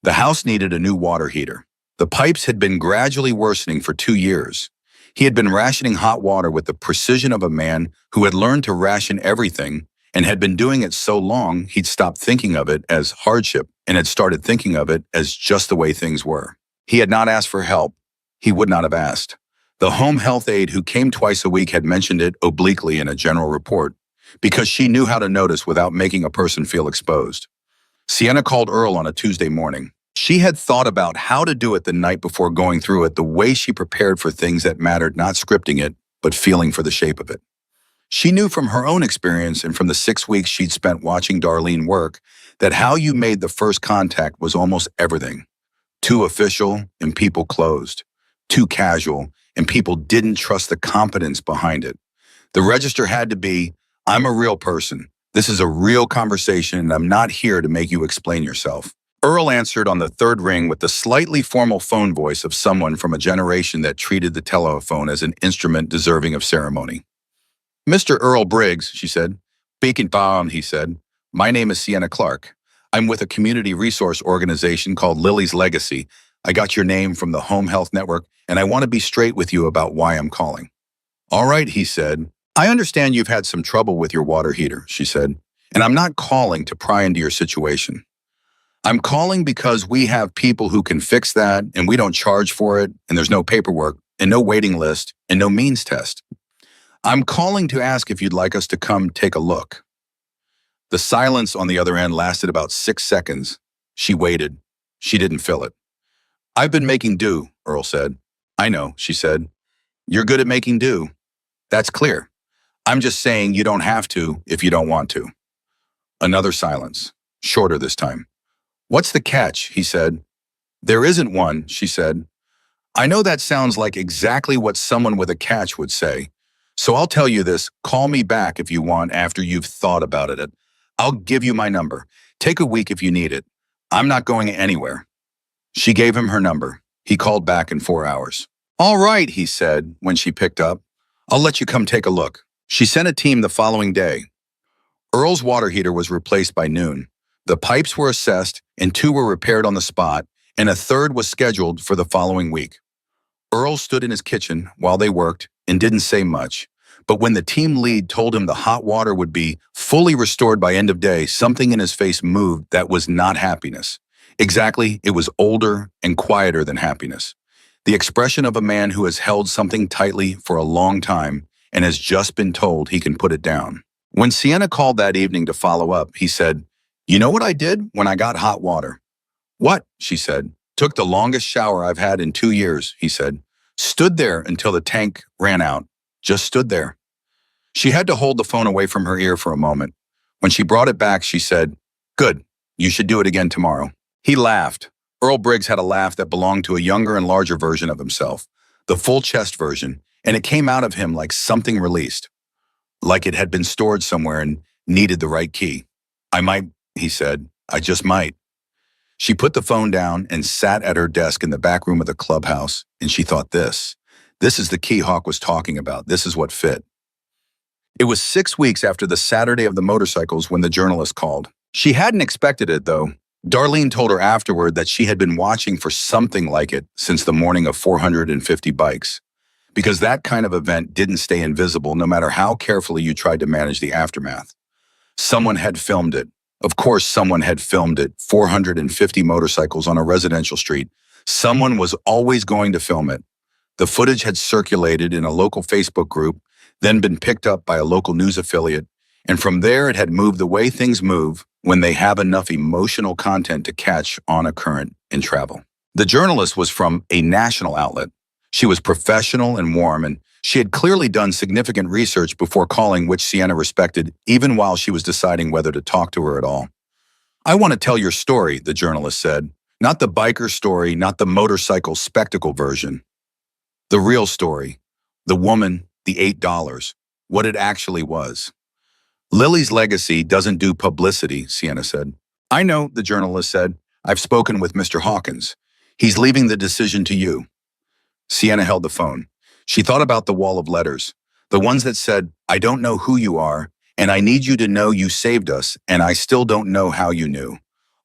The house needed a new water heater. The pipes had been gradually worsening for 2 years. He had been rationing hot water with the precision of a man who had learned to ration everything and had been doing it so long he'd stopped thinking of it as hardship and had started thinking of it as just the way things were. He had not asked for help. He would not have asked. The home health aide who came twice a week had mentioned it obliquely in a general report because she knew how to notice without making a person feel exposed. Sienna called Earl on a Tuesday morning. She had thought about how to do it the night before going through it, the way she prepared for things that mattered, not scripting it, but feeling for the shape of it. She knew from her own experience and from the 6 weeks she'd spent watching Darlene work that how you made the first contact was almost everything. Too official and people closed. Too casual and people didn't trust the competence behind it. The register had to be, "I'm a real person. This is a real conversation and I'm not here to make you explain yourself." Earl answered on the 3rd ring with the slightly formal phone voice of someone from a generation that treated the telephone as an instrument deserving of ceremony. "Mr. Earl Briggs," she said. "Beacon Palm," he said. "My name is Sienna Clark. I'm with a community resource organization called Lily's Legacy. I got your name from the Home Health Network, and I want to be straight with you about why I'm calling." "All right," he said. "I understand you've had some trouble with your water heater," she said. "And I'm not calling to pry into your situation. I'm calling because we have people who can fix that, and we don't charge for it, and there's no paperwork, and no waiting list, and no means test. I'm calling to ask if you'd like us to come take a look." The silence on the other end lasted about 6 seconds. She waited. She didn't fill it. "I've been making do," Earl said. I know, she said. You're good at making do. That's clear. I'm just saying you don't have to if you don't want to. Another silence, shorter this time. What's the catch? He said. There isn't one, she said. I know that sounds like exactly what someone with a catch would say. So I'll tell you this, call me back if you want after you've thought about it. I'll give you my number. Take a week if you need it. I'm not going anywhere. She gave him her number. He called back in 4 hours. All right, he said when she picked up. I'll let you come take a look. She sent a team the following day. Earl's water heater was replaced by noon. The pipes were assessed and 2 were repaired on the spot, and a 3rd was scheduled for the following week. Earl stood in his kitchen while they worked and didn't say much. But when the team lead told him the hot water would be fully restored by end of day, something in his face moved that was not happiness. Exactly, it was older and quieter than happiness. The expression of a man who has held something tightly for a long time and has just been told he can put it down. When Sienna called that evening to follow up, he said, "You know what I did when I got hot water?" "What?" she said. "Took the longest shower I've had in 2 years," he said. "Stood there until the tank ran out. Just stood there." She had to hold the phone away from her ear for a moment. When she brought it back, she said, "Good. You should do it again tomorrow." He laughed. Earl Briggs had a laugh that belonged to a younger and larger version of himself, the full chest version, and it came out of him like something released, like it had been stored somewhere and needed the right key. "I might," he said. "I just might." She put the phone down and sat at her desk in the back room of the clubhouse, and she thought this is the key Hawk was talking about. This is what fit. It was 6 weeks after the Saturday of the motorcycles when the journalist called. She hadn't expected it, though. Darlene told her afterward that she had been watching for something like it since the morning of 450 bikes, because that kind of event didn't stay invisible no matter how carefully you tried to manage the aftermath. Someone had filmed it. Of course, someone had filmed it. 450 motorcycles on a residential street. Someone was always going to film it. The footage had circulated in a local Facebook group, then been picked up by a local news affiliate, and from there it had moved the way things move when they have enough emotional content to catch on a current and travel. The journalist was from a national outlet. She was professional and warm, and she had clearly done significant research before calling, which Sienna respected, even while she was deciding whether to talk to her at all. "I want to tell your story," the journalist said. "Not the biker story, not the motorcycle spectacle version. The real story. The woman, the $8, what it actually was." "Lily's legacy doesn't do publicity," Sienna said. "I know," the journalist said. "I've spoken with Mr. Hawkins. He's leaving the decision to you." Sienna held the phone. She thought about the wall of letters, the ones that said, "I don't know who you are, and I need you to know you saved us, and I still don't know how you knew."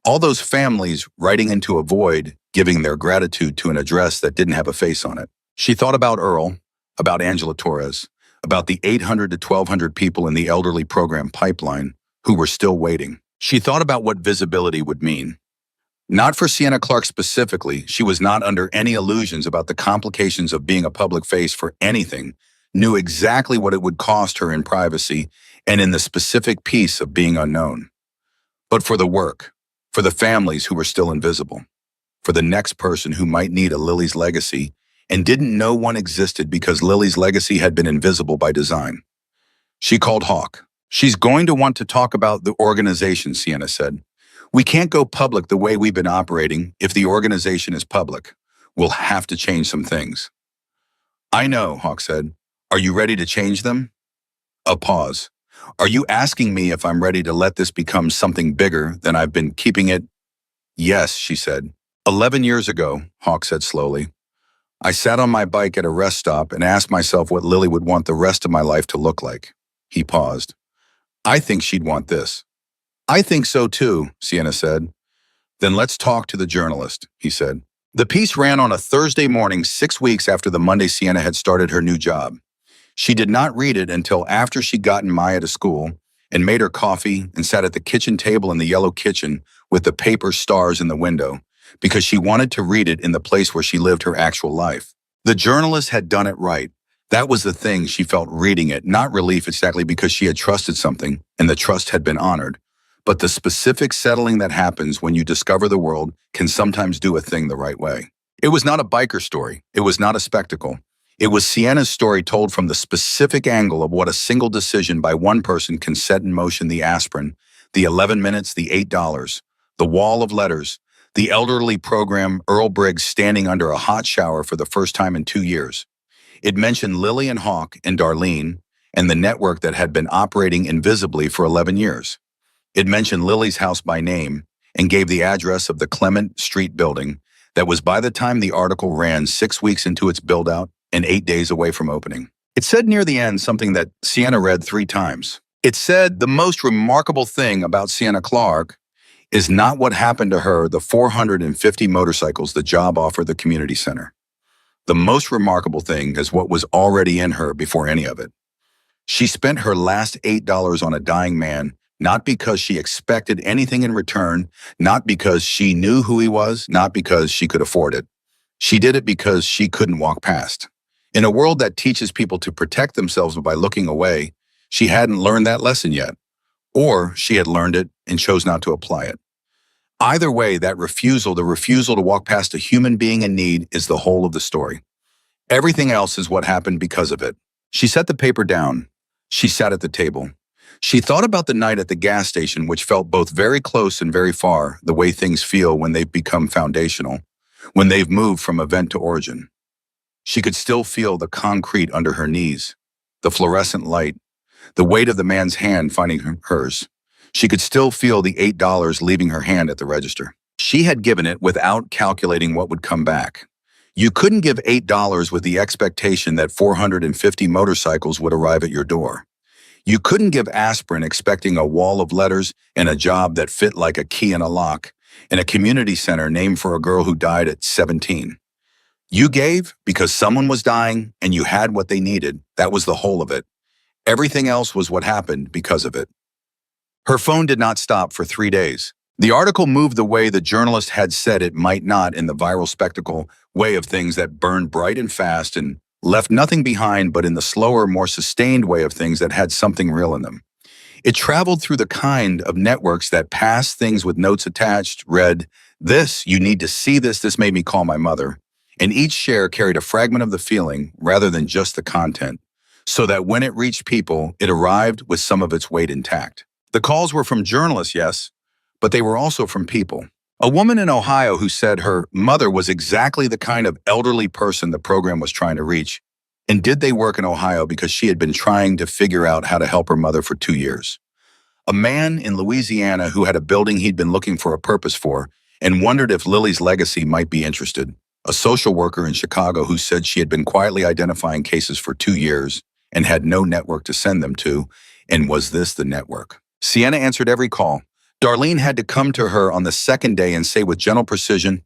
All those families writing into a void, giving their gratitude to an address that didn't have a face on it. She thought about Earl, about Angela Torres, about the 800 to 1,200 people in the elderly program pipeline who were still waiting. She thought about what visibility would mean. Not for Sienna Clark specifically, she was not under any illusions about the complications of being a public face for anything, knew exactly what it would cost her in privacy and in the specific piece of being unknown. But for the work, for the families who were still invisible, for the next person who might need a Lily's legacy and didn't know one existed because Lily's legacy had been invisible by design. She called Hawk. "She's going to want to talk about the organization," Sienna said. "We can't go public the way we've been operating if the organization is public. We'll have to change some things." "I know," Hawk said. "Are you ready to change them?" A pause. "Are you asking me if I'm ready to let this become something bigger than I've been keeping it?" "Yes," she said. 11 years ago, Hawk said slowly, I sat on my bike at a rest stop and asked myself what Lily would want the rest of my life to look like. He paused. "I think she'd want this." "I think so too," Sienna said. "Then let's talk to the journalist," he said. The piece ran on a Thursday morning 6 weeks after the Monday Sienna had started her new job. She did not read it until after she'd gotten Maya to school and made her coffee and sat at the kitchen table in the yellow kitchen with the paper stars in the window, because she wanted to read it in the place where she lived her actual life. The journalist had done it right. That was the thing she felt reading it, not relief exactly because she had trusted something and the trust had been honored, but the specific settling that happens when you discover the world can sometimes do a thing the right way. It was not a biker story. It was not a spectacle. It was Sienna's story told from the specific angle of what a single decision by one person can set in motion: the aspirin, the 11 minutes, the $8, the wall of letters, the elderly program Earl Briggs standing under a hot shower for the first time in 2 years. It mentioned Lily and Hawk and Darlene and the network that had been operating invisibly for 11 years. It mentioned Lily's house by name and gave the address of the Clement Street building that was, by the time the article ran, 6 weeks into its build-out and 8 days away from opening. It said near the end something that Sienna read 3 times. It said, "The most remarkable thing about Sienna Clark is not what happened to her, the 450 motorcycles the job offered the community center. The most remarkable thing is what was already in her before any of it. She spent her last $8 on a dying man, not because she expected anything in return, not because she knew who he was, not because she could afford it. She did it because she couldn't walk past. In a world that teaches people to protect themselves by looking away, she hadn't learned that lesson yet. Or she had learned it and chose not to apply it. Either way, that refusal, the refusal to walk past a human being in need, is the whole of the story. Everything else is what happened because of it." She set the paper down. She sat at the table. She thought about the night at the gas station, which felt both very close and very far, the way things feel when they've become foundational, when they've moved from event to origin. She could still feel the concrete under her knees, the fluorescent light, the weight of the man's hand finding hers. She could still feel the $8 leaving her hand at the register. She had given it without calculating what would come back. You couldn't give $8 with the expectation that 450 motorcycles would arrive at your door. You couldn't give aspirin expecting a wall of letters and a job that fit like a key in a lock, and a community center named for a girl who died at 17. You gave because someone was dying and you had what they needed. That was the whole of it. Everything else was what happened because of it. Her phone did not stop for 3 days. The article moved the way the journalist had said it might not, in the viral spectacle way of things that burned bright and fast and left nothing behind, but in the slower, more sustained way of things that had something real in them. It traveled through the kind of networks that passed things with notes attached, read, "This, you need to see this, this made me call my mother." And each share carried a fragment of the feeling rather than just the content, so that when it reached people, it arrived with some of its weight intact. The calls were from journalists, yes, but they were also from people. A woman in Ohio who said her mother was exactly the kind of elderly person the program was trying to reach. And did they work in Ohio because she had been trying to figure out how to help her mother for 2 years? A man in Louisiana who had a building he'd been looking for a purpose for and wondered if Lily's legacy might be interested. A social worker in Chicago who said she had been quietly identifying cases for 2 years and had no network to send them to, and was this the network? Sienna answered every call. Darlene had to come to her on the second day and say with gentle precision,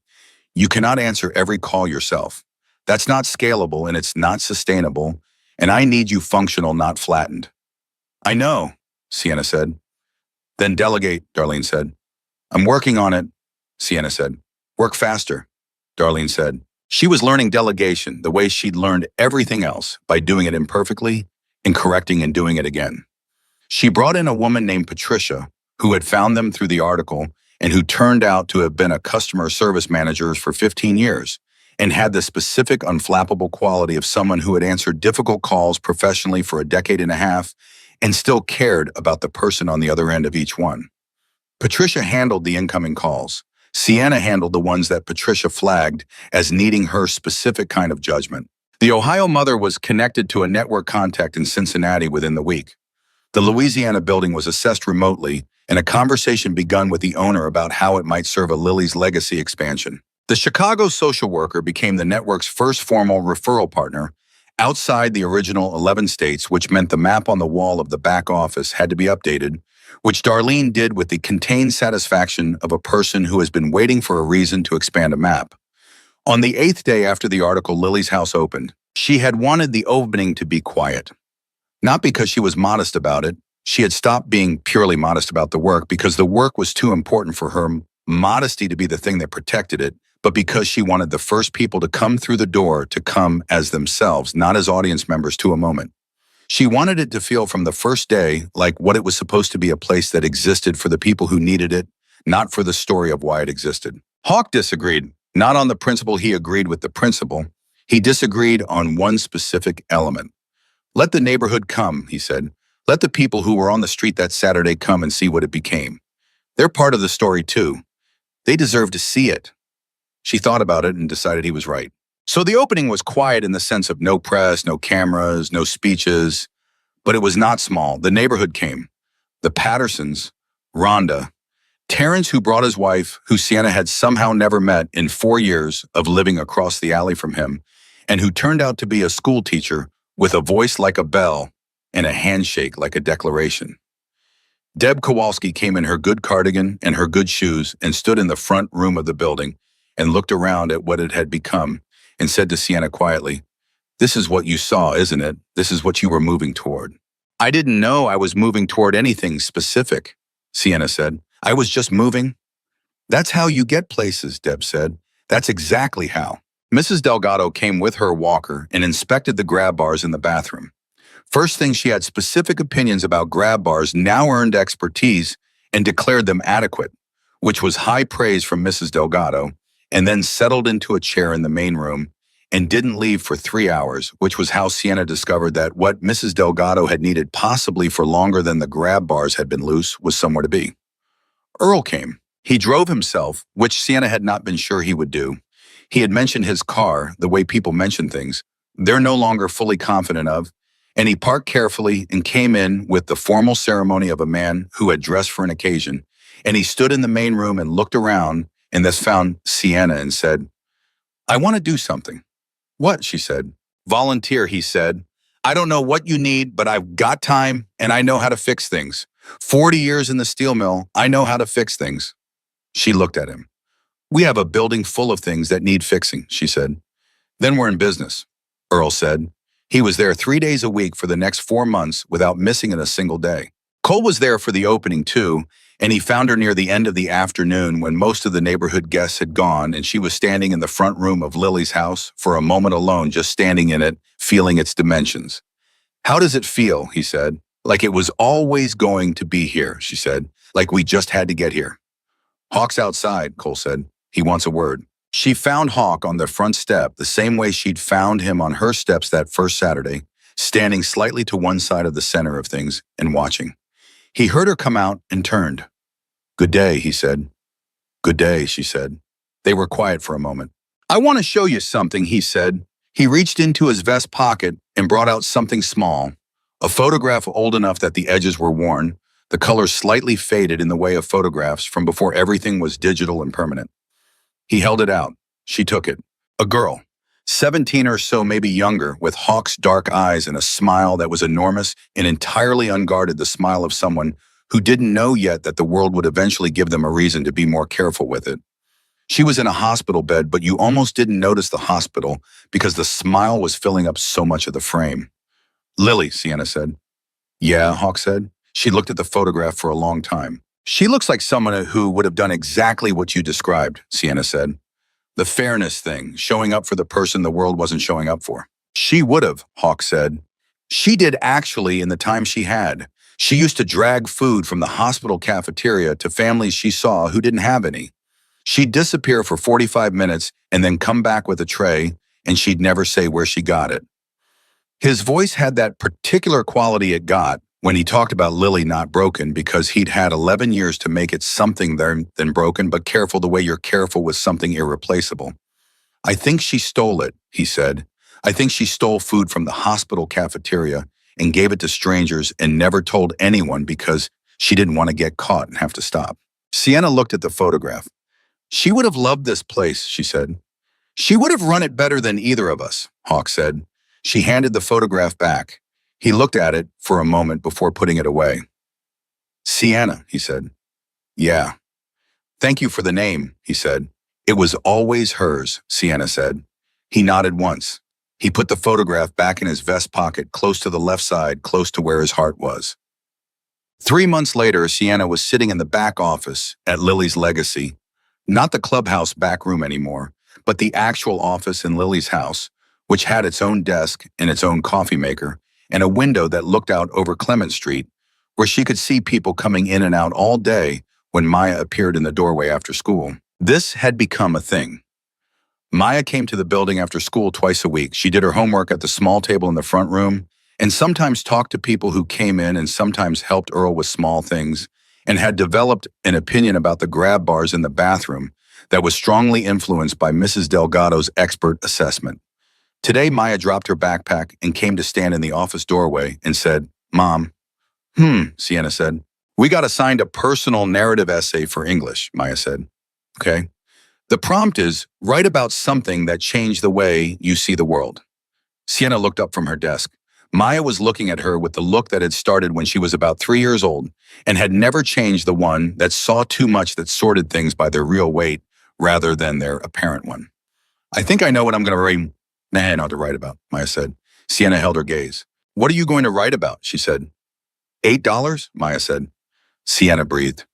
"You cannot answer every call yourself. That's not scalable and it's not sustainable, and I need you functional, not flattened." "I know," Sienna said. "Then delegate," Darlene said. "I'm working on it," Sienna said. "Work faster," Darlene said. She was learning delegation the way she'd learned everything else, by doing it imperfectly and correcting and doing it again. She brought in a woman named Patricia, who had found them through the article and who turned out to have been a customer service manager for 15 years and had the specific unflappable quality of someone who had answered difficult calls professionally for a decade and a half and still cared about the person on the other end of each one. Patricia handled the incoming calls. Sienna handled the ones that Patricia flagged as needing her specific kind of judgment. The Ohio mother was connected to a network contact in Cincinnati within the week. The Louisiana building was assessed remotely, and a conversation begun with the owner about how it might serve a Lily's legacy expansion. The Chicago social worker became the network's first formal referral partner outside the original 11 states, which meant the map on the wall of the back office had to be updated, which Darlene did with the contained satisfaction of a person who has been waiting for a reason to expand a map. On the 8th day after the article, Lily's house opened. She had wanted the opening to be quiet. Not because she was modest about it. She had stopped being purely modest about the work because the work was too important for her modesty to be the thing that protected it, but because she wanted the first people to come through the door to come as themselves, not as audience members to a moment. She wanted it to feel from the first day like what it was supposed to be, a place that existed for the people who needed it, not for the story of why it existed. Hawk disagreed. Not on the principle he agreed with the principle. He disagreed on one specific element. Let the neighborhood come, he said. Let the people who were on the street that Saturday come and see what it became. They're part of the story too. They deserve to see it. She thought about it and decided he was right. So the opening was quiet in the sense of no press, no cameras, no speeches, but it was not small. The neighborhood came. The Pattersons, Rhonda, Terrence, who brought his wife, who Sienna had somehow never met in 4 years of living across the alley from him, and who turned out to be a school teacher with a voice like a bell and a handshake like a declaration. Deb Kowalski came in her good cardigan and her good shoes and stood in the front room of the building and looked around at what it had become and said to Sienna quietly, "This is what you saw, isn't it? This is what you were moving toward." "I didn't know I was moving toward anything specific," Sienna said. "I was just moving." "That's how you get places," Deb said. "That's exactly how." Mrs. Delgado came with her walker and inspected the grab bars in the bathroom. First thing, she had specific opinions about grab bars, now earned expertise, and declared them adequate, which was high praise from Mrs. Delgado, and then settled into a chair in the main room and didn't leave for 3 hours, which was how Sienna discovered that what Mrs. Delgado had needed possibly for longer than the grab bars had been loose was somewhere to be. Earl came. He drove himself, which Sienna had not been sure he would do. He had mentioned his car, the way people mention things. They're no longer fully confident of, and he parked carefully and came in with the formal ceremony of a man who had dressed for an occasion, and he stood in the main room and looked around and thus found Sienna and said, "I want to do something." "What?" she said. "Volunteer," he said. "I don't know what you need, but I've got time and I know how to fix things. 40 years in the steel mill, I know how to fix things." She looked at him. "We have a building full of things that need fixing," she said. "Then we're in business," Earl said. He was there 3 days a week for the next 4 months without missing it a single day. Cole was there for the opening too, and he found her near the end of the afternoon when most of the neighborhood guests had gone and she was standing in the front room of Lily's house for a moment alone, just standing in it, feeling its dimensions. "How does it feel?" he said. "Like it was always going to be here," she said. "Like we just had to get here." "Hawk's outside," Cole said. "He wants a word." She found Hawk on the front step the same way she'd found him on her steps that first Saturday, standing slightly to one side of the center of things and watching. He heard her come out and turned. "Good day," he said. "Good day," she said. They were quiet for a moment. "I want to show you something," he said. He reached into his vest pocket and brought out something small, a photograph old enough that the edges were worn, the color slightly faded in the way of photographs from before everything was digital and permanent. He held it out. She took it. A girl, 17 or so, maybe younger, with Hawk's dark eyes and a smile that was enormous and entirely unguarded, the smile of someone who didn't know yet that the world would eventually give them a reason to be more careful with it. She was in a hospital bed, but you almost didn't notice the hospital because the smile was filling up so much of the frame. "Lily," Sienna said. "Yeah," Hawk said. She looked at the photograph for a long time. "She looks like someone who would have done exactly what you described," Sienna said. "The fairness thing, showing up for the person the world wasn't showing up for." "She would have," Hawk said. "She did actually in the time she had. She used to drag food from the hospital cafeteria to families she saw who didn't have any. She'd disappear for 45 minutes and then come back with a tray, and she'd never say where she got it." His voice had that particular quality it got when he talked about Lily not broken, because he'd had 11 years to make it something then broken, but careful the way you're careful with something irreplaceable. "I think she stole it," he said. "I think she stole food from the hospital cafeteria and gave it to strangers and never told anyone because she didn't want to get caught and have to stop." Sienna looked at the photograph. "She would have loved this place," she said. "She would have run it better than either of us," Hawk said. She handed the photograph back. He looked at it for a moment before putting it away. "Sienna," he said. "Yeah." "Thank you for the name," he said. "It was always hers," Sienna said. He nodded once. He put the photograph back in his vest pocket, close to the left side, close to where his heart was. 3 months later, Sienna was sitting in the back office at Lily's Legacy. Not the clubhouse back room anymore, but the actual office in Lily's house, which had its own desk and its own coffee maker, and a window that looked out over Clement Street, where she could see people coming in and out all day when Maya appeared in the doorway after school. This had become a thing. Maya came to the building after school twice a week. She did her homework at the small table in the front room and sometimes talked to people who came in and sometimes helped Earl with small things and had developed an opinion about the grab bars in the bathroom that was strongly influenced by Mrs. Delgado's expert assessment. Today, Maya dropped her backpack and came to stand in the office doorway and said, "Mom." Sienna said. "We got assigned a personal narrative essay for English," Maya said. "Okay. The prompt is, write about something that changed the way you see the world." Sienna looked up from her desk. Maya was looking at her with the look that had started when she was about 3 years old and had never changed, the one that saw too much, that sorted things by their real weight rather than their apparent one. "I think I know what I'm going to write. Not to write about," Maya said. Sienna held her gaze. "What are you going to write about?" she said. $8, Maya said. Sienna breathed.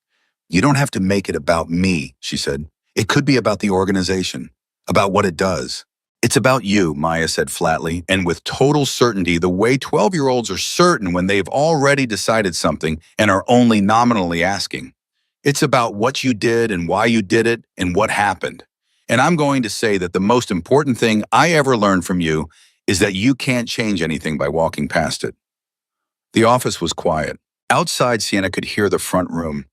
"You don't have to make it about me," she said. "It could be about the organization, about what it does." "It's about you," Maya said flatly, and with total certainty, the way 12-year-olds are certain when they've already decided something and are only nominally asking. "It's about what you did and why you did it and what happened. And I'm going to say that the most important thing I ever learned from you is that you can't change anything by walking past it." The office was quiet. Outside, Sienna could hear the front room.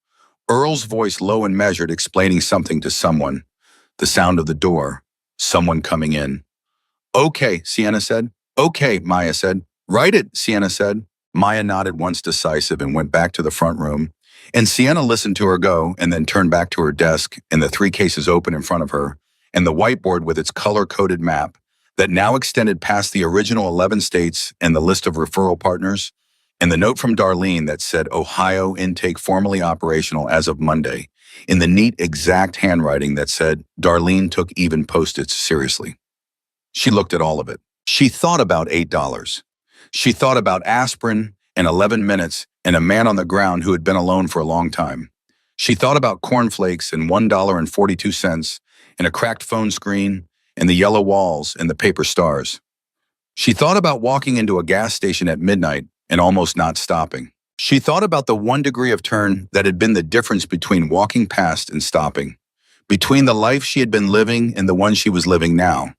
Earl's voice, low and measured, explaining something to someone. The sound of the door. Someone coming in. "Okay," Sienna said. "Okay," Maya said. "Write it," Sienna said. Maya nodded once, decisive, and went back to the front room. And Sienna listened to her go and then turned back to her desk and the 3 cases open in front of her and the whiteboard with its color-coded map that now extended past the original 11 states and the list of referral partners, and the note from Darlene that said Ohio intake formally operational as of Monday, in the neat, exact handwriting that said Darlene took even Post-its seriously. She looked at all of it. She thought about $8. She thought about aspirin and 11 minutes and a man on the ground who had been alone for a long time. She thought about cornflakes and $1.42 and a cracked phone screen and the yellow walls and the paper stars. She thought about walking into a gas station at midnight and almost not stopping. She thought about the 1 degree of turn that had been the difference between walking past and stopping, between the life she had been living and the one she was living now,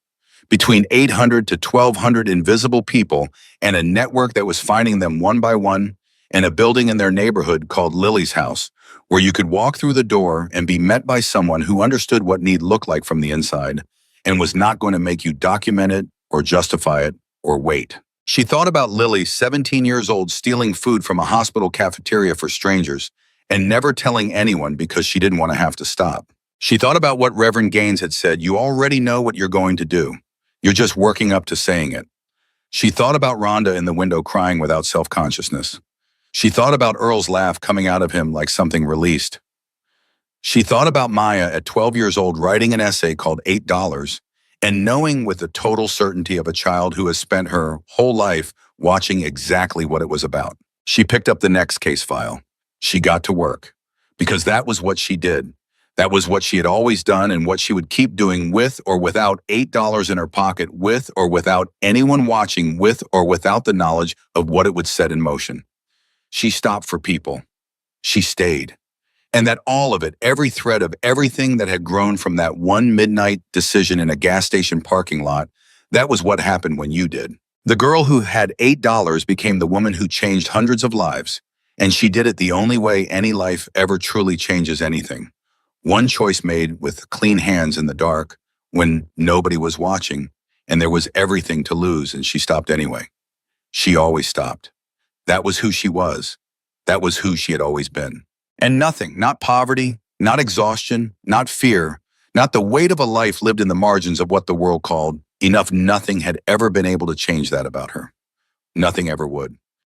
between 800 to 1,200 invisible people and a network that was finding them one by one, and a building in their neighborhood called Lily's house, where you could walk through the door and be met by someone who understood what need looked like from the inside and was not going to make you document it or justify it or wait. She thought about Lily, 17 years old, stealing food from a hospital cafeteria for strangers and never telling anyone because she didn't want to have to stop. She thought about what Reverend Gaines had said: "You already know what you're going to do. You're just working up to saying it." She thought about Rhonda in the window crying without self-consciousness. She thought about Earl's laugh coming out of him like something released. She thought about Maya at 12 years old writing an essay called $8 and knowing with the total certainty of a child who has spent her whole life watching exactly what it was about. She picked up the next case file. She got to work, because that was what she did. That was what she had always done and what she would keep doing, with or without $8 in her pocket, with or without anyone watching, with or without the knowledge of what it would set in motion. She stopped for people. She stayed. And that all of it, every thread of everything that had grown from that one midnight decision in a gas station parking lot, that was what happened when you did. The girl who had $8 became the woman who changed hundreds of lives, and she did it the only way any life ever truly changes anything. One choice made with clean hands in the dark, when nobody was watching, and there was everything to lose, and she stopped anyway. She always stopped. That was who she was. That was who she had always been. And nothing, not poverty, not exhaustion, not fear, not the weight of a life lived in the margins of what the world called enough, nothing had ever been able to change that about her. Nothing ever would.